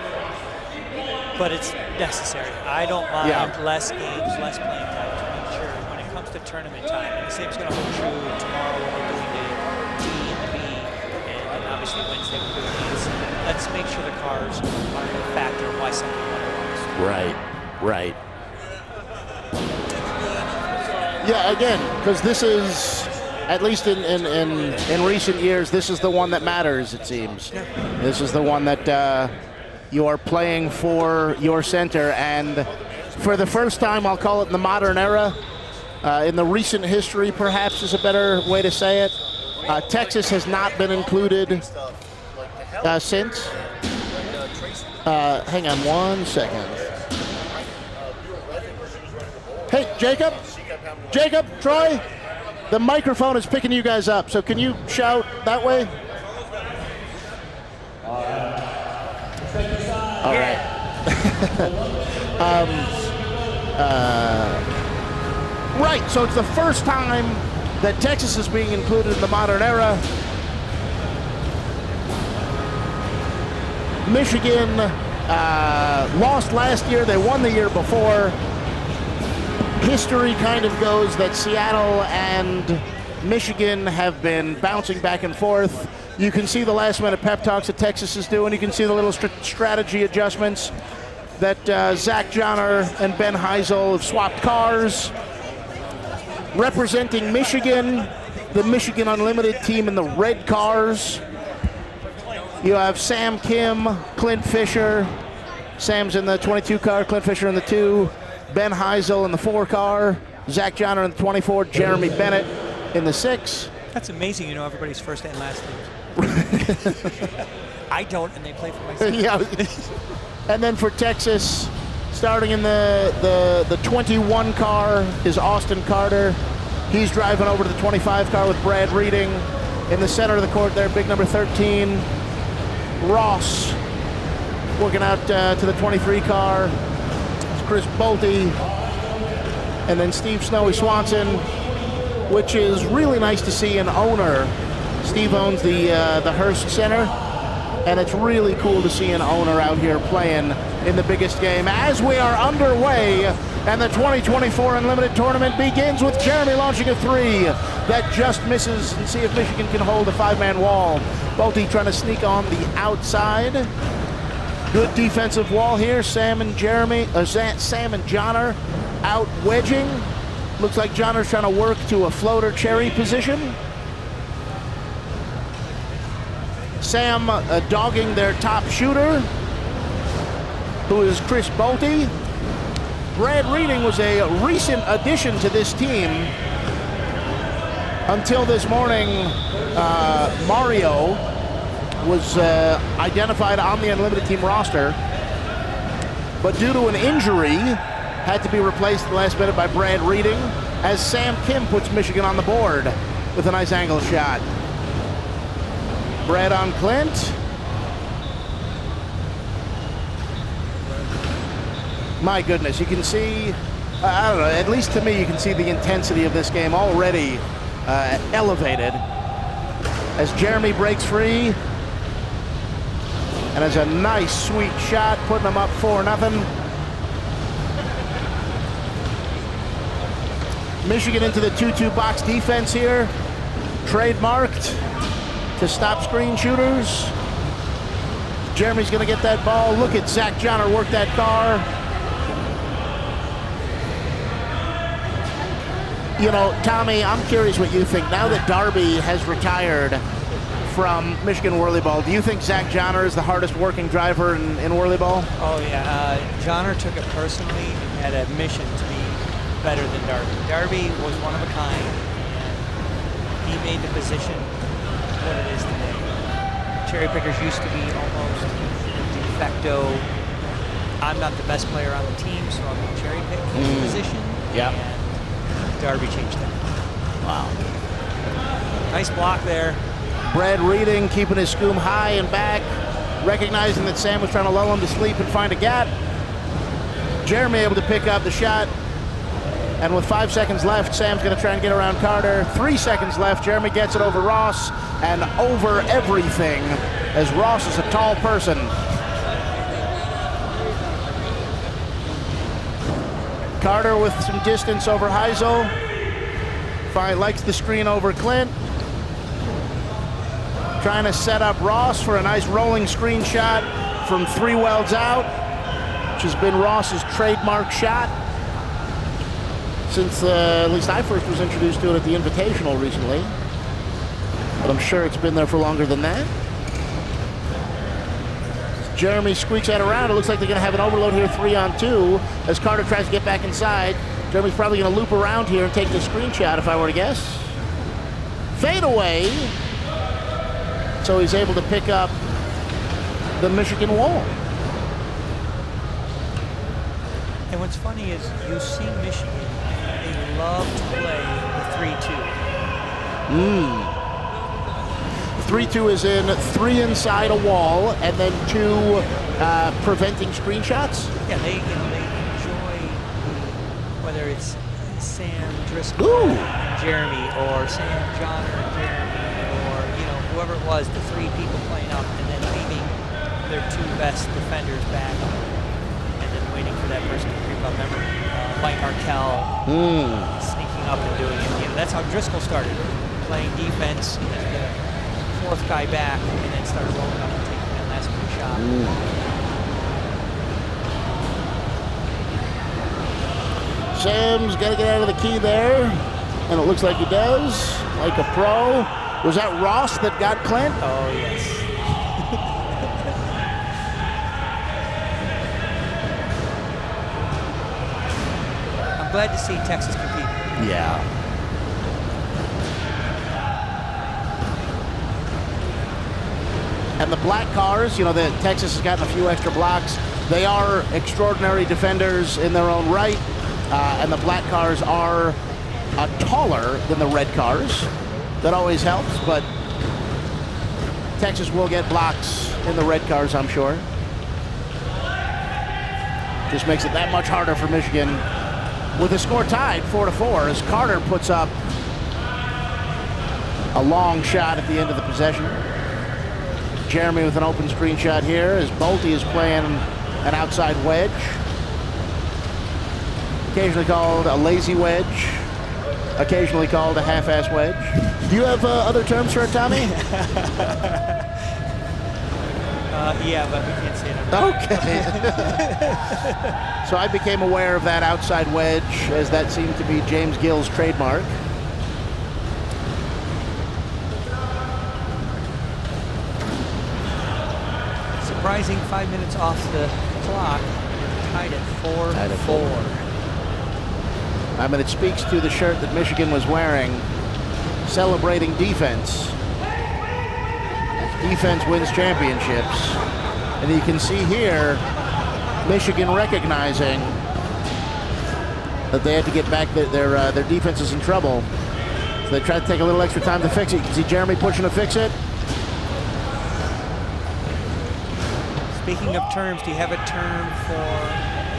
But it's necessary. I don't mind less games, less playing time to make sure when it comes to tournament time, and the same's going to hold true tomorrow when we're doing the D and the B, and obviously Wednesday we're doing these. Let's make sure the cars are a factor of why someone wants. Right. Yeah, again, because this is, at least in recent years, this is the one that matters, it seems. Yeah. This is the one that you are playing for your center, and for the first time, I'll call it in the modern era, in the recent history perhaps is a better way to say it, Texas has not been included since. Hang on 1 second. Hey, Jacob, Troy, the microphone is picking you guys up, so can you shout that way? All right. Right, so it's the first time that Texas is being included in the modern era. Michigan lost last year. They won the year before. History kind of goes that Seattle and Michigan have been bouncing back and forth. You can see the last-minute pep talks that Texas is doing. You can see the little strategy adjustments that Zach Johnner and Ben Heisel have swapped cars. Representing Michigan, the Michigan Unlimited team in the red cars. You have Sam Kim, Clint Fisher. Sam's in the 22 car, Clint Fisher in the 2. Ben Heisel in the 4 car. Zach Johnner in the 24. Jeremy Bennett in the 6. That's amazing, everybody's first and last names. I don't, and they play for myself. Yeah. And then for Texas, starting in the 21 car is Austin Carter. He's driving over to the 25 car with Brad Reading. In the center of the court there, big number 13, Ross. Working out to the 23 car, it's Chris Bolte. And then Steve Snowy Swanson, which is really nice to see an owner. Steve owns the Hearst Center, and it's really cool to see an owner out here playing in the biggest game. As we are underway, and the 2024 Unlimited Tournament begins with Jeremy launching a 3 that just misses, and see if Michigan can hold a 5-man wall. Bolte trying to sneak on the outside. Good defensive wall here. Sam and Johnner out wedging. Looks like Johnner's trying to work to a floater cherry position. Sam dogging their top shooter, who is Chris Bolte. Brad Reading was a recent addition to this team. Until this morning, Mario was identified on the Unlimited team roster, but due to an injury, had to be replaced at the last minute by Brad Reading, as Sam Kim puts Michigan on the board with a nice angle shot. Brad on Clint. My goodness, you can see, I don't know, at least to me, you can see the intensity of this game already elevated as Jeremy breaks free and has a nice, sweet shot, putting them up 4-0. Michigan into the 2-2 box defense here, trademarked to stop screen shooters. Jeremy's gonna get that ball. Look at Zach Johnner work that car. Tommy, I'm curious what you think. Now that Darby has retired from Michigan WhirlyBall, do you think Zach Johnner is the hardest working driver in WhirlyBall? Oh, yeah. Johnner took it personally and had a mission to be better than Darby. Darby was one of a kind, and he made the position what it is today. Cherry pickers used to be almost de facto I'm not the best player on the team, so I'm going to cherry pick his position. Yeah. And Darby changed that. Wow. Nice block there. Brad reading, keeping his scoom high and back, recognizing that Sam was trying to lull him to sleep and find a gap. Jeremy able to pick up the shot. And with 5 seconds left, Sam's going to try and get around Carter. 3 seconds left. Jeremy gets it over Ross and over everything, as Ross is a tall person. Carter with some distance over Heisel. Likes the screen over Clint. Trying to set up Ross for a nice rolling screen shot from 3 welds out, which has been Ross's trademark shot since at least I first was introduced to it at the Invitational recently. But I'm sure it's been there for longer than that. Jeremy squeaks that around. It looks like they're going to have an overload here, 3-on-2, as Carter tries to get back inside. Jeremy's probably going to loop around here and take the screenshot, if I were to guess. Fade away. So he's able to pick up the Michigan wall. And what's funny is you see Michigan, they love to play the 3-2. 3-2 is in 3 inside a wall and then 2 preventing screenshots. Yeah, they enjoy whether it's Sam Driscoll and Jeremy, or Sam Johnner and Jeremy, or whoever it was, the 3 people playing up and then leaving their 2 best defenders back and then waiting for that person to creep up. Remember Mike Arkell sneaking up and doing it. That's how Driscoll started, playing defense, and then the 4th guy back, and then started rolling up and taking that last big shot. Sam's got to get out of the key there, and it looks like he does, like a pro. Was that Ross that got Clint? Oh, yes. I'm glad to see Texas compete. Yeah. And the black cars, that Texas has gotten a few extra blocks. They are extraordinary defenders in their own right, and the black cars are taller than the red cars. That always helps, but Texas will get blocks in the red cars, I'm sure. Just makes it that much harder for Michigan. With the score tied 4-4, as Carter puts up a long shot at the end of the possession. Jeremy with an open screen shot here, as Bolte is playing an outside wedge. Occasionally called a lazy wedge. Occasionally called a half-ass wedge. Do you have other terms for it, Tommy? Yeah, but we can't say it. Okay. So I became aware of that outside wedge, as that seemed to be James Gill's trademark. Surprising 5 minutes off the clock. Tied at 4-4. I mean, it speaks to the shirt that Michigan was wearing, celebrating defense. Defense wins championships. And you can see here, Michigan recognizing that they had to get back their defense is in trouble. So they tried to take a little extra time to fix it. You can see Jeremy pushing to fix it. Speaking of terms, do you have a term for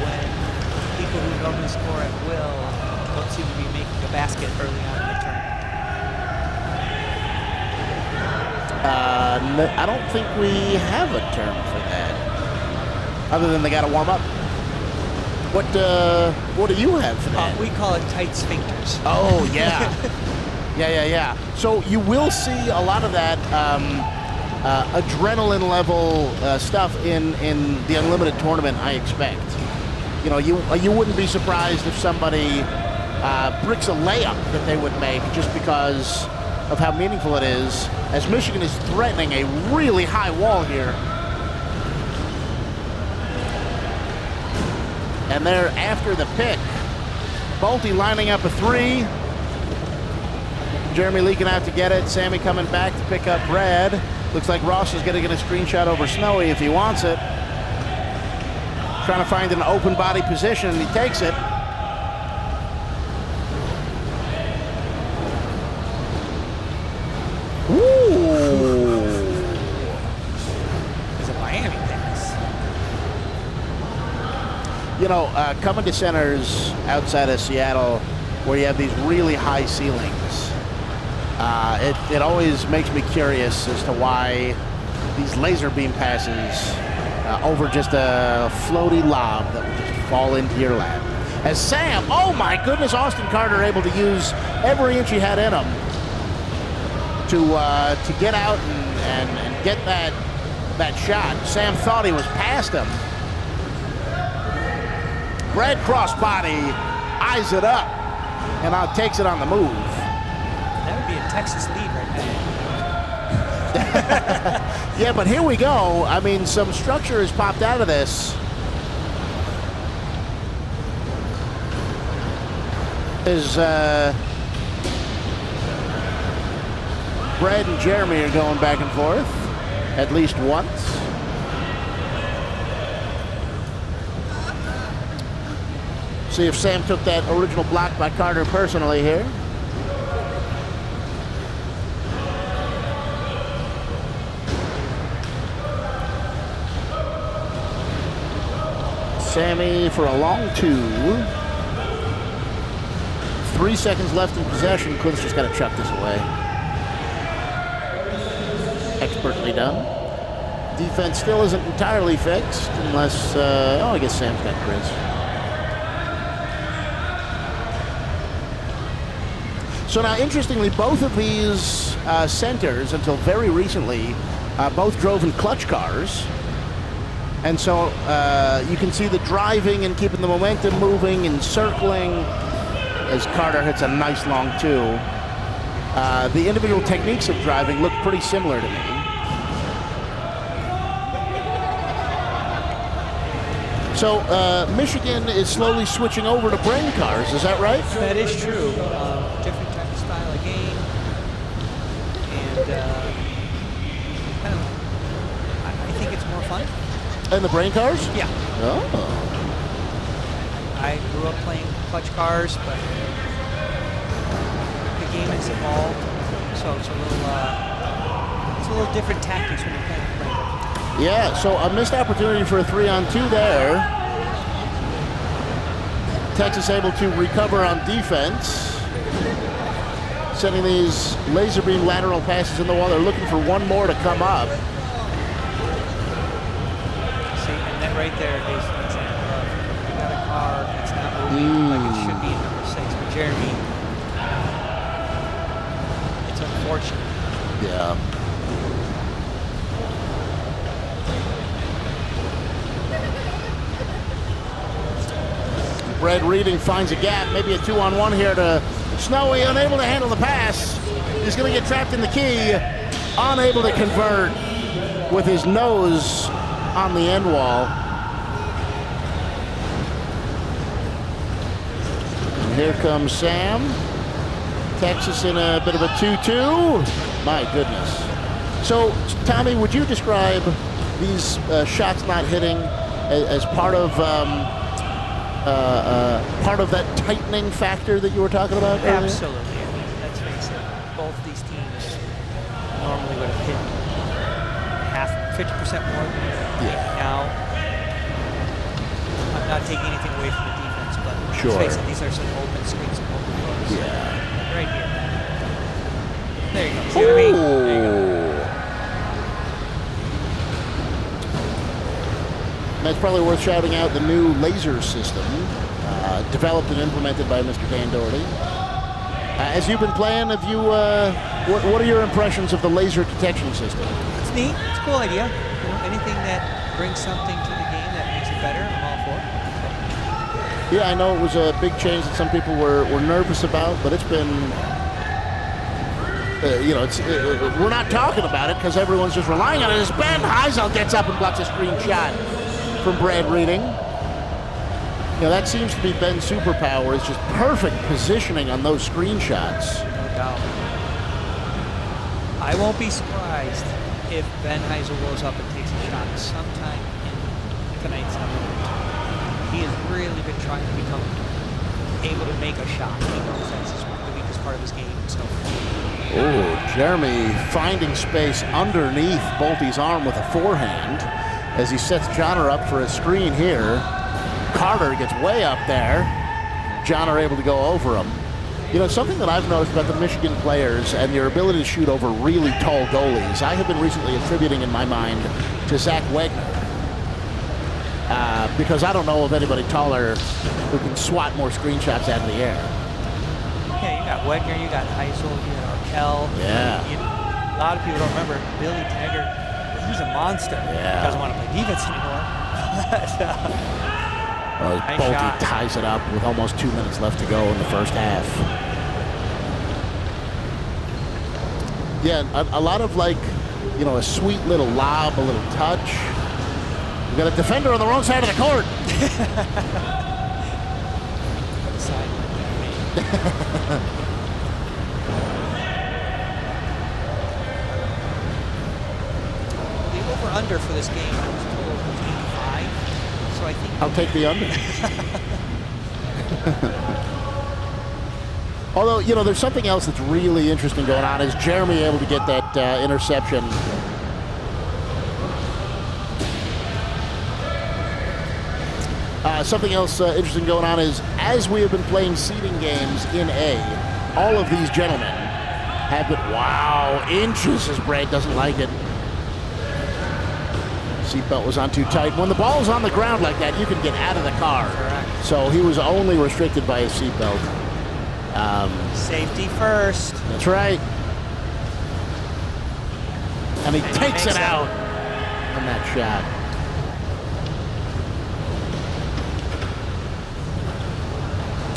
when people who normally score at will don't seem to be making a basket early on in the tournament? I don't think we have a term for that, other than they got to warm up. What do you have for that? We call it tight sphincters. Oh, yeah. Yeah. So you will see a lot of that adrenaline level stuff in the Unlimited tournament, I expect. You wouldn't be surprised if somebody bricks a layup that they would make just because of how meaningful it is, as Michigan is threatening a really high wall here. And they're after the pick. Bolte lining up a 3. Jeremy leaking out to get it. Sammy coming back to pick up Brad. Looks like Ross is going to get a screenshot over Snowy if he wants it. trying to find an open body position, and he takes it. Ooh. It's a Miami pass. You know, coming to centers outside of Seattle where you have these really high ceilings, it always makes me curious as to why these laser beam passes over just a floaty lob that will just fall into your lap. As Sam, oh my goodness, Austin Carter able to use every inch he had in him to get out and get that shot. Sam thought he was past him. Brad crossbody eyes it up and now takes it on the move. That would be a Texas lead right there. Yeah, but here we go. I mean, some structure has popped out of this. Brad and Jeremy are going back and forth at least once. See if Sam took that original block by Carter personally here. Sammy for a long two. 3 seconds left in possession. Quint's just got to chuck this away. Expertly done. Defense still isn't entirely fixed unless, I guess Sam's got Chris. So now, interestingly, both of these centers, until very recently, both drove in clutch cars. And so you can see the driving and keeping the momentum moving and circling as Carter hits a nice long two. The individual techniques of driving look pretty similar to me. So Michigan is slowly switching over to brain cars, is that right? That is true. Different type of style of game. And I think it's more fun. And the brain cars? Yeah. Oh. I grew up playing clutch cars, but the game has evolved, so it's a little different tactics when you're playing brain cars. Yeah, so a missed opportunity for a 3-on-2 there. Texas able to recover on defense. Sending these laser beam lateral passes in the wall. They're looking for one more to come up. See, and that right there is an example of you got a car that's not moving like it should be in number 6. But Jeremy, it's unfortunate. Yeah. Brad Reading finds a gap, maybe a 2-on-1 here to Snowy, unable to handle the pass. He's going to get trapped in the key, unable to convert with his nose on the end wall. And here comes Sam. Texas in a bit of a 2-2. My goodness. So, Tommy, would you describe these shots not hitting as part of that tightening factor that you were talking about earlier? Absolutely. I mean, let's face it, both these teams normally would have hit 50% more than now. I'm not taking anything away from the defense, but Sure. let's face it, these are some open screens, some open looks. Yeah. Right here. There you go. See what I mean? There you go. That's probably worth shouting out the new laser system, developed and implemented by Mr. Dan Doherty. As you've been playing, have you? What are your impressions of the laser detection system? It's neat. It's a cool idea. You know, anything that brings something to the game that makes it better, I'm all for it. Yeah, I know it was a big change that some people were nervous about, but it's been, we're not talking about it because everyone's just relying on it. As Ben Heisel gets up and blocks a screen shot from Brad Reading. You know, that seems to be Ben's superpower, is just perfect positioning on those screenshots. No doubt. I won't be surprised if Ben Heisel goes up and takes a shot sometime in tonight's number 2. he has really been trying to become able to make a shot. He knows that's the weakest part of his game. So. Oh, Jeremy finding space underneath Bolte's arm with a forehand as he sets Johnner up for a screen here. Carter gets way up there. Johnner able to go over him. You know, something that I've noticed about the Michigan players and their ability to shoot over really tall goalies, I have been recently attributing in my mind to Zach Wagner. Because I don't know of anybody taller who can swat more screenshots out of the air. Yeah, you got Wegner, you got Heisel, you got Arkell. Yeah. A lot of people don't remember Billy Taggart. He's a monster. Yeah. Doesn't want to play defense anymore. Nice Bolte shot. ties it up with almost 2 minutes left to go in the first half. Yeah, a lot of like, you know, a sweet little lob, a little touch. We got a defender on the wrong side of the court. The over-under for this game, I was told, was 85. So I think I'll take the under. Although, you know, there's something else that's really interesting going on. Is Jeremy able to get that interception? Something else interesting going on is, as we have been playing seeding games in A, all of these gentlemen have been, wow, inches as Brad doesn't like it. Seatbelt was on too tight. When the ball's on the ground like that, you can get out of the car. Correct. So he was only restricted by his seatbelt. Safety first. That's right. And he takes it out on that shot.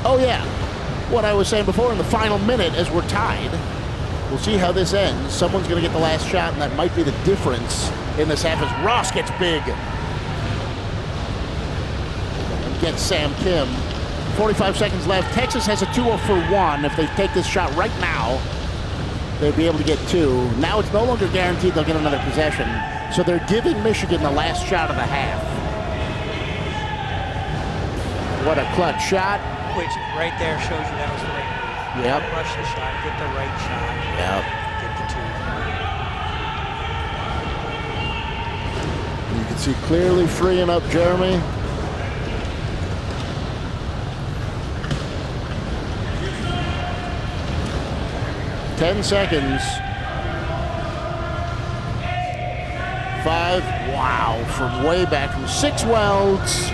Oh yeah, what I was saying before, in the final minute as we're tied, we'll see how this ends. Someone's going to get the last shot, and that might be the difference in this half as Ross gets big. And gets Sam Kim. 45 seconds left. Texas has a 2-0 for 1. If they take this shot right now, they'll be able to get 2. Now it's no longer guaranteed they'll get another possession. So they're giving Michigan the last shot of the half. What a clutch shot. Which right there shows you that was the right move. Yep. Don't rush the shot, get the right shot. Yep. Get the 2. You can see clearly freeing up Jeremy. Ten seconds. 5. Wow, from way back from 6 welds.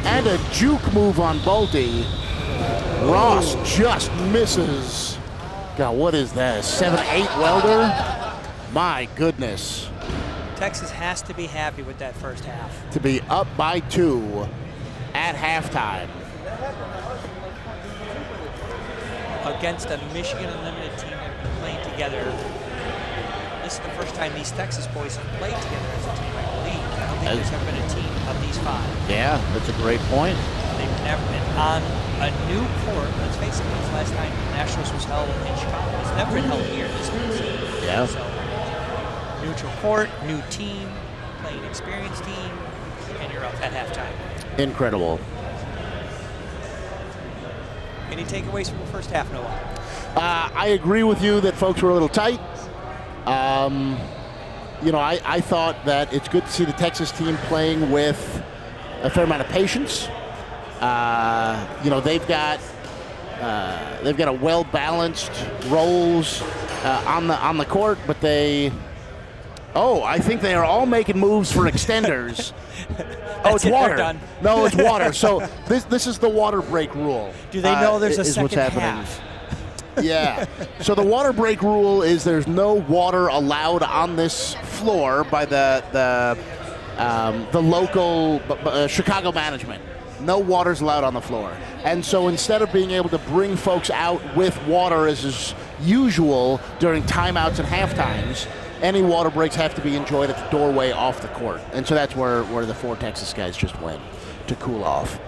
And a juke move on Bolte. Ross just misses. God, what is that? 7-8 welder? My goodness. Texas has to be happy with that first half. To be up by 2 at halftime. Against a Michigan Unlimited team that have been playing together. This is the first time these Texas boys have played together as a team, I believe. I don't think there's ever been a team of these 5. Yeah, that's a great point. They've never been on a new court. Let's face it, it's the last time Nationals was held in Chicago. It's never been held here this season. Yeah. So, neutral court, new team, playing experienced team, and you're up at halftime. Incredible. Any takeaways from the first half, Noah? I agree with you that folks were a little tight. You know, I thought that it's good to see the Texas team playing with a fair amount of patience. You know, they've got a well-balanced roles on the court, but I think they are all making moves for extenders. Oh, it's water. No, it's water. So this is the water break rule. Do they know there's a is second what's happening. half? Yeah. So the water break rule is there's no water allowed on this floor by the local Chicago management. No water's allowed on the floor. And so instead of being able to bring folks out with water as is usual during timeouts and halftimes, any water breaks have to be enjoyed at the doorway off the court. And so that's where the 4 Texas guys just went to cool off.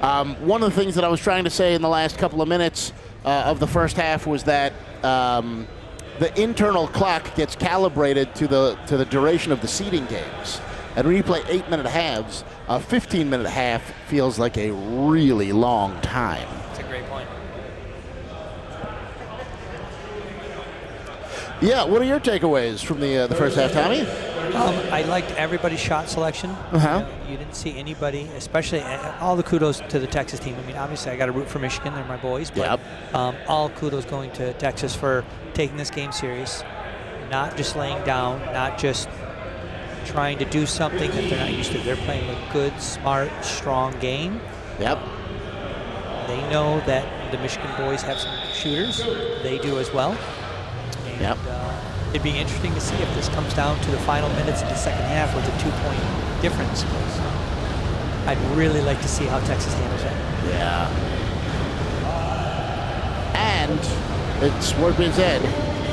One of the things that I was trying to say in the last couple of minutes of the first half was that the internal clock gets calibrated to the duration of the seeding games. And when you play 8-minute halves, a 15-minute half feels like a really long time. That's a great point. Yeah, what are your takeaways from the first half, Tommy? I liked everybody's shot selection. Uh-huh. You didn't see anybody, especially all the kudos to the Texas team. I mean, obviously, I got to root for Michigan. They're my boys. But all kudos going to Texas for taking this game serious, not just laying down, not just trying to do something that they're not used to. They're playing a good, smart, strong game. Yep. They know that the Michigan boys have some shooters. They do as well. And, Yep. It'd be interesting to see if this comes down to the final minutes of the second half with a 2-point difference. I'd really like to see how Texas handles that. Yeah. And it's worth being said,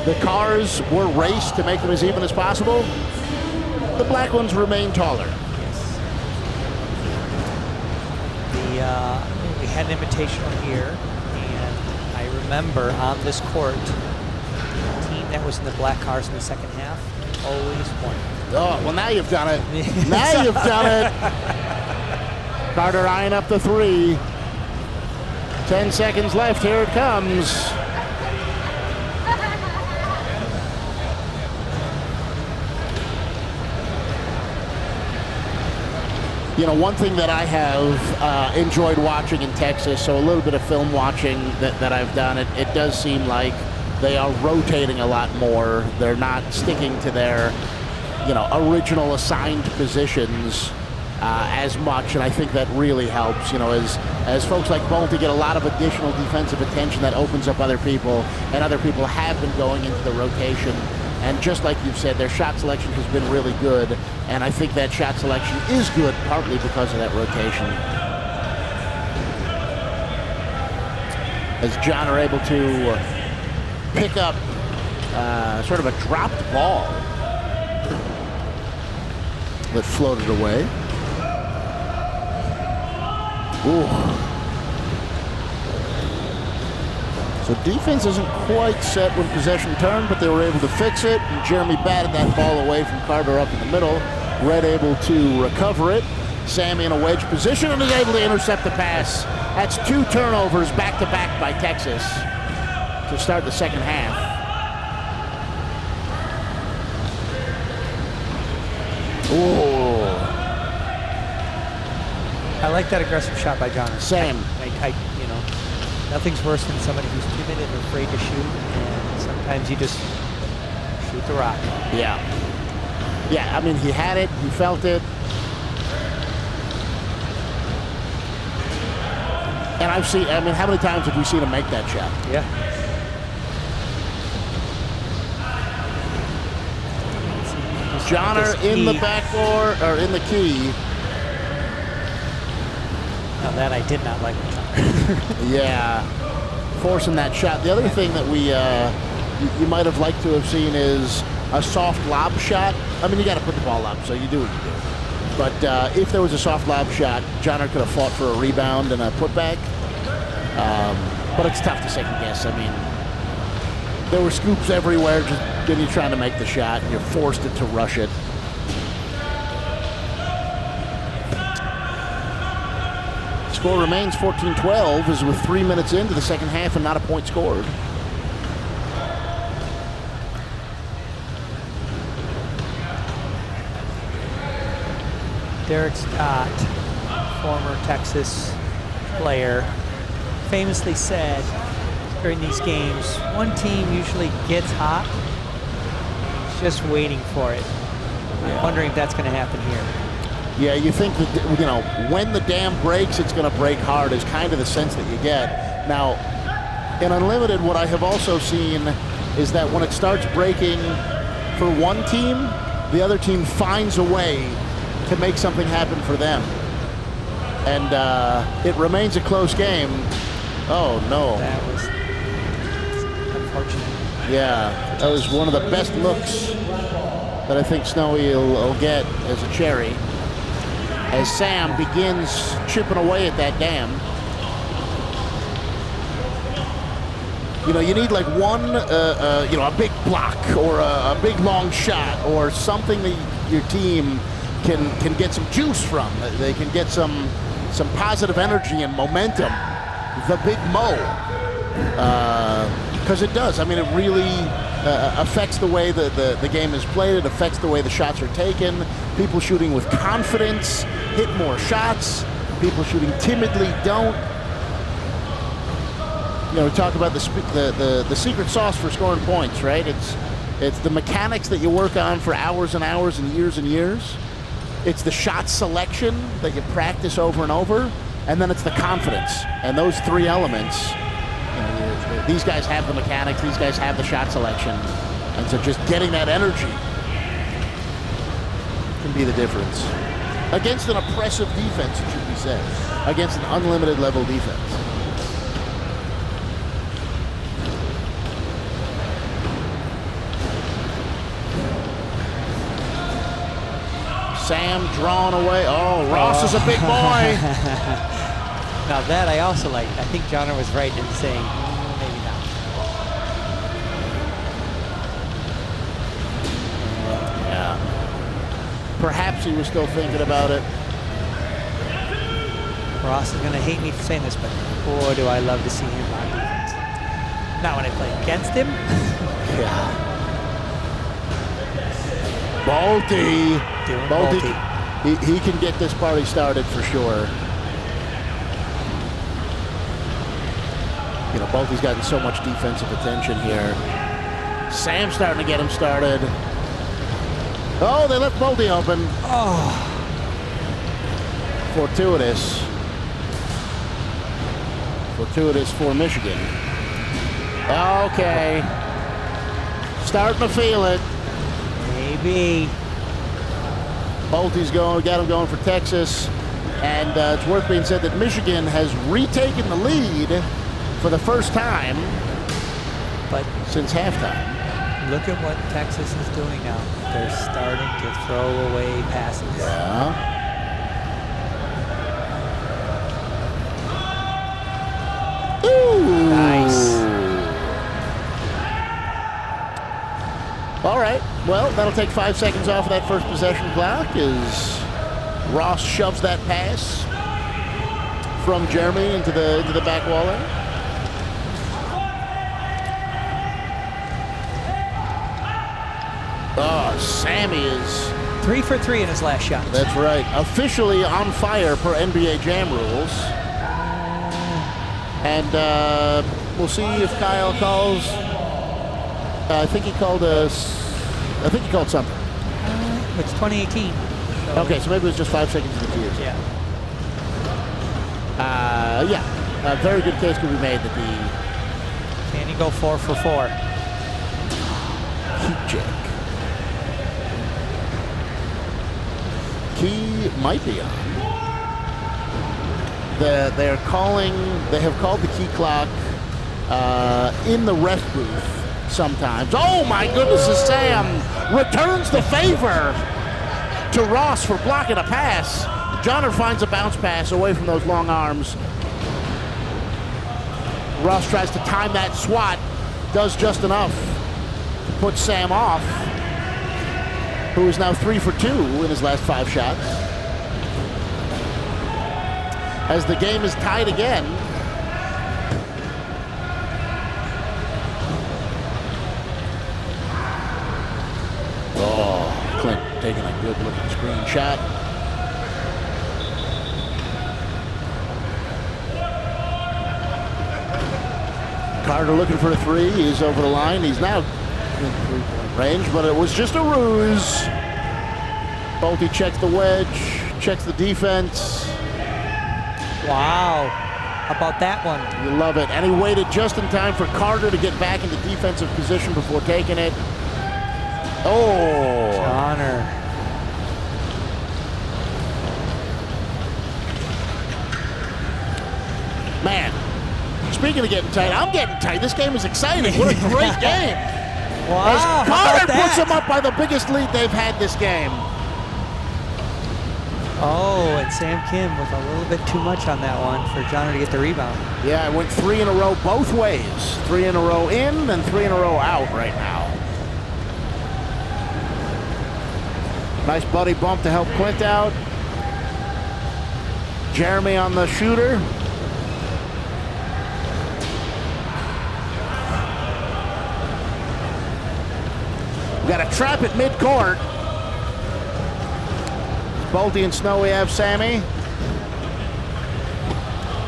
the cars were raced to make them as even as possible. The black ones remain taller. Yes. We had an invitational here, and I remember on this court, the team that was in the black cars in the second half always won. Oh, well, now you've done it. Now you've done it. Carter eyeing up the 3. 10 seconds left. Here it comes. You know, one thing that I have enjoyed watching in Texas, so a little bit of film watching that I've done, it does seem like they are rotating a lot more. They're not sticking to their, original assigned positions as much, and I think that really helps. As folks like Bolte get a lot of additional defensive attention, that opens up other people, and other people have been going into the rotation. And just like you've said, their shot selection has been really good, and I think that shot selection is good partly because of that rotation. As John are able to pick up sort of a dropped ball that floated away. Ooh. So defense isn't quite set when possession turned, but they were able to fix it. And Jeremy batted that ball away from Carter up in the middle. Red able to recover it. Sammy in a wedge position and is able to intercept the pass. That's 2 turnovers back-to-back by Texas to start the second half. Ooh. I like that aggressive shot by John. Same. Nothing's worse than somebody who's timid and afraid to shoot, and sometimes you just shoot the rock. Yeah. Yeah, I mean, he had it, he felt it. And how many times have we seen him make that shot? Yeah. Johnner in the backboard, or in the key. Now that I did not like. Yeah, forcing that shot. The other thing that you might have liked to have seen is a soft lob shot. I mean, you got to put the ball up, so you do what you do. But if there was a soft lob shot, Johnner could have fought for a rebound and a putback. But it's tough to second guess. I mean, there were scoops everywhere, just then you're trying to make the shot, and you're forced to rush it. Score remains 14-12 as with 3 minutes into the second half and not a point scored. Derek Scott, former Texas player, famously said during these games, one team usually gets hot, it's just waiting for it. I'm wondering if that's going to happen here. Yeah, you think that, when the dam breaks, it's going to break hard is kind of the sense that you get. Now, in Unlimited, what I have also seen is that when it starts breaking for one team, the other team finds a way to make something happen for them. And it remains a close game. Oh, no. That was unfortunate. Yeah, that was one of the best looks that I think Snowy will get as a cherry. As Sam begins chipping away at that dam. You need like one, a big block or a big long shot or something that your team can get some juice from. They can get some positive energy and momentum. The Big Mo, because it does. I mean, it really affects the way the game is played. It affects the way the shots are taken. People shooting with confidence hit more shots. People shooting timidly don't. You know, we talk about the secret sauce for scoring points, right? It's the mechanics that you work on for hours and hours and years. It's the shot selection that you practice over and over, and then it's the confidence. And those three elements, you know, these guys have the mechanics, these guys have the shot selection, and so just getting that energy can be the difference. Against an oppressive defense, it should be said. Against an unlimited level defense. Sam drawn away. Oh, Ross is a big boy. Now that I also like. I think Johnner was right in saying maybe not. Yeah. Perhaps he was still thinking about it. Ross is going to hate me for saying this, but boy, do I love to see him on defense. Not when I play against him. Yeah. Balti. He can get this party started for sure. You know, Balti's gotten so much defensive attention here. Sam's starting to get him started. Oh, they left Balti open. Oh. Fortuitous for Michigan. Okay. Starting to feel it. Maybe. Balti's got him going for Texas. And it's worth being said that Michigan has retaken the lead for the first time since halftime. Look at what Texas is doing now. They're starting to throw away passes. Yeah. Ooh. Nice. All right. Well, that'll take 5 seconds off of that first possession clock as Ross shoves that pass from Jeremy into the back wall there. Oh, Sammy is 3 for 3 in his last shot. That's right. Officially on fire per NBA Jam rules. And we'll see if Kyle calls. I think he called something. It's 2018. So Okay, so maybe it was just 5 seconds of the tears. yeah. A very good case could be made that the Can he go 4 for 4? heat check. Key might be on. They have called the key clock in the ref booth sometimes. Oh my goodness, as Sam returns the favor to Ross for blocking a pass. Johnner finds a bounce pass away from those long arms. Ross tries to time that swat, does just enough to put Sam off, who is now 3 for 2 in his last 5 shots. As the game is tied again. Oh, Clint taking a good looking screen shot. Carter looking for a 3. He's over the line. He's now in 3-point range, but it was just a ruse. Balti checks the wedge, checks the defense. Wow. How about that one? You love it. And he waited just in time for Carter to get back into defensive position before taking it. Oh. Johnner. Man, speaking of getting tight, I'm getting tight. This game is exciting. What a great game. Wow. As Carter puts them up by the biggest lead they've had this game. Oh, and Sam Kim with a little bit too much on that one for Johnner to get the rebound. Yeah, it went 3 in a row both ways. 3 in a row in and 3 in a row out right now. Nice buddy bump to help Clint out. Jeremy on the shooter. We got a trap at midcourt. Bolte and Snowy have Sammy.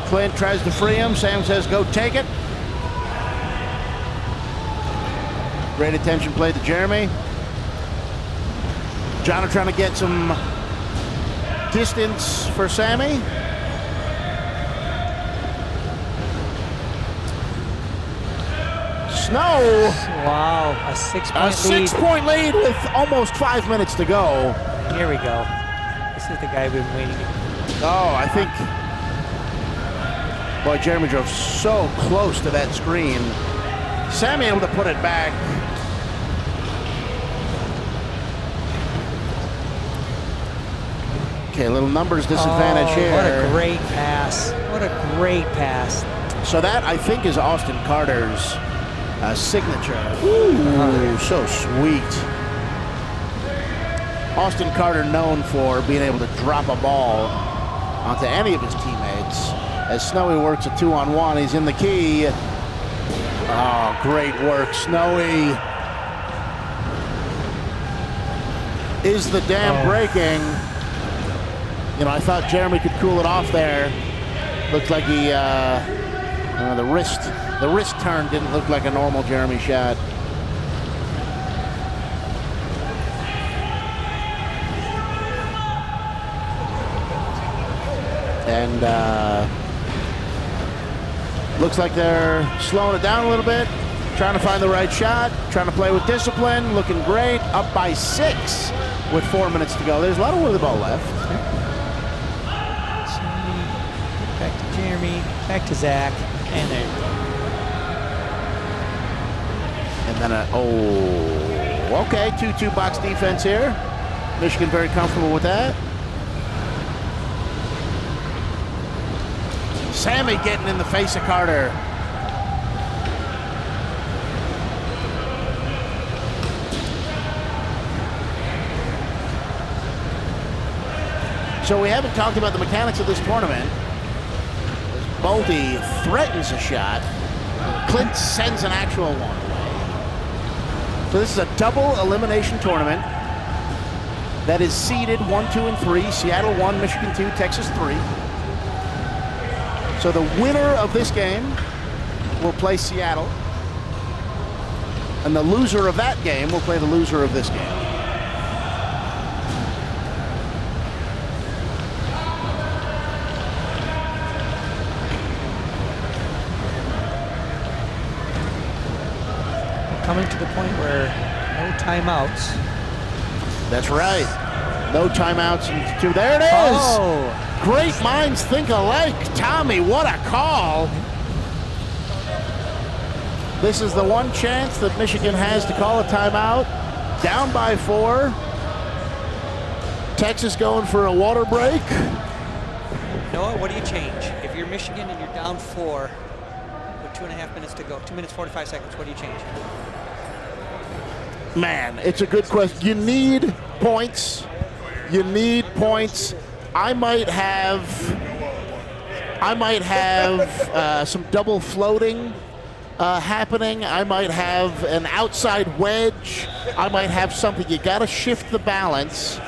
Clint tries to free him. Sam says, go take it. Great attention play to Jeremy. John are trying to get some distance for Sammy. Snow. Wow, a 6-point A lead. 6-point lead with almost 5 minutes to go. Here we go. This is the guy we've been waiting to. Oh, I think. Boy, Jeremy drove so close to that screen. Sammy able to put it back. Okay, a little numbers disadvantage here. What a great pass. What a great pass. So that, I think, is Austin Carter's signature. Ooh, so sweet. Austin Carter known for being able to drop a ball onto any of his teammates. As Snowy works a 2-on-1, he's in the key. Oh, great work, Snowy. Is the dam breaking? You know, I thought Jeremy could cool it off there. Looked like he, the wrist turn didn't look like a normal Jeremy shot. And looks like they're slowing it down a little bit, trying to find the right shot, trying to play with discipline, looking great, up by 6 with 4 minutes to go. There's a lot of WhirlyBall left. Back to Jeremy, back to Zach, and there you go. And then okay, 2-2 box defense here. Michigan very comfortable with that. Sammy getting in the face of Carter. So we haven't talked about the mechanics of this tournament. Bolte threatens a shot. Clint sends an actual one away. So this is a double elimination tournament that is seeded 1, 2, and 3. Seattle 1, Michigan 2, Texas 3. So the winner of this game will play Seattle. And the loser of that game will play the loser of this game. Coming to the point where no timeouts. That's right. No timeouts. There it is. Oh. Great minds think alike. Tommy, what a call. This is the one chance that Michigan has to call a timeout. Down by 4. Texas going for a water break. Noah, what do you change? If you're Michigan and you're down 4 with 2.5 minutes to go, 2 minutes, 45 seconds, what do you change? Man, it's a good question. You need points. You need points. I might have some double floating happening. I might have an outside wedge. I might have something. You got to shift the balance.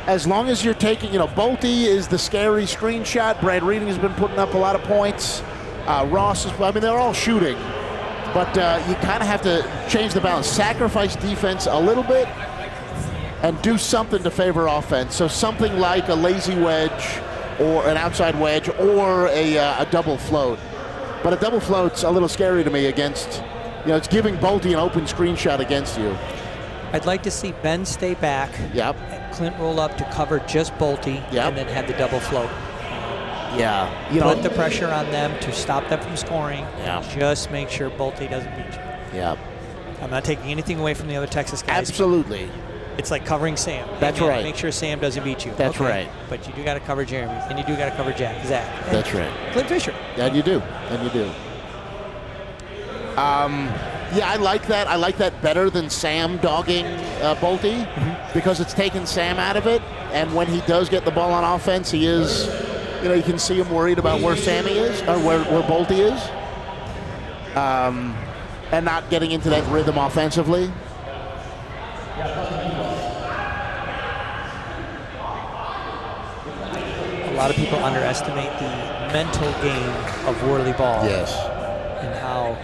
As long as you're taking, Bolte is the scary screenshot. Brad Reading has been putting up a lot of points. Ross is, they're all shooting. But you kind of have to change the balance. Sacrifice defense a little bit and do something to favor offense. So something like a lazy wedge or an outside wedge or a double float. But a double float's a little scary to me against, it's giving Bolte an open screenshot against you. I'd like to see Ben stay back. Yep. And Clint roll up to cover just Bolte. Yep. And then have the double float. Yeah. Put the pressure on them to stop them from scoring. Yeah. And just make sure Bolte doesn't beat you. Yeah. I'm not taking anything away from the other Texas guys. Absolutely. It's like covering Sam. That's right. Make sure Sam doesn't beat you. That's right. But you do got to cover Jeremy, and you do got to cover Zach. That's right. Clint Fisher. And you do. Yeah, I like that. I like that better than Sam dogging Bolte because it's taken Sam out of it. And when he does get the ball on offense, he is, you can see him worried about where Sammy is or where Bolte is, and not getting into that rhythm offensively. A lot of people underestimate the mental game of WhirlyBall. Yes. And how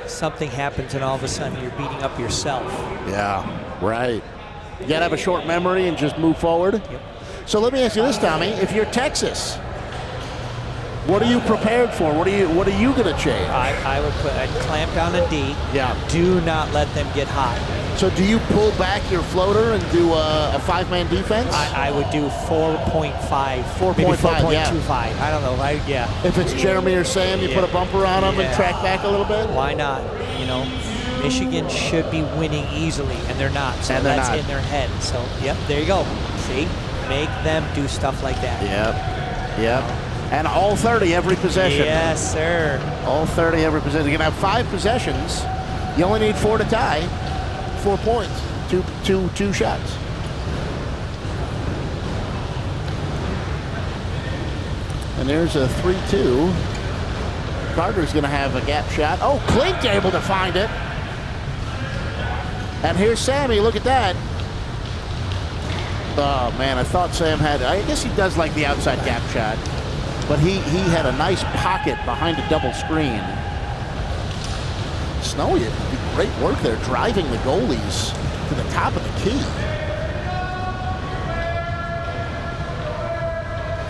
something happens and all of a sudden you're beating up yourself. Yeah, right. You gotta have a short memory and just move forward. Yep. So let me ask you this, Tommy. If you're Texas, what are you prepared for? What are you gonna change? I'd clamp down on D. Yeah. Do not let them get hot. So do you pull back your floater and do a 5-man defense? I would do 4.5. 4.5, maybe 4.25. yeah. I don't know. Yeah. If it's Jeremy or Sam, you put a bumper on them and track back a little bit? Why not? Michigan should be winning easily, and they're not. So that's in their head. So, yep, there you go. See? Make them do stuff like that. Yep. And all 30 every possession. Yes, sir. All 30 every possession. You're going to have 5 possessions. You only need 4 to tie. 4 points. Two shots. And there's a 3-2. Carter's going to have a gap shot. Oh, Klink able to find it. And here's Sammy. Look at that. Oh, man, I thought Sam had... I guess he does like the outside gap shot. But he had a nice pocket behind a double screen. Snowy did great work there, driving the goalies to the top of the key.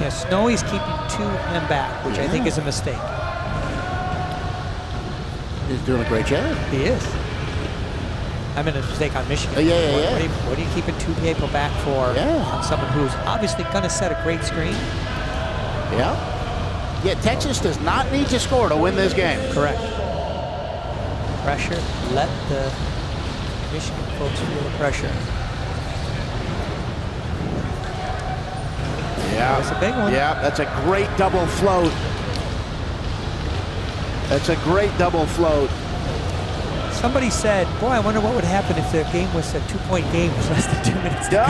Yeah, Snowy's keeping 2 men back, which I think is a mistake. He's doing a great job. He is. I mean, a mistake on Michigan. Yeah. What are you keeping 2 people back for? On someone who's obviously going to set a great screen. Yeah. Texas does not need to score to win this game. Correct. Pressure. Let the Michigan folks feel the pressure. Yeah. That's a big one. Yeah, that's a great double float. That's a great double float. Somebody said, boy, I wonder what would happen if the game was a 2-point game with less than 2 minutes to go.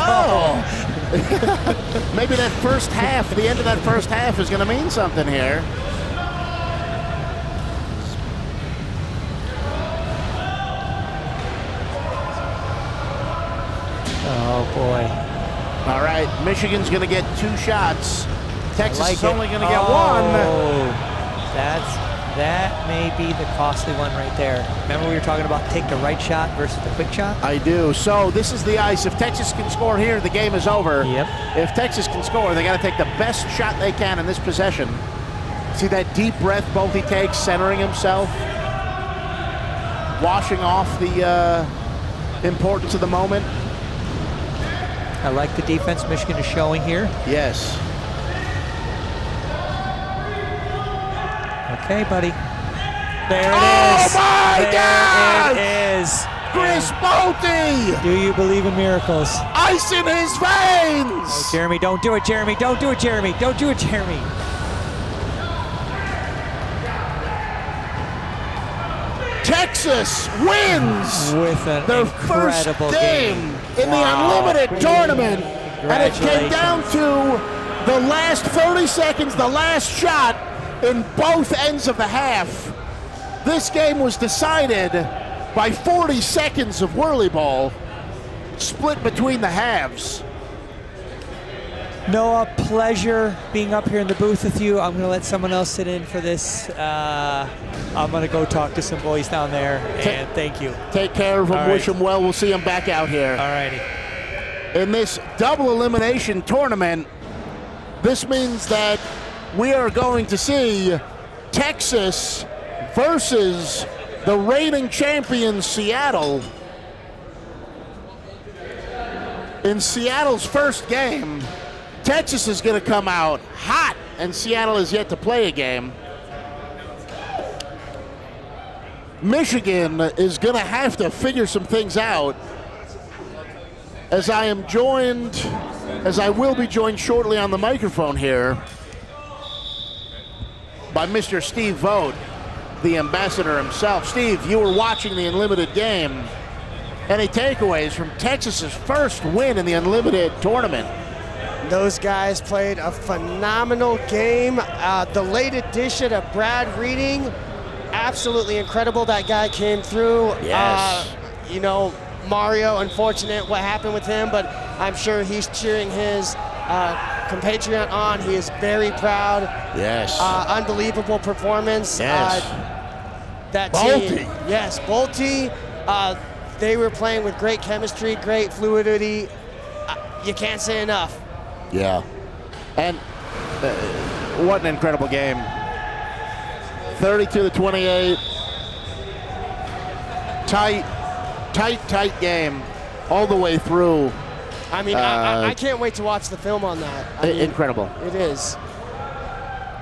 Maybe that first half, the end of that first half is going to mean something here. Oh, boy. All right, Michigan's going to get 2 shots. Texas is only going to get 1. That may be the costly one right there. Remember we were talking about take the right shot versus the quick shot? I do. So this is the ice. If Texas can score here, the game is over. Yep. If Texas can score, they got to take the best shot they can in this possession. See that deep breath Bolte takes, centering himself, washing off the importance of the moment. I like the defense Michigan is showing here. Yes. Okay, buddy. There it is. Oh, my God! There it is. Chris Bolte! Do you believe in miracles? Ice in his veins! Oh, Jeremy, don't do it, Jeremy. Don't do it, Jeremy. Don't do it, Jeremy. Texas wins with their first game in the Unlimited tournament. And it came down to the last 30 seconds, the last shot in both ends of the half. This game was decided by 40 seconds of WhirlyBall, split between the halves. Noah, pleasure being up here in the booth with you. I'm going to let someone else sit in for this. I'm going to go talk to some boys down there, and thank you. Take care of them, wish them well. We'll see them back out here. All righty. In this double elimination tournament, this means that we are going to see Texas versus the reigning champion Seattle. In Seattle's first game, Texas is going to come out hot, and Seattle is yet to play a game. Michigan is going to have to figure some things out, as I will be joined shortly on the microphone here by Mr. Steve Vogt. the ambassador himself. Steve, you were watching the Unlimited game. Any takeaways from Texas's first win in the Unlimited tournament? Those guys played a phenomenal game. The late addition of Brad Reading, absolutely incredible. That guy came through. Yes. You know, Mario, unfortunate what happened with him, but I'm sure he's cheering his compatriot on. He is very proud. Yes. Unbelievable performance. Yes. That Bolte. team. Yes, Bolte. They were playing with great chemistry, great fluidity. You can't say enough. Yeah. And what an incredible game. 32-28. Tight game all the way through. I mean, I can't wait to watch the film on that. I mean, incredible. It is.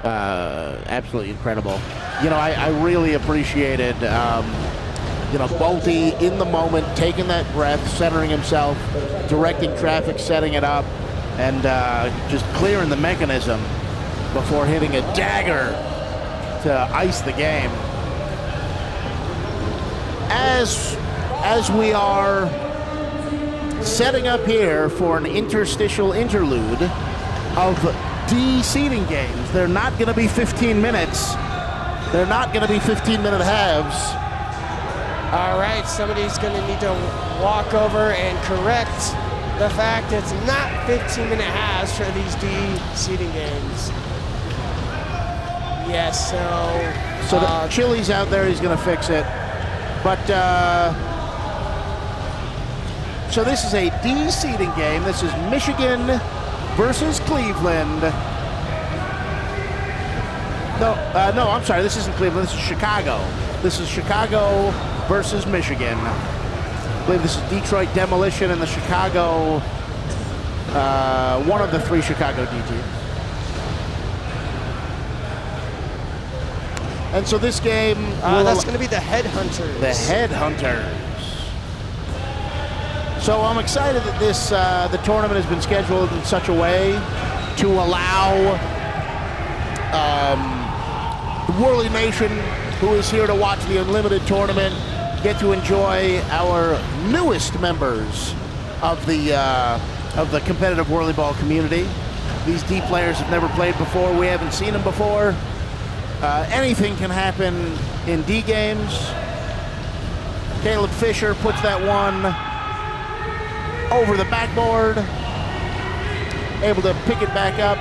Absolutely incredible. You know, I really appreciated, you know, Bolte in the moment, taking that breath, centering himself, directing traffic, setting it up, and just clearing the mechanism before hitting a dagger to ice the game. As we are setting up here for an interstitial interlude of de-seeding games. They're not going to be 15 minutes. They're not going to be 15-minute halves. All right, somebody's going to need to walk over and correct the fact it's not 15-minute halves for these de-seeding games. Yes, so the Chili's out there, he's going to fix it. But, so this is a de-seeding game. This is Michigan versus Cleveland. No, I'm sorry, this isn't Cleveland, this is Chicago. This is Chicago versus Michigan. I believe this is Detroit Demolition and the Chicago, one of the three Chicago D teams. And so this game... that's going to be the Headhunters. The Headhunters. So I'm excited that this the tournament has been scheduled in such a way to allow the Whirly Nation, who is here to watch the Unlimited tournament, get to enjoy our newest members of the competitive WhirlyBall community. These D players have never played before. We haven't seen them before. Anything can happen in D games. Caleb Fisher puts that one over the backboard, able to pick it back up.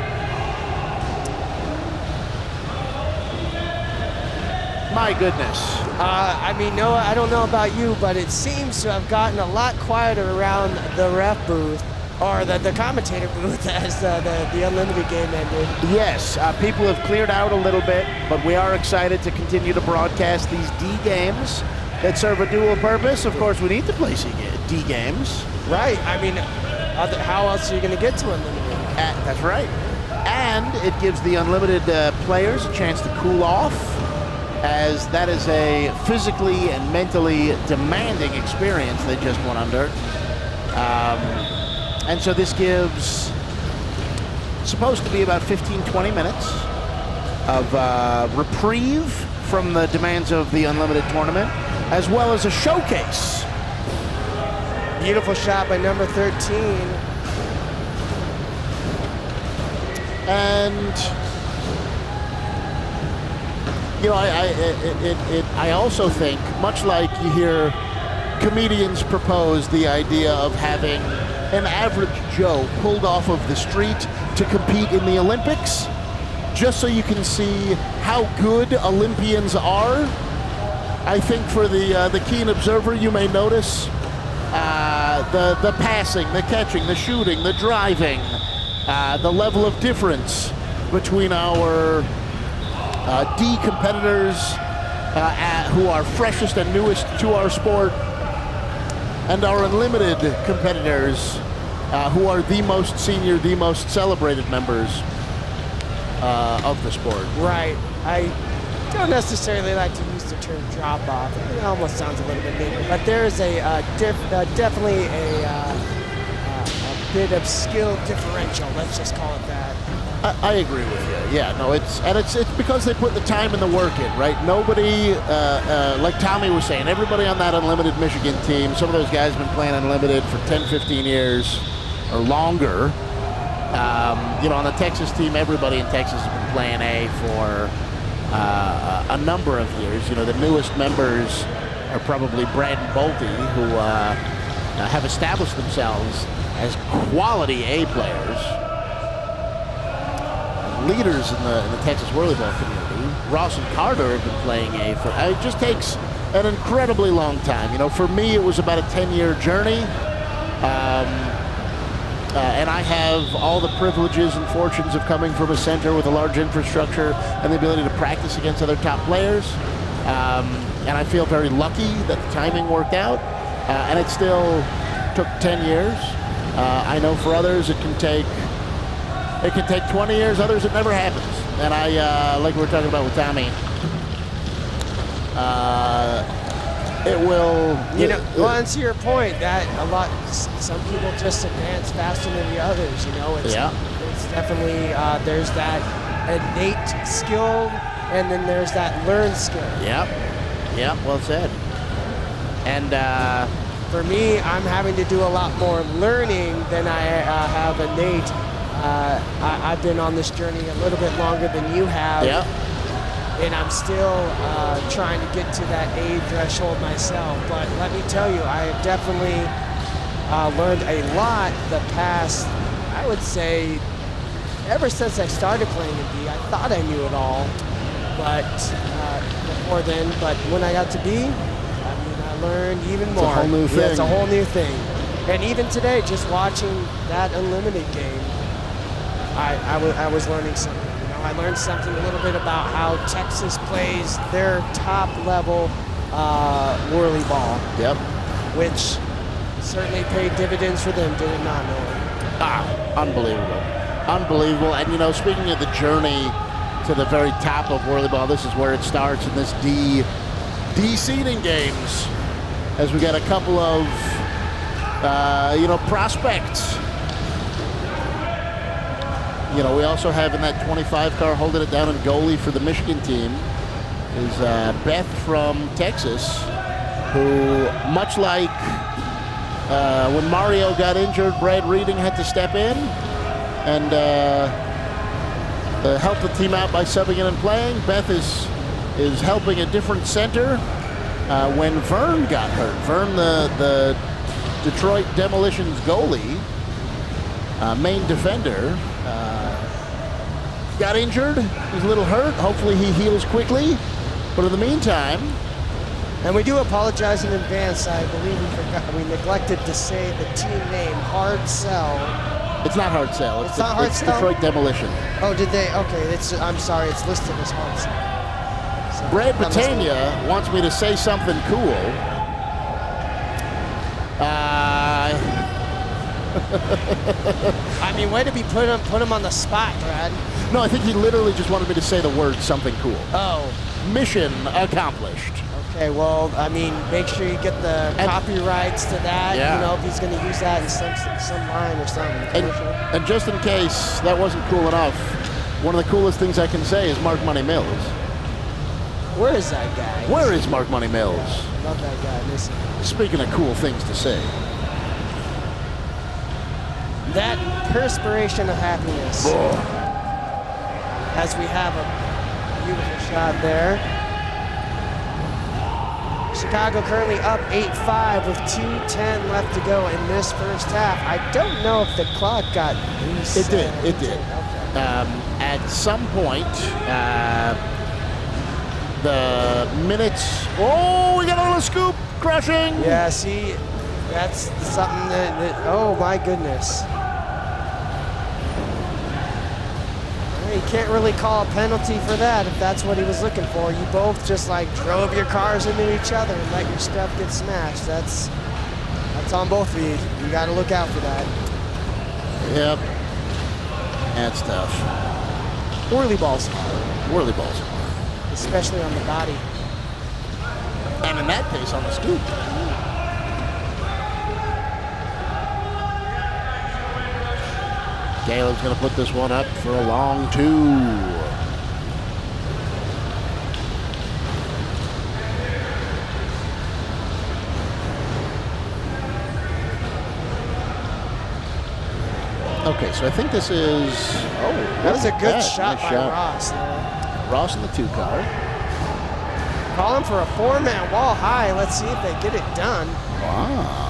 My goodness. I mean, Noah, I don't know about you, but it seems to have gotten a lot quieter around the ref booth, or the commentator booth, as the Unlimited game ended. Yes, people have cleared out a little bit, but we are excited to continue to broadcast these D games that serve a dual purpose. Of course, we need to play D games. Right. I mean, how else are you going to get to Unlimited? That's right. And it gives the Unlimited players a chance to cool off, as that is a physically and mentally demanding experience they just went under. And so this gives, supposed to be about 15-20 minutes of reprieve from the demands of the Unlimited tournament, as well as a showcase. Beautiful shot by number 13. And you know, I also think, much like you hear comedians propose the idea of having an average Joe pulled off of the street to compete in the Olympics, just so you can see how good Olympians are. I think for the keen observer, you may notice the passing, the catching, the shooting, the driving, the level of difference between our D competitors who are freshest and newest to our sport, and our Unlimited competitors who are the most senior, the most celebrated members of the sport. Right. I don't necessarily like to use the term drop-off. It almost sounds a little bit negative, but there is definitely a bit of skill differential. Let's just call it that. I agree with you. Yeah, no, it's because they put the time and the work in, right? Nobody, like Tommy was saying, everybody on that Unlimited Michigan team, some of those guys have been playing Unlimited for 10, 15 years or longer. You know, on the Texas team, everybody in Texas has been playing A for a number of years. You know, the newest members are probably Brad and Bolte, who have established themselves as quality A players, leaders in the Texas WhirlyBall community. Ross and Carter have been playing A for, it just takes an incredibly long time. You know, for me, it was about a 10-year journey. And I have all the privileges and fortunes of coming from a center with a large infrastructure and the ability to practice against other top players. And I feel very lucky that the timing worked out. And it still took 10 years. I know for others it can take 20 years, others it never happens. And I, like we were talking about with Tommy, it will, you know, well, and to your point, that some people just advance faster than the others, you know. It's definitely, there's that innate skill, and then there's that learned skill. Yep, well said. And for me, I'm having to do a lot more learning than I have innate. I've been on this journey a little bit longer than you have. Yep. And I'm still trying to get to that A threshold myself. But let me tell you, I have definitely learned a lot the past, I would say, ever since I started playing in B. I thought I knew it all, but before then. But when I got to B, I mean, I learned even more. It's a whole new thing. Yeah, it's a whole new thing. And even today, just watching that Unlimited game, I was learning something. I learned something a little bit about how Texas plays their top level WhirlyBall. Yep. Which certainly paid dividends for them, did it not, Nolan? Unbelievable. Unbelievable. And, you know, speaking of the journey to the very top of WhirlyBall, this is where it starts in this D seeding games, as we got a couple of, you know, prospects. You know, we also have in that 25 car holding it down in goalie for the Michigan team is Beth from Texas, who, much like when Mario got injured, Brad Reading had to step in and help the team out by subbing in and playing. Beth is helping a different center when Vern got hurt. Vern, the Detroit Demolition's goalie, main defender, got injured. He's a little hurt. Hopefully he heals quickly. But in the meantime, and we do apologize in advance. I believe we neglected to say the team name, Hard Sell. It's not Hard Sell. It's not Hard Sell? Detroit Demolition. Oh, did they? Okay, I'm sorry. It's listed as Hard Sell. So Brad Patania wants me to say something cool. I mean, way to be put him on the spot, Brad. No, I think he literally just wanted me to say the word something cool. Oh. Mission accomplished. Okay, well, I mean, make sure you get the copyrights to that. Yeah. You know, if he's going to use that in some line or something. And just in case that wasn't cool enough, one of the coolest things I can say is Mark Money Mills. Where is that guy? Where is Mark Money Mills? Love that guy. Listen. Speaking of cool things to say. That perspiration of happiness. As we have a beautiful shot there. Chicago currently up 8-5 with 2:10 left to go in this first half. I don't know if the clock got reset. It did. Okay. At some point, the minutes. Oh, we got a little scoop crushing. Yeah, see, that's something that oh my goodness. You can't really call a penalty for that if that's what he was looking for. You both just like drove your cars into each other and let your stuff get smashed. That's on both of you. You got to look out for that. Yep. That's tough. WhirlyBall's hard. WhirlyBall's hard. Especially on the body. And in that case, on the scoop. Caleb's going to put this one up for a long 2. Okay, so I think this is. Oh, That was a good nice shot by Ross there. Ross in the 2 car. Calling for a 4-man wall high. Let's see if they get it done. Wow.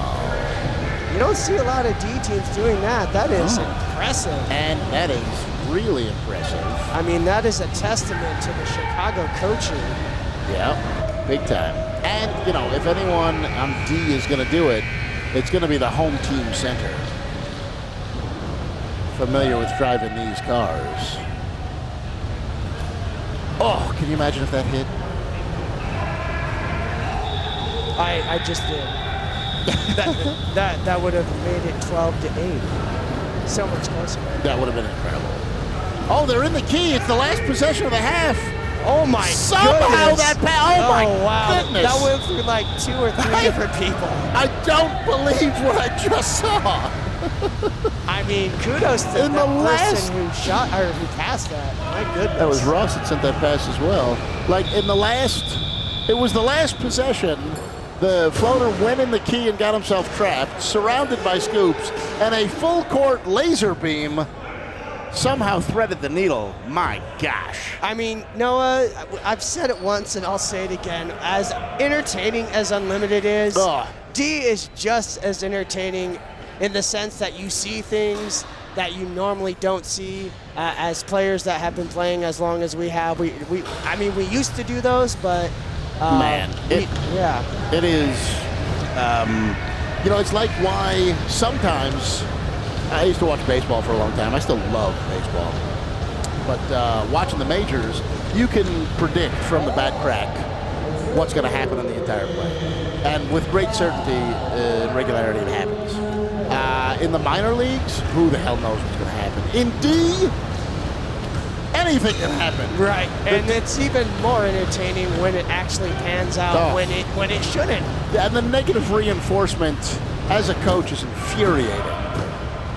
You don't see a lot of D teams doing that. That is impressive. And that is really impressive. I mean, that is a testament to the Chicago coaching. Yeah, big time. And, you know, if anyone on D is going to do it, it's going to be the home team center. Familiar with driving these cars. Oh, can you imagine if that hit? I just did. that would have made it 12-8. So much closer. That would have been incredible. Oh, they're in the key. It's the last possession of the half. Oh my Somehow goodness. that oh my wow. goodness. That went through like 2 or 3 different people. I don't believe what I just saw. I mean, kudos to In the the last- person who shot or who passed that. My goodness. That was Ross that sent that pass as well. Like in the last, it was the last possession. The floater went in the key and got himself trapped, surrounded by scoops, and a full court laser beam somehow threaded the needle. My gosh. I mean, Noah, I've said it once and I'll say it again. As entertaining as Unlimited is, Ugh. D is just as entertaining in the sense that you see things that you normally don't see as players that have been playing as long as we have. I mean, we used to do those, but Man, yeah. It is, you know, it's like why sometimes, I used to watch baseball for a long time. I still love baseball. But watching the majors, you can predict from the bat crack what's going to happen in the entire play. And with great certainty and regularity, it happens. In the minor leagues, who the hell knows what's going to happen? In D, anything can happen. Right, and it's even more entertaining when it actually pans out when it shouldn't. And the negative reinforcement as a coach is infuriating.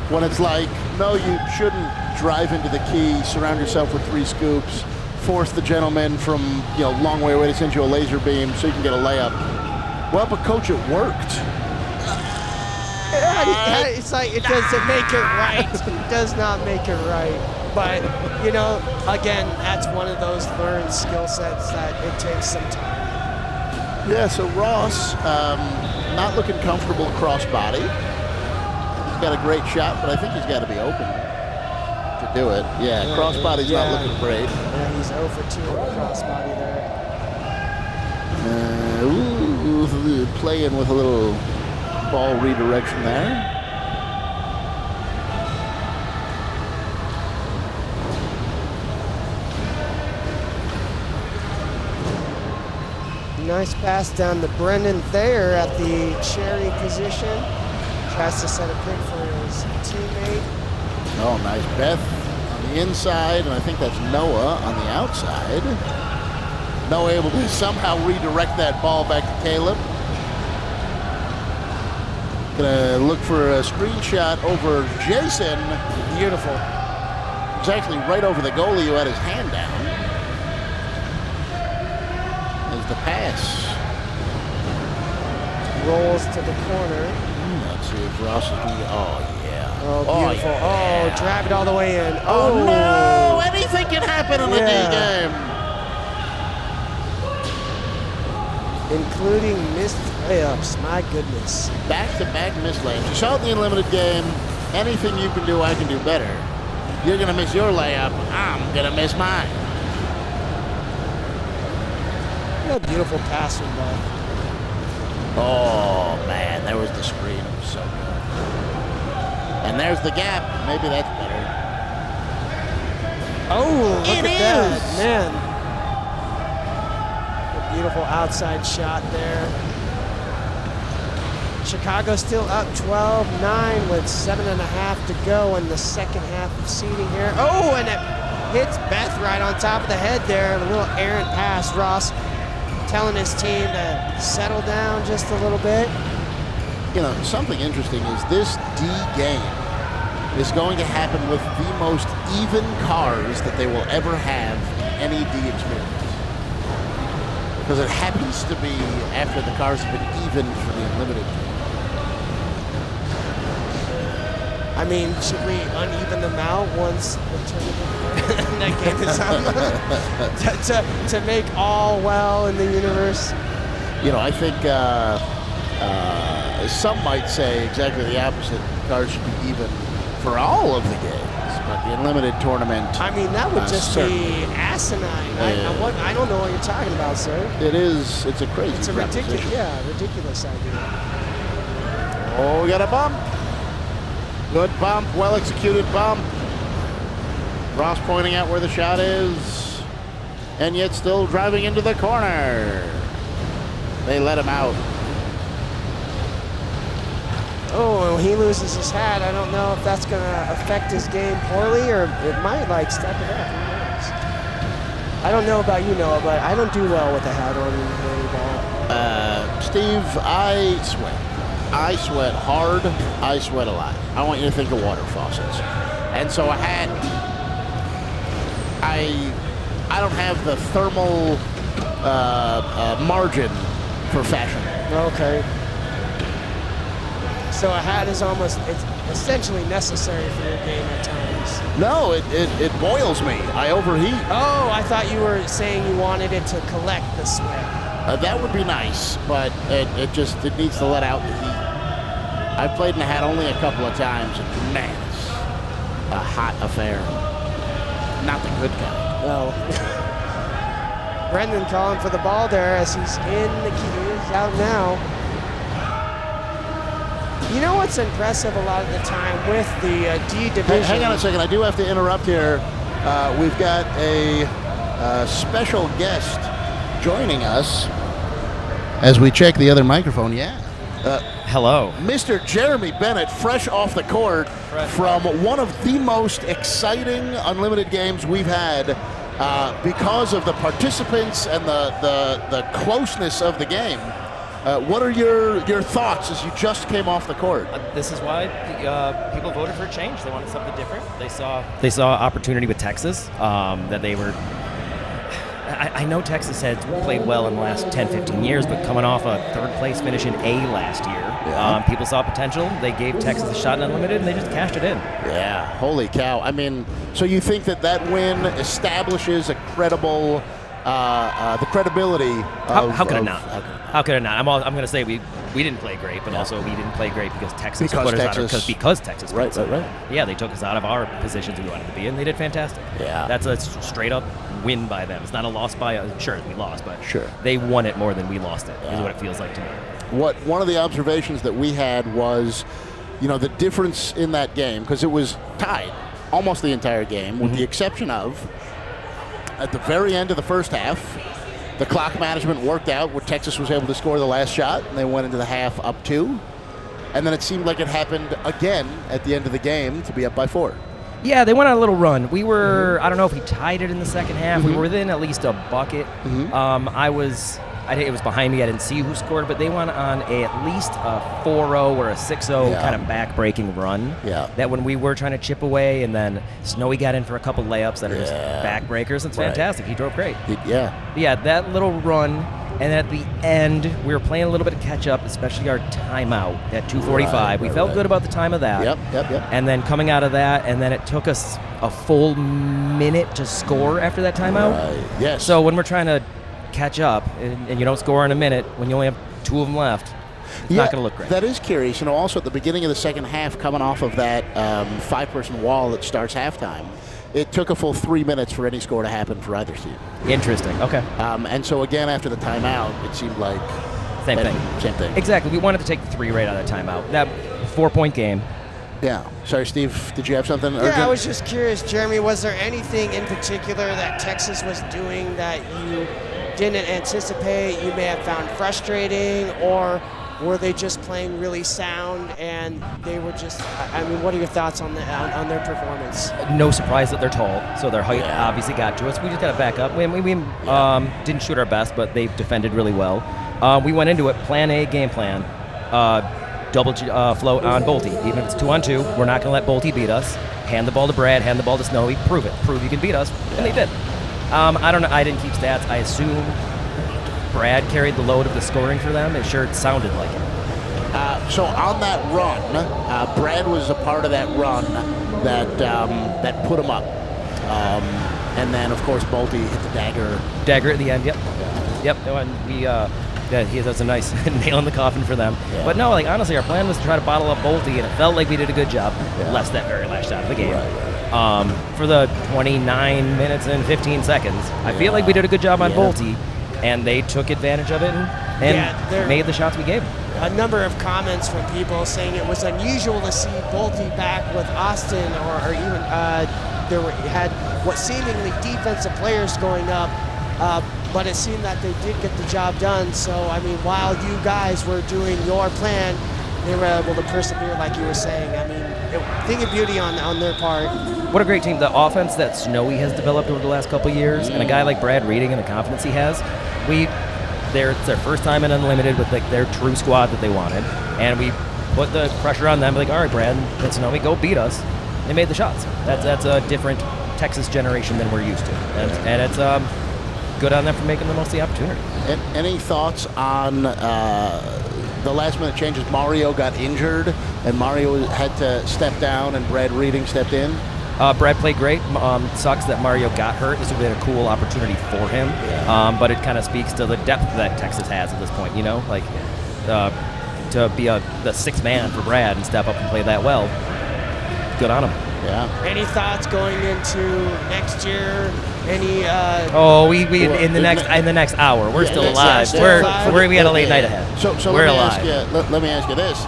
When it's like, no, you shouldn't drive into the key, surround yourself with 3 scoops, force the gentleman from, you know, long way away to send you a laser beam so you can get a layup. Well, but coach, it worked. It's like it doesn't make it right. It does not make it right. But, you know, again, that's one of those learned skill sets that it takes some time. Yeah, so Ross, not looking comfortable crossbody. He's got a great shot, but I think he's got to be open to do it. Yeah, crossbody's not looking great. Yeah, he's 0 for 2 on the crossbody there. Playing with a little ball redirection there. Nice pass down to Brendan Thayer at the cherry position. Tries to set a pick for his teammate. Oh, nice. Beth on the inside, and I think that's Noah on the outside. Noah able to somehow redirect that ball back to Caleb. Gonna look for a screenshot over Jason. Beautiful. It's actually right over the goalie who had his hand down. There's the pass. Rolls to the corner. Let's see if Ross is gonna get, oh yeah. Oh, beautiful. yeah. Oh, drive it all the way in. Oh no! Anything can happen in a D game. Including missed layups. My goodness. Back-to-back missed layups. You saw it in the unlimited game. Anything you can do, I can do better. You're gonna miss your layup. I'm gonna miss mine. What a beautiful pass from Beth. Oh man, there was the screen. It was so good. And there's the gap. Maybe that's better. Oh, look It at that, is. man. A beautiful outside shot there. Chicago still up 12-9 with 7.5 to go in the second half of seeding here. Oh, and it hits Beth right on top of the head there. A little errant pass. Ross telling his team to settle down just a little bit. You know, something interesting is this D game is going to happen with the most even cars that they will ever have in any D experience. Because it happens to be after the cars have been even for the Unlimited. I mean, should we uneven them out once the tournament that game is on to make all well in the universe? You know, I think some might say exactly the opposite. Cars should be even for all of the games, but the Unlimited tournament. I mean, that would just be asinine. Yeah. I don't know what you're talking about, sir. It is. It's a crazy. It's a ridiculous idea. Oh, we got a bump. Good bump, well executed bump. Ross pointing out where the shot is, and yet still driving into the corner. They let him out. Oh, when he loses his hat, I don't know if that's going to affect his game poorly, or it might like step it up. Who knows? I don't know about you, Noah, but I don't do well with the hat on in WhirlyBall. Steve, I sweat. I sweat hard. I sweat a lot. I want you to think of water faucets. And so a hat, I don't have the thermal margin for fashion. Okay. So a hat is it's essentially necessary for your game at times. No, it boils me. I overheat. Oh, I thought you were saying you wanted it to collect the sweat. That would be nice, but it needs to let out the heat. I've played in a hat only a couple of times, and man, it's a hot affair. Not the good kind. No. Brendan calling for the ball there as he's in the key. He's out now. You know what's impressive a lot of the time with the D division? Hang on a second. I do have to interrupt here. We've got a special guest joining us as we check the other microphone. Yeah. Hello. Mr. Jeremy Bennett, fresh off the court from one of the most exciting Unlimited games we've had because of the participants and the closeness of the game. What are your thoughts as you just came off the court? This is why people voted for a change. They wanted something different. They saw opportunity with Texas, that they were. I know Texas had played well in the last 10, 15 years, but coming off a third place finish in A last year, people saw potential. They gave Texas a shot in Unlimited, and they just cashed it in. Yeah, holy cow. I mean, so you think that win establishes a credible, the credibility of... How could it not? How could it not? I'm going to say we didn't play great, but also we didn't play great because Texas put us out because Texas. Right. Yeah, they took us out of our positions we wanted to be in. They did fantastic. Yeah. That's a straight up win by them. It's not a loss by sure we lost, but sure they won it more than we lost it. Is what it feels like to me. One of the observations that we had was, the difference in that game, because it was tied almost the entire game, with the exception of at the very end of the first half, the clock management worked out where Texas was able to score the last shot, and they went into the half up 2. And then it seemed like it happened again at the end of the game to be up by 4. Yeah, they went on a little run. We were, I don't know if we tied it in the second half. We were within at least a bucket. It was behind me. I didn't see who scored, but they went on at least a 4-0 or a 6-0 kind of back-breaking run. Yeah. That when we were trying to chip away, and then Snowy got in for a couple layups that are just back-breakers. It's fantastic. He drove great. Yeah, that little run. And at the end, we were playing a little bit of catch-up, especially our timeout at 2:45. We felt good about the time of that. Yep. And then coming out of that, and then it took us a full minute to score after that timeout. Yes. So when we're trying to catch up, and you don't score in a minute, when you only have 2 of them left, it's not going to look great. That is curious. Also at the beginning of the second half, coming off of that 5-person wall that starts halftime, it took a full 3 minutes for any score to happen for either team. Interesting. Okay. And so again, after the timeout, it seemed like same thing. Exactly. We wanted to take the 3 right out of the timeout. That 4-point game. Yeah. Sorry, Steve. Did you have something? Yeah, I was just curious, Jeremy. Was there anything in particular that Texas was doing that you didn't anticipate? You may have found frustrating, or were they just playing really sound and they were just? I mean, what are your thoughts on their performance? No surprise that they're tall, so their height obviously got to us. We just got to back up. We didn't shoot our best, but they defended really well. We went into it, plan A, game plan. double float on Bolte. Even if it's 2-on-2, we're not going to let Bolte beat us. Hand the ball to Brad, hand the ball to Snowy, prove it. Prove you can beat us, and they did. I don't know, I didn't keep stats. I assume Brad carried the load of the scoring for them. It sure sounded like it. So on that run, Brad was a part of that run that put him up. And then, of course, Bolte hit the dagger. Dagger at the end, yep. Yep, and he does a nice nail in the coffin for them. Yeah. But no, like honestly, our plan was to try to bottle up Bolte, and it felt like we did a good job, less that very last shot of the game. Right. For the 29 minutes and 15 seconds, I feel like we did a good job on Bolte, and they took advantage of it and made the shots we gave them. A number of comments from people saying it was unusual to see Bolte back with Austin, or even had what seemingly defensive players going up, but it seemed that they did get the job done. So, I mean, while you guys were doing your plan, they were able to persevere, like you were saying. I mean, thing of beauty on their part. What a great team. The offense that Snowy has developed over the last couple of years, and a guy like Brad Reading and the confidence he has, it's their first time in Unlimited with like their true squad that they wanted, and we put the pressure on them, like, all right, Brad and Snowy, go beat us. They made the shots. That's a different Texas generation than we're used to, and it's good on them for making the most of the opportunity. Any thoughts on the last-minute changes? Mario got injured, and Mario had to step down, and Brad Reading stepped in. Brad played great. Sucks that Mario got hurt. This would have been a cool opportunity for him, but it kind of speaks to the depth that Texas has at this point. You know, like to be the sixth man for Brad and step up and play that well. Good on him. Yeah. Any thoughts going into next year? Any? In the next hour, we're still alive. We got a late night ahead. So we're let me alive. let me ask you this.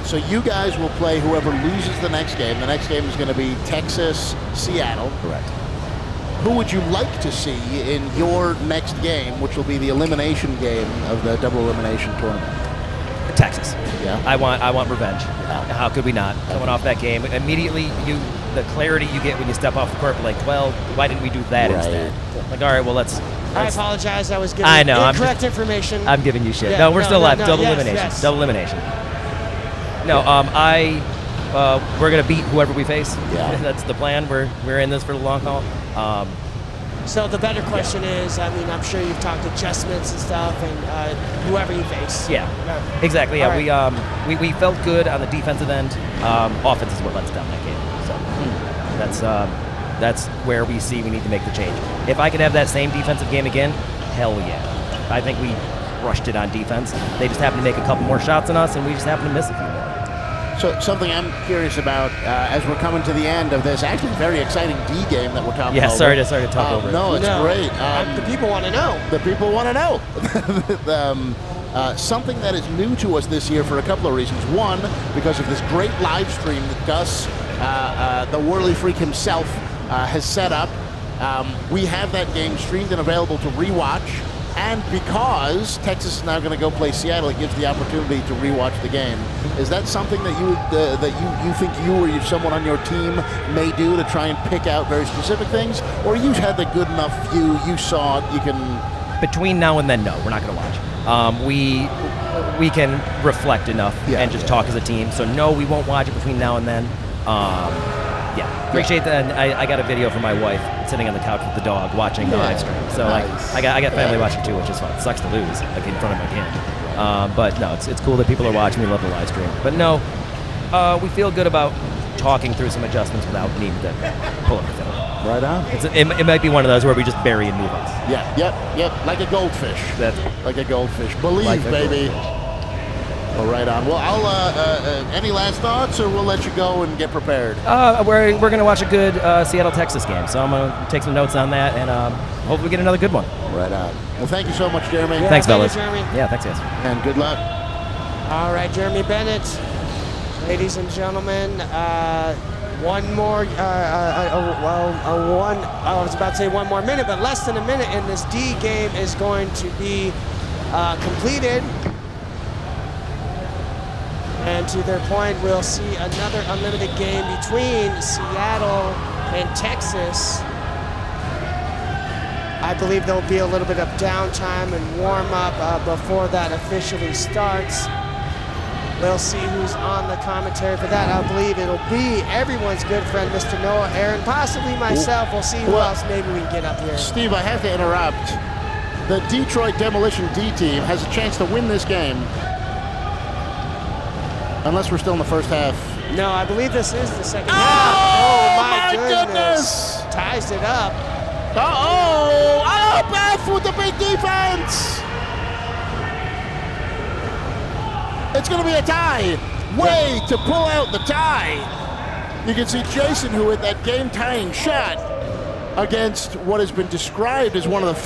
So you guys will play whoever loses the next game. The next game is going to be Texas-Seattle. Correct. Who would you like to see in your next game, which will be the elimination game of the double elimination tournament? Texas. Yeah. I want revenge. How could we not? Coming off that game, immediately the clarity you get when you step off the court, like, well, why didn't we do that instead? Like, all right, well, let's. I apologize. I was giving incorrect information. I'm giving you shit. Yeah, no, we're still alive. Double elimination. Yes. Double elimination. No, we're gonna beat whoever we face. Yeah. That's the plan. We're in this for the long haul. So the better question is, I mean, I'm sure you've talked adjustments and stuff, and whoever you face. Yeah, exactly. Yeah, right. we felt good on the defensive end. Offense is what lets us down that game. So that's where we see we need to make the change. If I could have that same defensive game again, hell yeah. I think we rushed it on defense. They just happened to make a couple more shots than us, and we just happened to miss a few more. So something I'm curious about as we're coming to the end of this actually very exciting D game that we're talking about. Yeah, sorry to talk over it. No, it's great. The people want to know. The people want to know. Something that is new to us this year for a couple of reasons. One, because of this great live stream that Gus, the Whirly Freak himself, has set up. We have that game streamed and available to rewatch. And because Texas is now going to go play Seattle, it gives the opportunity to rewatch the game. Is that something that you think you or someone on your team may do to try and pick out very specific things, or you had the good enough view, you saw it, you can? Between now and then, no, we're not going to watch. We can reflect enough and just talk as a team. So no, we won't watch it between now and then. Appreciate that. And I got a video from my wife sitting on the couch with the dog watching the live stream. So nice. I got family watching too, which is fun. It sucks to lose like in front of my kid. But no, it's cool that people are watching. We love the live stream. But no, we feel good about talking through some adjustments without needing to pull up the film. Right on. It might be one of those where we just bury and move on. Yeah. Yep. Like a goldfish. Like a goldfish. Believe, like baby. Well, right on. Well, I'll. Any last thoughts, or we'll let you go and get prepared? We're going to watch a good Seattle Texas game, so I'm going to take some notes on that, and hopefully we get another good one. Right on. Well, thank you so much, Jeremy. Thanks, fellas. Jeremy. Yeah, thanks, guys. And good luck. All right, Jeremy Bennett, ladies and gentlemen. One more. I was about to say one more minute, but less than a minute, and this D game is going to be completed. And to their point, we'll see another unlimited game between Seattle and Texas. I believe there'll be a little bit of downtime and warm up before that officially starts. We'll see who's on the commentary for that. I believe it'll be everyone's good friend, Mr. Noah Aaron, possibly myself. We'll see who else maybe we can get up here. Steve, I have to interrupt. The Detroit Demolition D team has a chance to win this game. Unless we're still in the first half. No, I believe this is the second half. Oh, my goodness. Ties it up. Uh-oh! Oh, Beth with the big defense! It's going to be a tie. Way to pull out the tie. You can see Jason, who hit that game-tying shot against what has been described as one of the